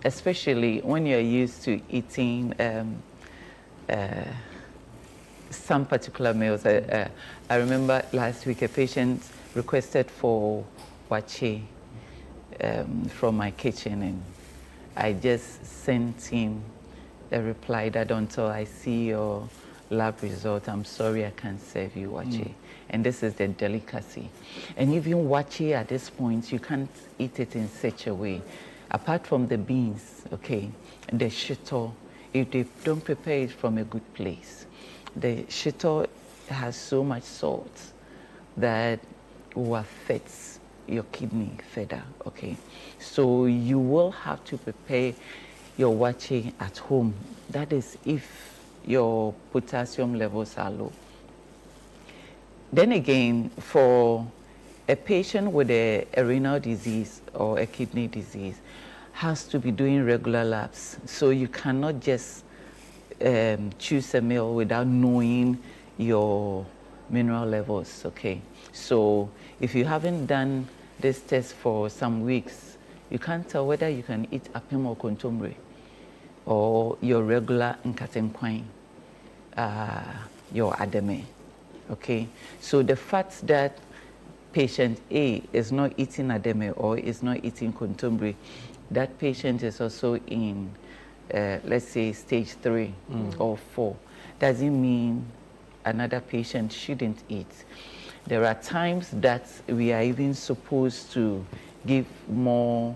especially when you're used to eating some particular meals. I remember last week a patient requested for wache from my kitchen, and I just sent him a reply that until I see your lab result, I'm sorry I can't serve you wache. And this is the delicacy. And even wache at this point, you can't eat it in such a way. Apart from the beans, okay, the shito, if they don't prepare it from a good place, the shito has so much salt that will affect your kidney further, okay? So you will have to prepare your wache at home. That is if your potassium levels are low. Then again, for a patient with a renal disease or a kidney disease, has to be doing regular labs. So you cannot just choose a meal without knowing your mineral levels, okay? So if you haven't done this test for some weeks, you can't tell whether you can eat apem or kontomire or your regular nkatenkwan, your ademe, okay? So the fact that patient A is not eating ademe or is not eating kontomire, that patient is also in, let's say, stage 3 or 4. Doesn't mean another patient shouldn't eat. There are times that we are even supposed to give more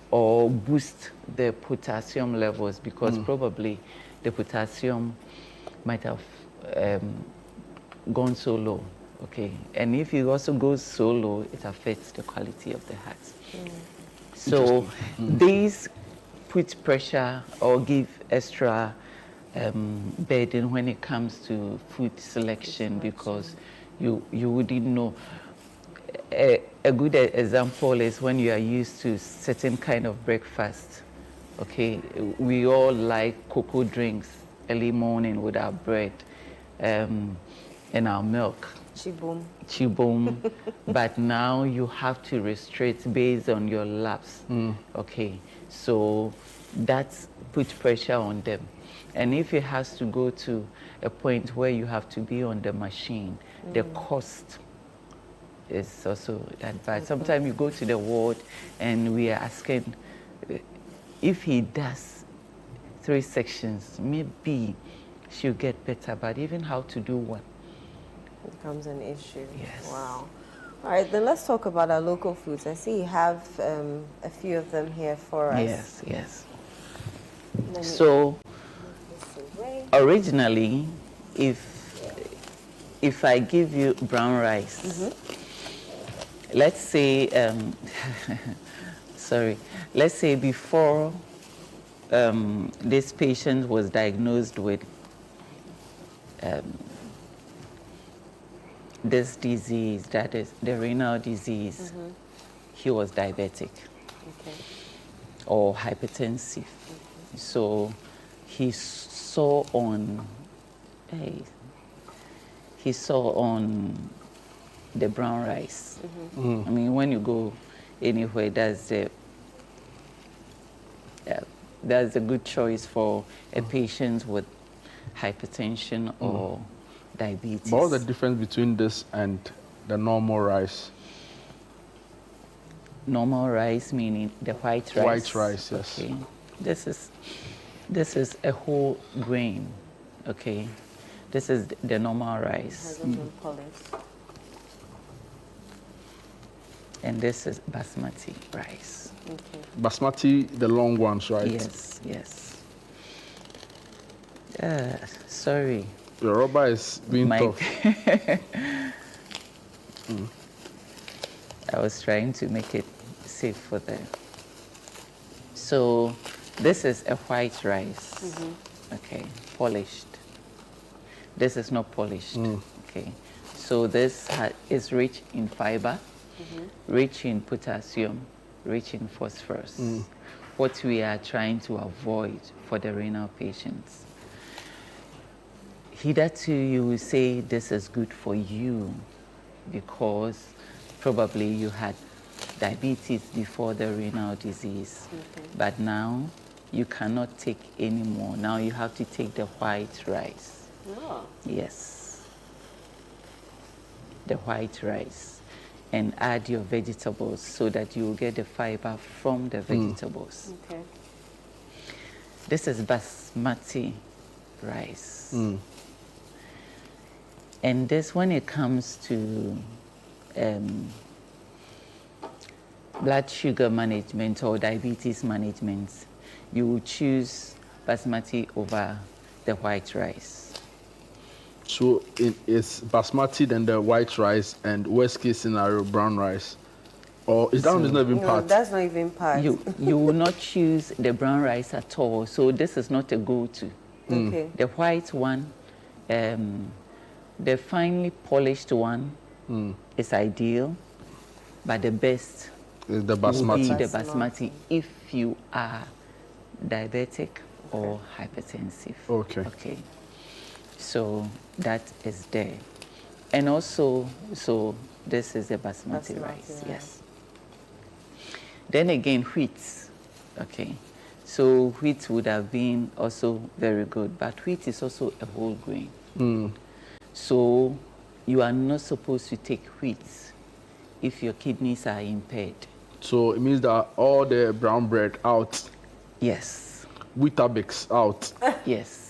or boost the potassium levels because probably the potassium might have gone so low, okay? And if it also goes so low, it affects the quality of the heart. So these put pressure or give extra burden when it comes to food selection because you wouldn't know. A good example is when you are used to certain kind of breakfast. Okay, we all like cocoa drinks early morning with our bread and our milk. Chibum. But now you have to restrict based on your labs. Okay, so that's put pressure on them. And if it has to go to a point where you have to be on the machine, the cost is also that bad. Sometimes you go to the ward and we are asking if he does 3 sections, maybe she'll get better, but even how to do one becomes an issue. Yes. Wow. All right, then let's talk about our local foods. I see you have a few of them here for us. Yes. So originally, if I give you brown rice, let's say, sorry, let's say before this patient was diagnosed with this disease, that is the renal disease, he was diabetic or hypertensive. So he saw on the brown rice. I mean, when you go anywhere, that's a good choice for a patient with hypertension or diabetes. What's the difference between this and the normal rice? Normal rice meaning the white rice. White rice, yes. Okay. This is a whole grain. Okay. This is the normal rice. Hasn't been polished. And this is basmati rice. Okay. Basmati, the long ones, right? Yes, yes. Sorry. The rubber is being tough. I was trying to make it safe for them. So this is a white rice. Okay, polished. This is not polished. Okay, so this is rich in fiber, rich in potassium, rich in phosphorus. What we are trying to avoid for the renal patients. Hitherto, you will say this is good for you because probably you had diabetes before the renal disease. But now you cannot take any more. Now you have to take the white rice. Oh. Yes. The white rice. And add your vegetables so that you will get the fiber from the vegetables. Okay. This is basmati rice. And this, when it comes to blood sugar management or diabetes management, you will choose basmati over the white rice. So it's basmati, then the white rice, and worst case scenario, brown rice. Or is that one not even part? No, that's not even part. You will not choose the brown rice at all. So this is not a go-to. Okay. The white one, the finely polished one is ideal, but the best is the will be basmati. the basmati if you are diabetic or hypertensive. Okay. Okay. So that is there. And also, so this is the basmati rice, yes. Then again, wheat, okay. So wheat would have been also very good, but wheat is also a whole grain. So you are not supposed to take wheat if your kidneys are impaired. So it means that all the brown bread out. Yes. Weetabix out. Yes.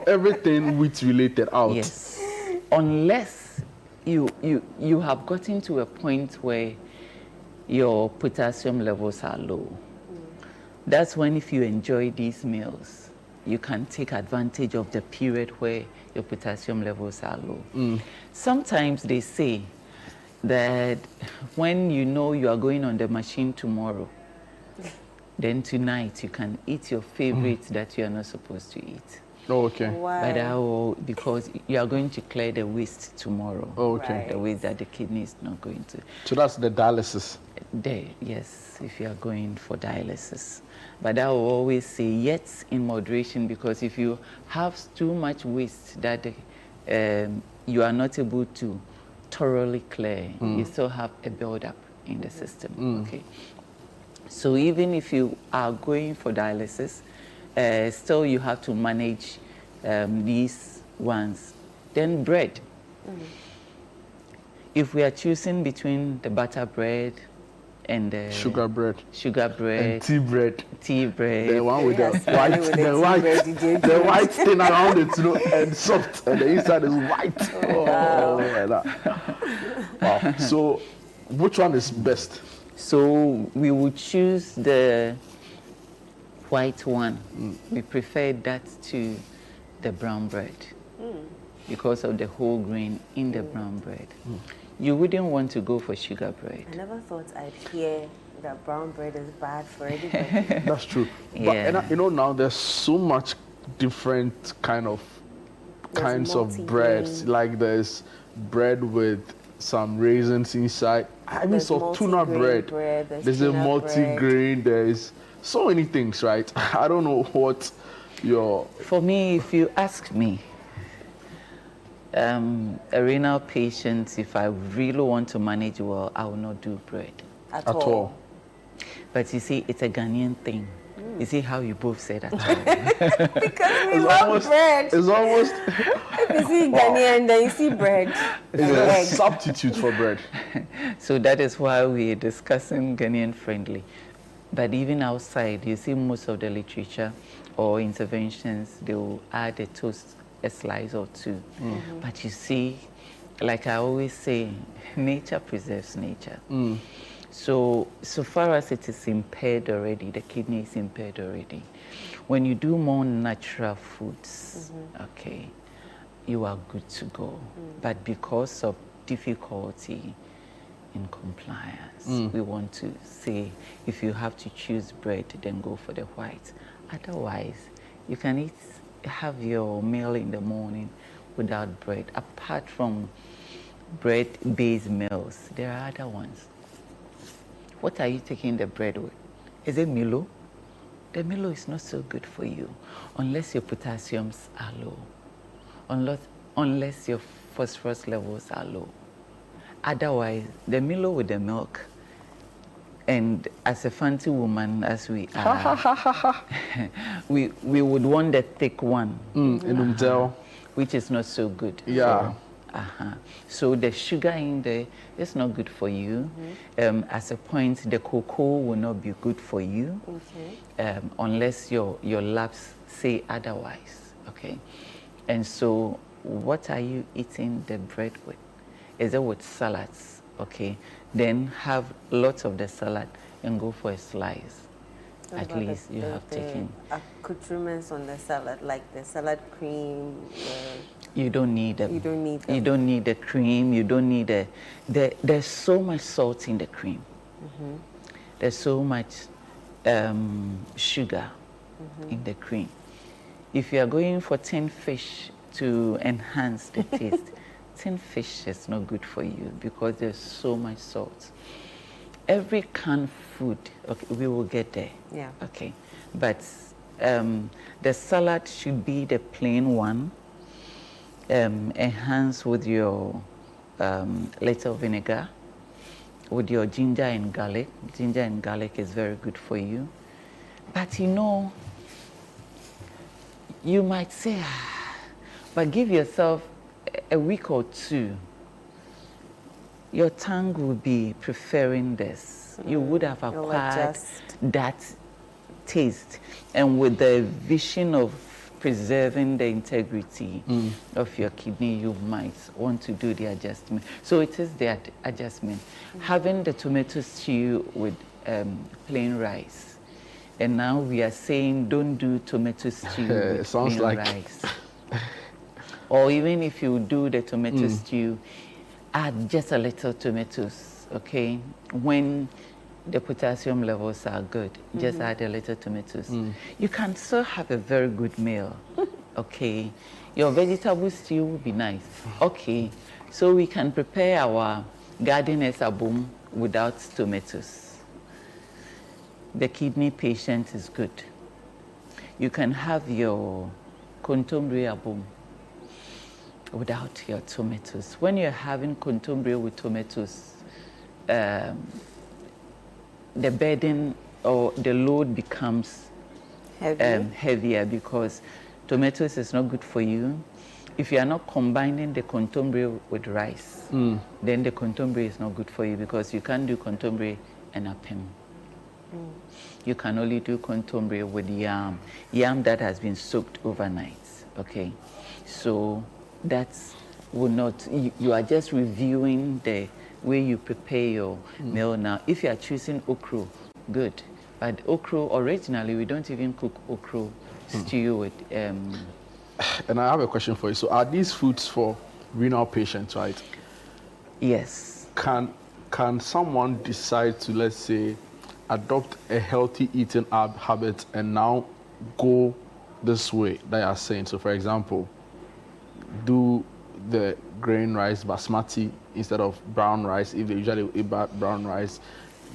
Everything wheat related out. Yes. Unless you have gotten to a point where your potassium levels are low. That's when, if you enjoy these meals, you can take advantage of the period where your potassium levels are low. Sometimes they say that when you know you are going on the machine tomorrow, then tonight you can eat your favorite that you are not supposed to eat. Oh, okay. Why? But because you are going to clear the waste tomorrow. Oh, okay. The waste that the kidney is not going to. So that's the dialysis. Yes, if you are going for dialysis. But I will always say, yes, in moderation, because if you have too much waste that you are not able to thoroughly clear, you still have a build-up in the system. Okay. So even if you are going for dialysis, still you have to manage these ones. Then bread. If we are choosing between the butter bread and the sugar bread, and tea bread, the one with the white thing around it, and soft, and the inside is white. Like that. Wow. So, which one is best? So we would choose the white one. We prefer that to the brown bread because of the whole grain in the brown bread. you wouldn't want to go for sugar bread. I never thought I'd hear that brown bread is bad for anybody. That's true. Yeah. But and, you know, now there's so much different kinds of breads. Like there's bread with some raisins inside. I mean, so tuna bread. There's a multi-grain. There's so many things, right? I don't know what your... For me, if you ask me, a renal patient, if I really want to manage well, I will not do bread. At all. But you see, it's a Ghanaian thing. You see how you both said that? Because we love bread. It's almost... If you see Ghanaian, then you see bread. It's a substitute for bread. So that is why we're discussing Ghanaian friendly. But even outside, you see most of the literature or interventions, they will add a toast, a slice or two. But you see, like I always say, nature preserves nature. So far as it is impaired already, the kidney is impaired already. When you do more natural foods, okay, you are good to go. But because of difficulty in compliance, we want to say, if you have to choose bread, then go for the white. Otherwise, you can have your meal in the morning without bread. Apart from bread-based meals, there are other ones. What are you taking the bread with? Is it Milo? The Milo is not so good for you unless your potassiums are low, unless your phosphorus levels are low. Otherwise, the Milo with the milk, and as a fancy woman as we are, we would want the thick one, which is not so good. Yeah. So the sugar in there is not good for you. As a point, the cocoa will not be good for you unless your labs say otherwise. Okay, and so what are you eating the bread with? Is it with salads? Okay, then have lots of the salad and go for a slice. At least you have taken accoutrements on the salad, like the salad cream. You don't need them. You don't need them. You don't need the cream. You don't need there's so much salt in the cream. There's so much sugar in the cream. If you are going for tin fish to enhance the taste, tin fish is not good for you because there's so much salt. Every canned food, okay, we will get there. Yeah. Okay, but the salad should be the plain one, enhanced with your little vinegar, with your ginger and garlic. Ginger and garlic is very good for you. But you know, you might say, but give yourself a week or two. Your tongue will be preferring this. You would have acquired that taste. And with the vision of preserving the integrity of your kidney, you might want to do the adjustment. So it is the adjustment. Having the tomato stew with plain rice. And now we are saying don't do tomato stew with plain rice. Or even if you do the tomato stew, add just a little tomatoes, okay? When the potassium levels are good, just add a little tomatoes. You can still have a very good meal, okay? Your vegetable stew will be nice. Okay, so we can prepare our garden esabum without tomatoes. The kidney patient is good. You can have your contombre abum without your tomatoes. When you're having contombre with tomatoes, the burden or the load becomes heavier because tomatoes is not good for you. If you are not combining the contombre with rice, then the contombre is not good for you because you can't do contombre and apem. You can only do contombre with yam that has been soaked overnight, okay? So that's will not, you are just reviewing the way you prepare your meal now. If you are choosing okra, good. But okra, originally, we don't even cook okra stew with... And I have a question for you. So are these foods for renal patients, right? Yes. Can someone decide to, let's say, adopt a healthy eating habit and now go this way that you're saying? So, for example, do the grain rice basmati instead of brown rice if they usually eat brown rice,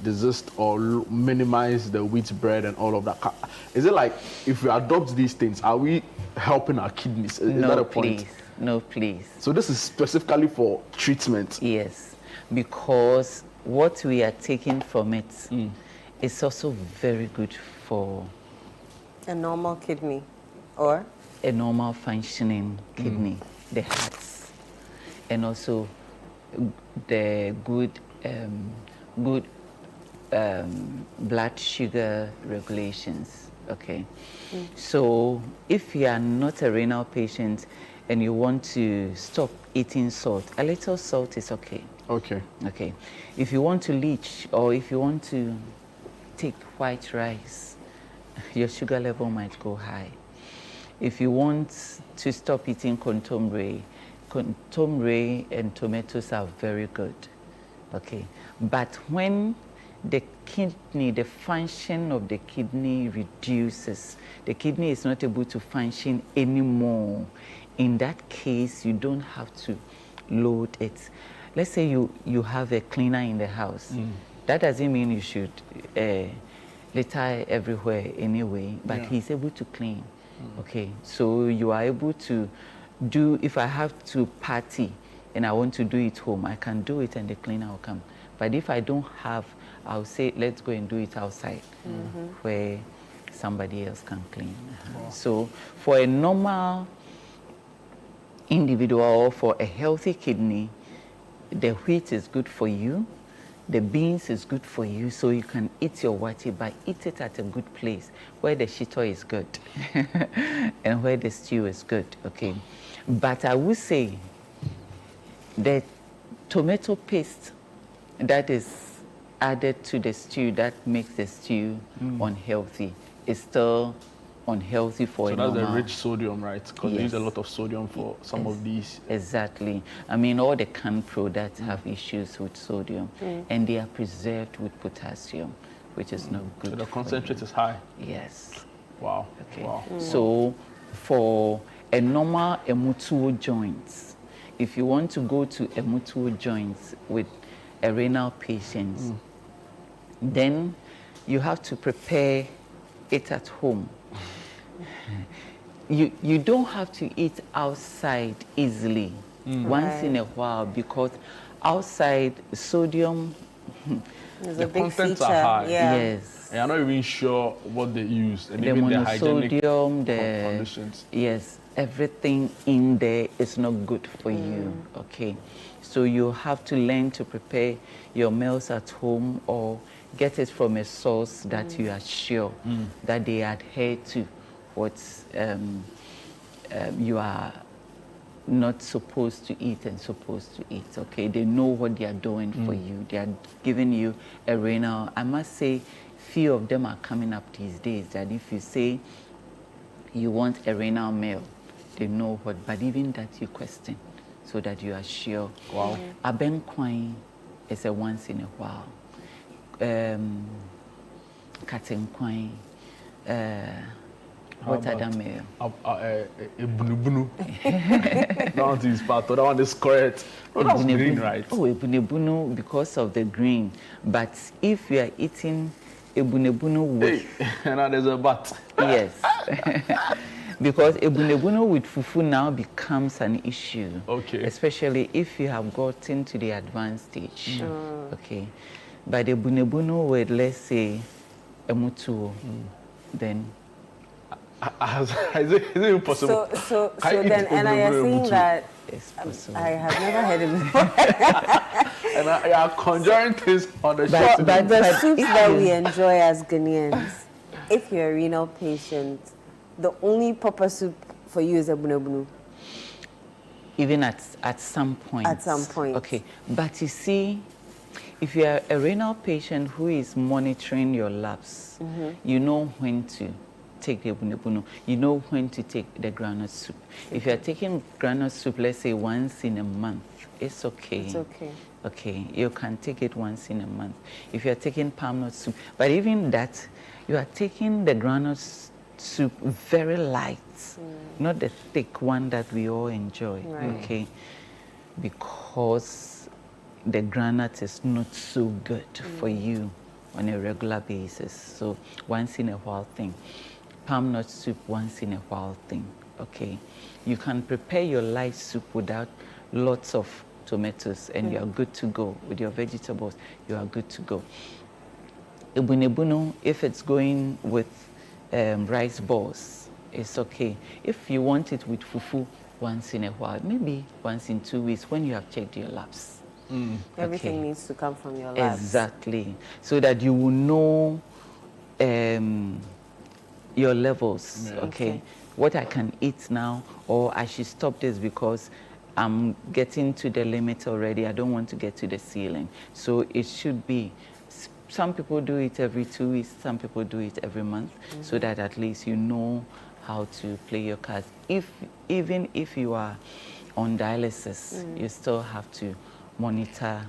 desist or minimize the wheat bread and all of that. Is it like if we adopt these things, are we helping our kidneys? Is that a point? Please. No, please. So this is specifically for treatment? Yes, because what we are taking from it is also very good for a normal kidney or a normal functioning kidney, the hearts, and also the good blood sugar regulations. Okay, so if you are not a renal patient and you want to stop eating salt, a little salt is okay. Okay. Okay. If you want to leach or if you want to take white rice, your sugar level might go high. If you want to stop eating contomere and tomatoes are very good. Okay. But when the kidney, the function of the kidney reduces, the kidney is not able to function anymore. In that case, you don't have to load it. Let's say you have a cleaner in the house. That doesn't mean you should litter everywhere anyway, but he's able to clean. Okay, so you are able to do, if I have to party and I want to do it home, I can do it and the cleaner will come. But if I don't have, I'll say, let's go and do it outside where somebody else can clean. So for a normal individual or for a healthy kidney, the wheat is good for you, the beans is good for you, so you can eat your wati, but eat it at a good place where the shito is good and where the stew is good, okay? But I would say the tomato paste that is added to the stew that makes the stew unhealthy is still unhealthy for a normal. So that's the rich sodium, right? Because you use a lot of sodium for some of these. Exactly. I mean, all the canned products have issues with sodium, and they are preserved with potassium, which is not good. So the concentrate is high? Yes. Wow. Okay. Wow. So for a normal emutuo joints, if you want to go to emutuo joints with a renal patient, then you have to prepare it at home. You don't have to eat outside easily once in a while, because outside sodium the contents are high. Yes. And I'm not even sure what they use. And the even monosodium, the conditions. Yes, everything in there is not good for you. Okay, so you have to learn to prepare your meals at home or get it from a source that you are sure that they adhere to what you are not supposed to eat and supposed to eat. Okay, they know what they are doing for you. They are giving you a renal. I must say, few of them are coming up these days that if you say you want a renal meal, they know what. But even that you question, so that you are sure. Wow. Abenkwine is a once in a while. Katenkwine. What other meal? Ebunubunu. That one is part of that one is correct. Oh, that's green, right? Oh, ebunebunu because of the green. But if you are eating ebunebunu with... Hey, now there's a but. Yes. Because ebunebunu with fufu now becomes an issue. Okay. Especially if you have gotten to the advanced stage. Okay. But ebunebunu with, let's say, emutuo, then... Is it impossible? So then, and I are saying that I have never heard it before. And I are conjuring things on the show. But the soups that we enjoy as Ghanaians, if you're a renal patient, the only proper soup for you is a bunebunu. Even at some point. At some point. Okay, but you see, if you are a renal patient who is monitoring your labs, you know when to take the bunebunu, you know when to take the granite soup. If you are taking granite soup, let's say once in a month, it's okay. It's okay. Okay, you can take it once in a month. If you're taking palm nut soup, but even that, you are taking the groundnut soup very light, not the thick one that we all enjoy, okay? Because the groundnut is not so good for you on a regular basis. So once in a while thing. Palm nut soup once in a while thing, okay? You can prepare your light soup without lots of tomatoes and you are good to go. With your vegetables, you are good to go. Ebunebuno, if it's going with rice balls, it's okay. If you want it with fufu once in a while, maybe once in 2 weeks when you have checked your labs. Everything needs to come from your labs. Exactly. So that you will know your levels, okay? What I can eat now, or I should stop this because I'm getting to the limit already. I don't want to get to the ceiling. So it should be, some people do it every 2 weeks, some people do it every month, so that at least you know how to play your cards. Even if you are on dialysis, you still have to monitor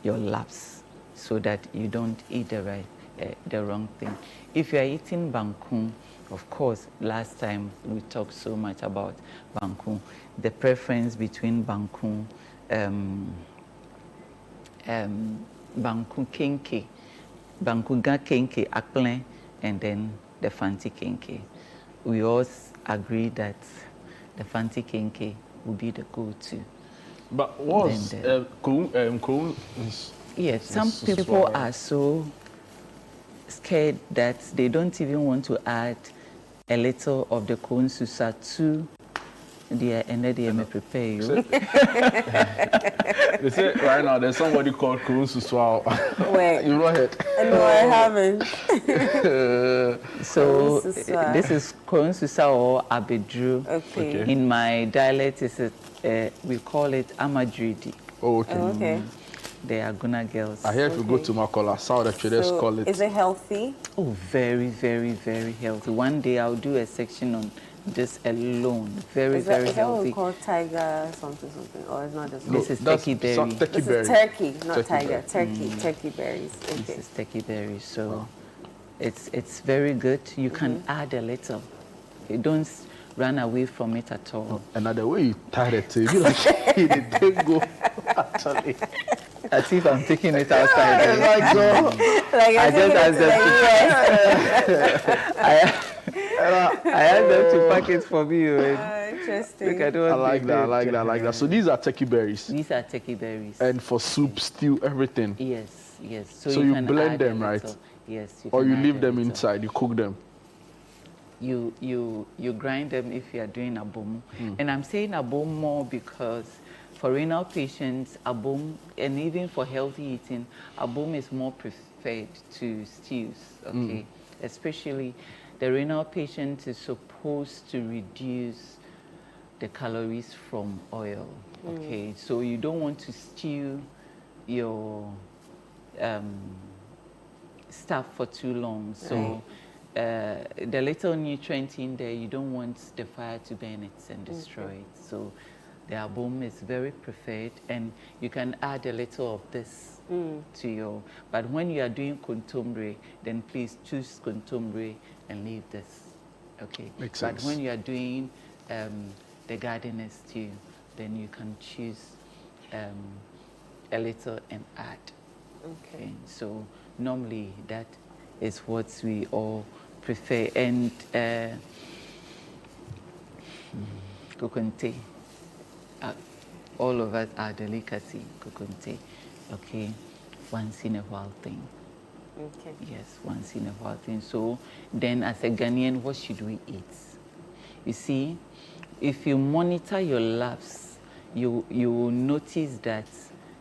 your labs so that you don't eat the wrong thing. If you are eating banku, of course, last time we talked so much about banku, the preference between banku, banku kenke, banku ga kenke akple, and then the fanti kenke. We all agree that the fanti kenke will be the go-to. But was yes, some people are so scared that they don't even want to add a little of the corn susa to their and then they may prepare you. They say right now there's somebody called corn susa. Wait. You know it? No, I haven't. So this is corn susa or abedru. Okay. In my dialect, we call it amadridi. Oh, okay. Okay. They are Guna girls. I hear if you go to Makola, South the traders call it. Is it healthy? Oh, very, very, very healthy. One day I'll do a section on this alone. Very, very healthy. Is that what we call tiger something, or it's not this? No, this is turkey berry. This is turkey, not tiger. Turkey berries. Okay. This is turkey berries. So it's very good. You can add a little. You don't run away from it at all. Another way you tie it to you like it didn't go actually. As if I'm taking it outside. Like so. Like I just asked them to I asked them to pack it for me. Interesting. I like that. So these are turkey berries. These are turkey berries. And for soup, stew, everything. Yes. So you blend them, right? Yes. Or you leave them inside, you cook them. You grind them if you are doing abom. And I'm saying abom more because for renal patients, abom, and even for healthy eating, abom is more preferred to stews, okay? Especially the renal patient is supposed to reduce the calories from oil, okay? So you don't want to stew your stuff for too long. So the little nutrient in there, you don't want the fire to burn it and destroy it. So the abom is very preferred, and you can add a little of this to your, but when you are doing kontomire, then please choose kontomire and leave this, okay? Makes but sense. when you are doing the gardener stew, then you can choose a little and add. Okay. So normally that is what we all prefer. And kokonte, all of us are delicacy, kokonte. Okay, once in a while thing. Okay. Yes, once in a while thing. So then as a Ghanaian, what should we eat? You see, if you monitor your labs, you will notice that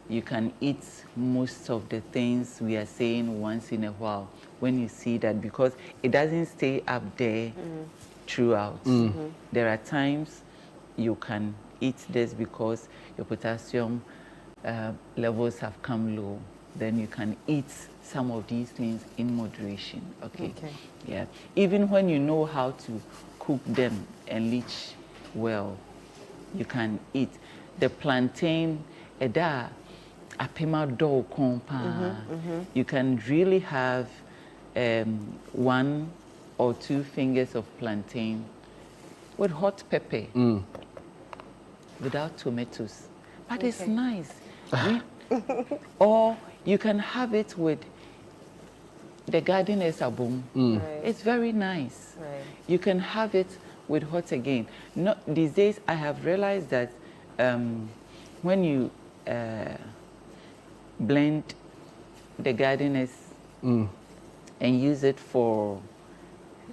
you can eat most of the things we are saying once in a while when you see that, because it doesn't stay up there throughout. There are times you can eat this because your potassium levels have come low. Then you can eat some of these things in moderation, okay? Yeah. Even when you know how to cook them and leach well, you can eat. The plantain eda apema do kompa. You can really have 1 or 2 fingers of plantain with hot pepper without tomatoes. But it's nice. Or you can have it with the gardener's abum. It's very nice. You can have it with hot again. These days, I have realized that when you blend the gardeners and use it for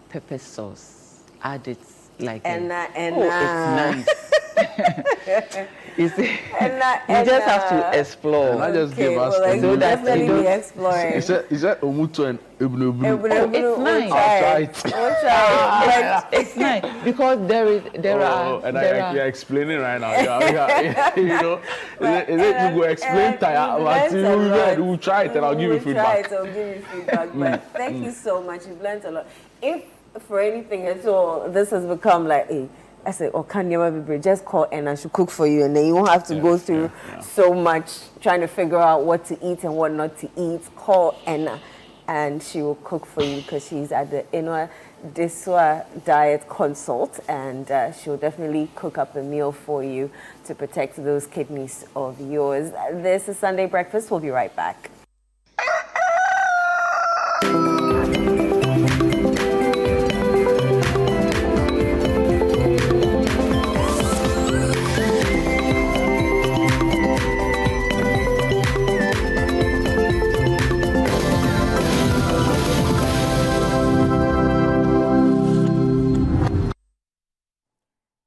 pepper sauce, add it like it's nice. You see, you just have to explore. And I just give us so that you don't exploring. Is that Omuto and Ebnu? It's nice. I'll try it. We'll try it. It's nice because you're explaining right now. You know, is it you go explain tire, we'll try it and I'll give you feedback. But thank you so much. You've learned a lot. If for anything at all, this has become like I said, oh, can you just call and I should cook for you, and then you won't have to go through so much trying to figure out what to eat and what not to eat. Call Anna, and she will cook for you because she's at the Inwa Deswa Diet Consult, and she'll definitely cook up a meal for you to protect those kidneys of yours. This is Sunday Breakfast. We'll be right back.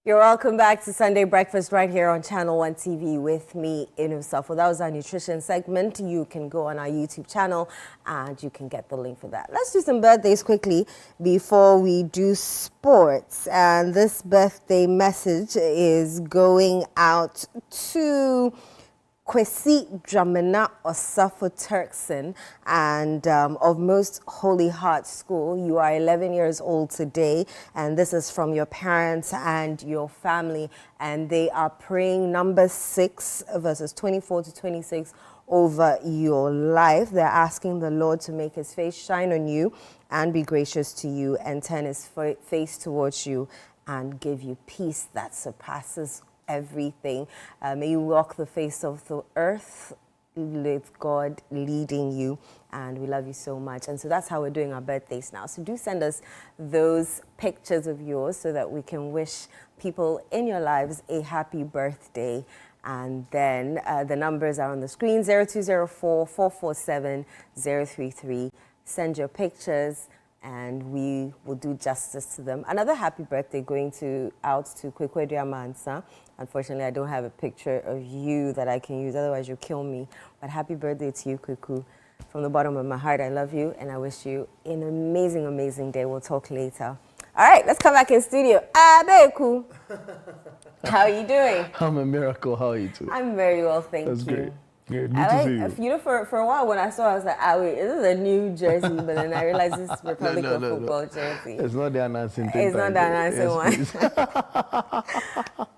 You're welcome back to Sunday Breakfast right here on Channel 1 TV with me, Inu Safo. That was our nutrition segment. You can go on our YouTube channel and you can get the link for that. Let's do some birthdays quickly before we do sports. And this birthday message is going out to Kwesi Dramana Osafo Turkson and of Most Holy Heart School. You are 11 years old today, and this is from your parents and your family, and they are praying number 6 verses 24 to 26 over your life. They're asking the Lord to make his face shine on you and be gracious to you and turn his face towards you and give you peace that surpasses everything. May you walk the face of the earth with God leading you, and we love you so much. And so that's how we're doing our birthdays now. So do send us those pictures of yours so that we can wish people in your lives a happy birthday. And then the numbers are on the screen, 0204-447-033. Send your pictures and we will do justice to them. Another happy birthday going out to Kwekwedia Mansa. Unfortunately, I don't have a picture of you that I can use, otherwise you'll kill me. But happy birthday to you, Kweku. From the bottom of my heart, I love you, and I wish you an amazing, amazing day. We'll talk later. All right, let's come back in studio. Abeku. How are you doing? I'm a miracle. How are you too? I'm very well, thank you. That's great. Good I to see you. You know, for a while when I saw it, I was like, wait, is this a new jersey? But then I realized this is Republic of Football jersey. It's not the announcing thing. It's not the announcing one.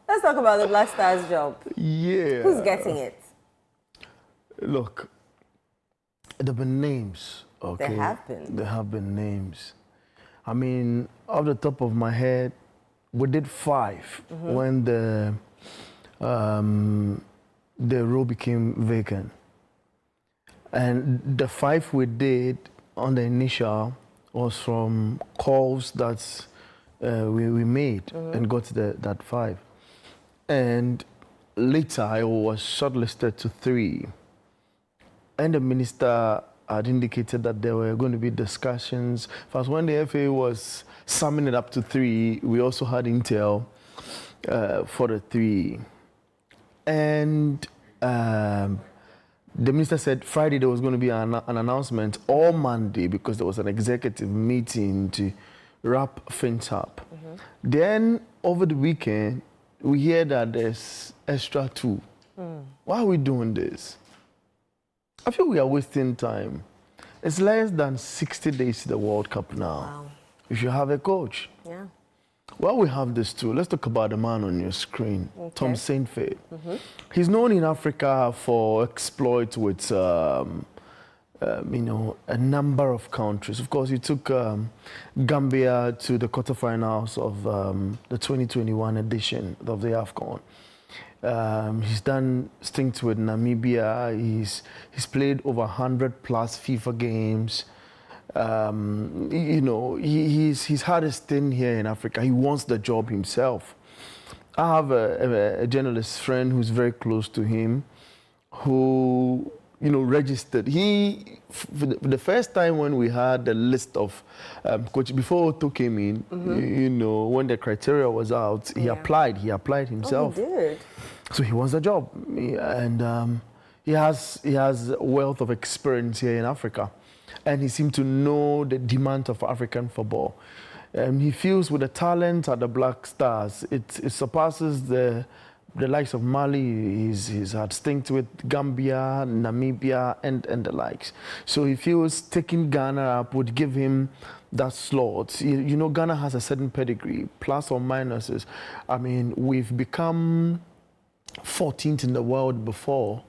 Let's talk about the Black Stars job. Yeah. Who's getting it? Look, there have been names. Okay. There have been. There have been names. I mean, off the top of my head, we did 5 when the role became vacant. And the 5 we did on the initial was from calls that we made and got that 5. And later I was shortlisted to 3. And the minister had indicated that there were going to be discussions. First, when the FA was summing it up to 3, we also had intel for the 3. And the minister said Friday there was going to be an announcement, or Monday, because there was an executive meeting to wrap things up. Then over the weekend, we hear that there's extra 2. Why are we doing this? I feel we are wasting time. It's less than 60 days to the World Cup now. Wow. You should have a coach. Yeah. Well, we have this too. Let's talk about the man on your screen, Okay. Tom Saintfiet. He's known in Africa for exploits with, you know, a number of countries. Of course, he took Gambia to the quarterfinals of the 2021 edition of the AFCON. He's done stints with Namibia. He's played over 100 plus FIFA games. You know, he's had a stint here in Africa. He wants the job himself. I have a journalist friend who's very close to him, who, you know, registered. For the first time when we had the list of coaches, before Otto came in, you know, when the criteria was out, he applied himself. Oh, he did? So he wants the job, and he has a wealth of experience here in Africa, and he seems to know the demand of African football. He feels with the talent at the Black Stars, it surpasses the likes of Mali. He's had stints with Gambia, Namibia, and the likes. So he feels taking Ghana up would give him that slot. You know, Ghana has a certain pedigree, plus or minuses. I mean, we've become 14th in the world before,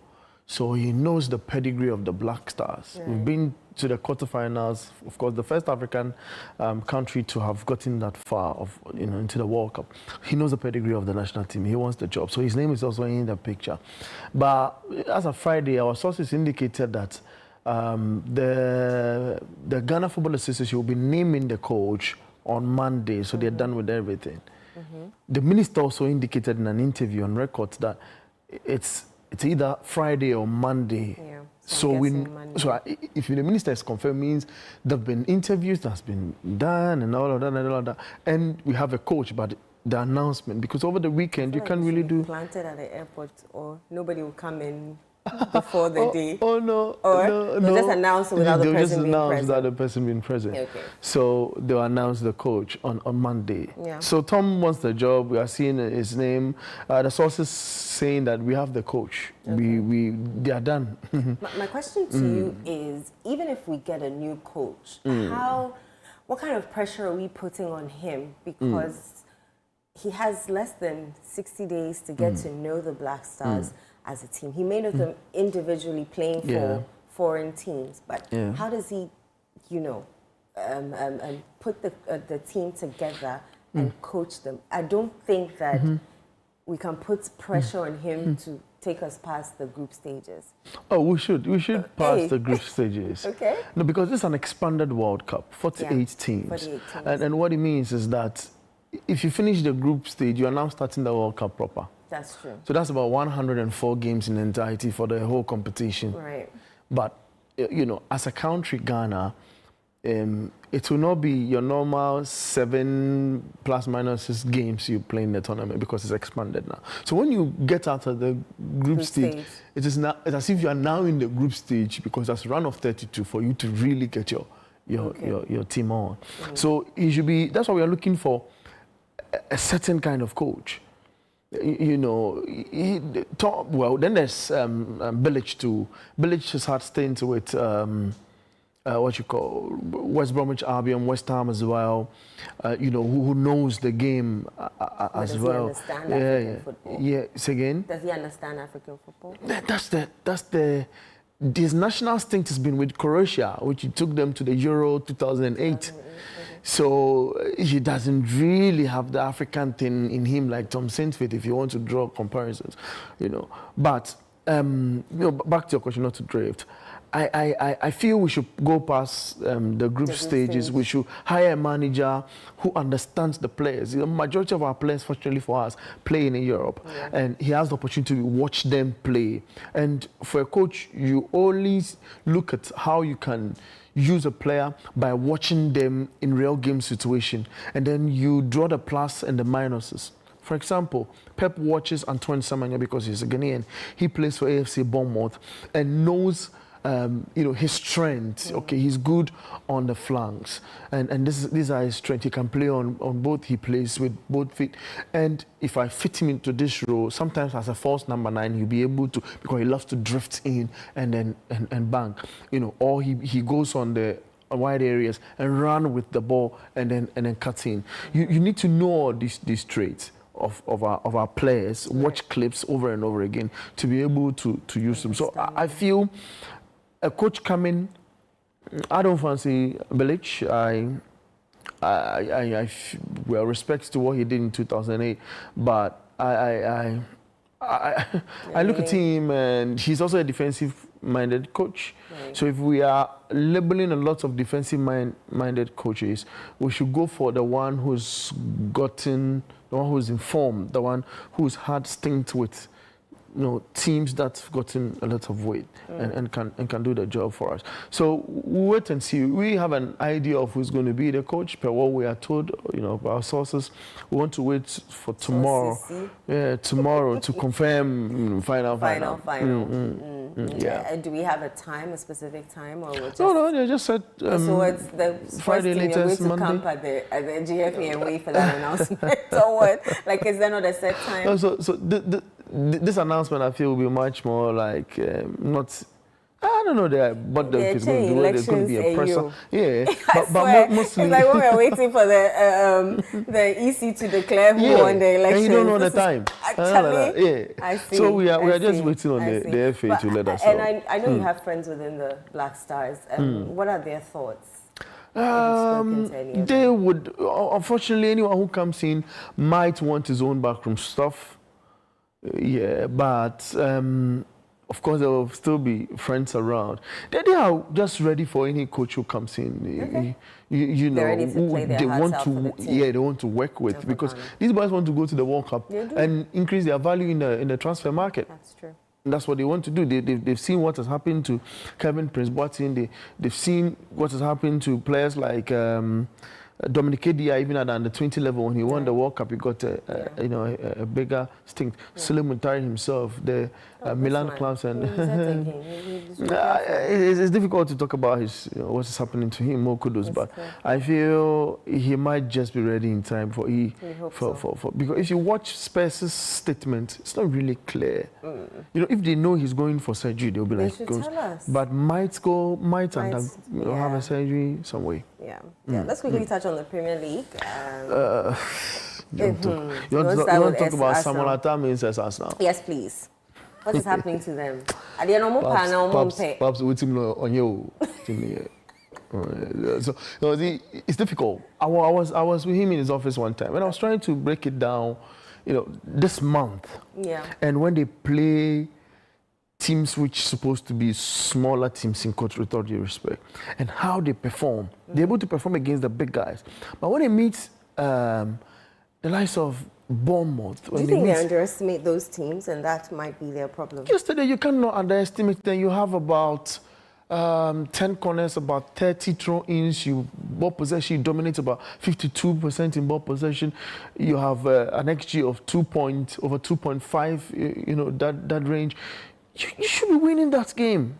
so he knows the pedigree of the Black Stars. Right. We've been to the quarterfinals, of course, the first African country to have gotten that far into the World Cup. He knows the pedigree of the national team. He wants the job, so his name is also in the picture. But as of Friday, our sources indicated that the Ghana Football Association will be naming the coach on Monday, so they're done with everything. The minister also indicated in an interview on record that it's either Friday or Monday. Yeah, So if the minister is confirmed, means there've been interviews that's been done and all of that, and we have a coach, but the announcement, because over the weekend you can't really do. Planted at the airport, or nobody will come in before the day. Oh no! Or they'll just announce without the person being present. Without the person being present. Okay. So they'll announce the coach on Monday. Yeah. So Tom wants the job. We are seeing his name. The sources saying that we have the coach. Okay. They are done. My question to you is, even if we get a new coach, what kind of pressure are we putting on him? Because he has less than 60 days to get to know the Black Stars as a team. He may know them individually playing for foreign teams, but how does he, you know, put the team together and coach them? I don't think that we can put pressure on him to take us past the group stages. Oh, we should pass the group stages. Okay. No, because it's an expanded World Cup, 48 teams. 48 teams. And what it means is that if you finish the group stage, you are now starting the World Cup proper. That's true. So that's about 104 games in entirety for the whole competition. Right. But, you know, as a country, Ghana, it will not be your normal 7 plus minus games you play in the tournament, because it's expanded now. So when you get out of the group stage, it's as if you are now in the group stage, because that's run of 32 for you to really get your team on. So it should be, that's why we are looking for a certain kind of coach. You know, then there's Bilic too. Bilic has had stints with West Bromwich Albion, West Ham as well. You know, who knows the game as well. Does he understand African football? Yeah. Say again. Does he understand African football? That's his national stint has been with Croatia, which he took them to the Euro 2008. So he doesn't really have the African thing in him like Tom Saintfiet, if you want to draw comparisons, you know. But you know, back to your question, not to drift. I feel we should go past the group stages. We should hire a manager who understands the players. The majority of our players, fortunately for us, play in Europe, and he has the opportunity to watch them play. And for a coach, you only look at how you can use a player by watching them in real game situation, and then you draw the plus and the minuses. For example, Pep watches Antoine Samanya because he's a Ghanaian. He plays for AFC Bournemouth and knows you know, his strengths. Okay, he's good on the flanks, and these are his strengths. He can play on both. He plays with both feet, and if I fit him into this role, sometimes as a false number 9, he'll be able to, because he loves to drift in and then and bang, you know, or he goes on the wide areas and run with the ball and then cut in. You need to know these traits of our players, watch clips over and over again to be able to use them. So I feel a coach coming, I don't fancy Bilic. Well, respects to what he did in 2008, but I look at him, and he's also a defensive-minded coach. Right. So if we are labeling a lot of defensive-minded coaches, we should go for the one who's gotten, the one who's informed, the one who's had stint with, teams that've gotten a lot of weight and can do the job for us. So we'll wait and see. We have an idea of who's going to be the coach per what we are told, by our sources. We want to wait for tomorrow. Tomorrow to confirm final. Yeah. And do we have a time, a specific time, or we'll just? No, they just said. So it's the Friday latest, Monday. Camp at the GFA and wait for that announcement, or what? Like, is there not a set time? No, so this announcement, I feel, will be much more like not. I don't know what it's going to do. It's going to be a presser. Yeah, but mostly. It's like when we're waiting for the EC to declare who won the election. And you don't know the time. Actually, I see. So we are just waiting on the FA to let us know. And I know you have friends within the Black Stars. What are their thoughts? They would, unfortunately, anyone who comes in might want his own backroom stuff. Yeah, but of course there will still be friends around. They are just ready for any coach who comes in. Okay. They're ready to play their hearts out for the team. Yeah, they want to work with because these boys want to go to the World Cup and increase their value in the transfer market. That's true. And that's what they want to do. They've seen what has happened to Kevin Prince Boateng. They've seen what has happened to players like Dominic Edia, even at the under-20 level, when he won the World Cup, he got a bigger stint. Suleiman Tari himself, the Milan clubs, and it's difficult to talk about what is happening to him. More kudos, but I feel he might just be ready in time for because if you watch Spurs' statement, it's not really clear. If they know he's going for surgery, they'll be like, tell us. But might have a surgery some way. Yeah. Let's quickly touch on the Premier League. You want to talk about Samuel Atame's Arsenal? Yes, please. What is happening to them? Are they normal Perhaps with him on you. So it's difficult. I was with him in his office one time, and I was trying to break it down. This month. Yeah. And when they play teams which are supposed to be smaller teams in court, with all due respect, and how they perform. They're able to perform against the big guys. But when they meet the likes of Bournemouth... Do you think they underestimate those teams and that might be their problem? Yesterday, you cannot underestimate them. You have about 10 corners, about 30 throw-ins. Ball possession, you dominate about 52% in ball possession. You have an XG of over 2.5, that range. You should be winning that game.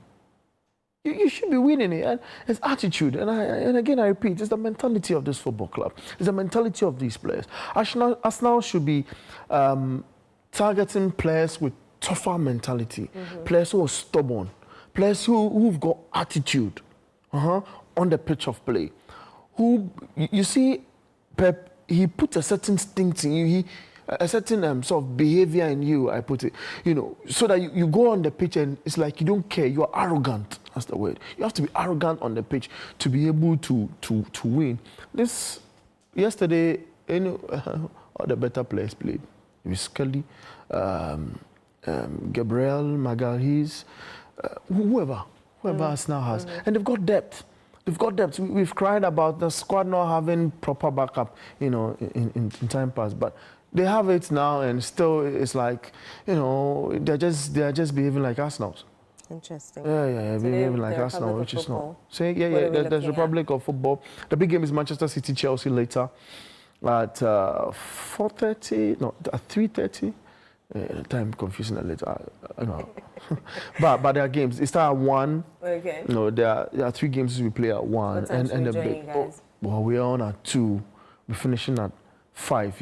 You should be winning it. And it's attitude. And again, I repeat, it's the mentality of this football club. It's the mentality of these players. Arsenal should be targeting players with tougher mentality, players who are stubborn, players who've got attitude on the pitch of play. You see, Pep, he put a certain instinct in you. A certain sort of behavior in you, I put it, so that you go on the pitch and it's like you don't care. You are arrogant. That's the word. You have to be arrogant on the pitch to be able to win. Yesterday, all the better players played. It was Scully, Gabriel, Magalhaes, whoever Arsenal has. And they've got depth. We've cried about the squad not having proper backup, in time past, but they have it now, and still it's like, they're just behaving like Arsenals. Interesting. Yeah, behaving like Arsenal, which is not. There's Republic of Football. The big game is Manchester City, Chelsea later at 4:30. No, at 3:30. Time confusing a little. I know. but there are games. It starts at 1. Okay. There are 3 games we play at 1. What time should we join you guys? We're on at 2. We're finishing at 5.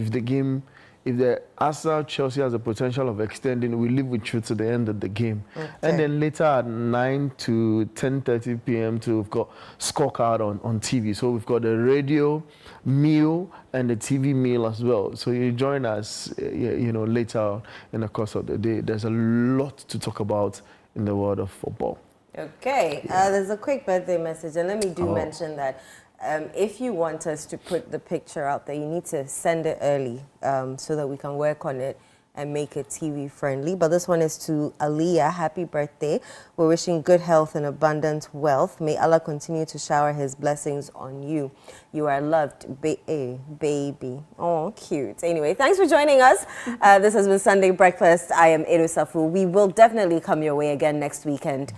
If the Arsenal Chelsea has the potential of extending, we live with you to the end of the game. Okay. And then later at 9 to 10:30 p.m. we've got scorecard on TV. So we've got the radio meal and the TV meal as well. So you join us, later in the course of the day. There's a lot to talk about in the world of football. Okay, there's a quick birthday message, and let me mention that if you want us to put the picture out there, you need to send it early so that we can work on it and make it TV friendly. But this one is to Aliyah. Happy birthday. We're wishing good health and abundant wealth. May Allah continue to shower his blessings on you. You are loved, baby. Oh, cute. Anyway, thanks for joining us. This has been Sunday Breakfast. I am Edo Safu. We will definitely come your way again next weekend.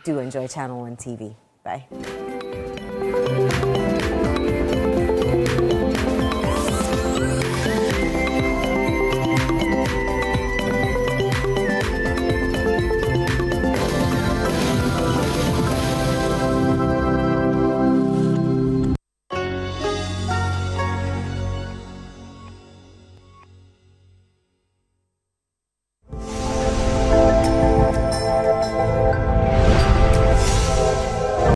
Do enjoy Channel 1 TV. Bye.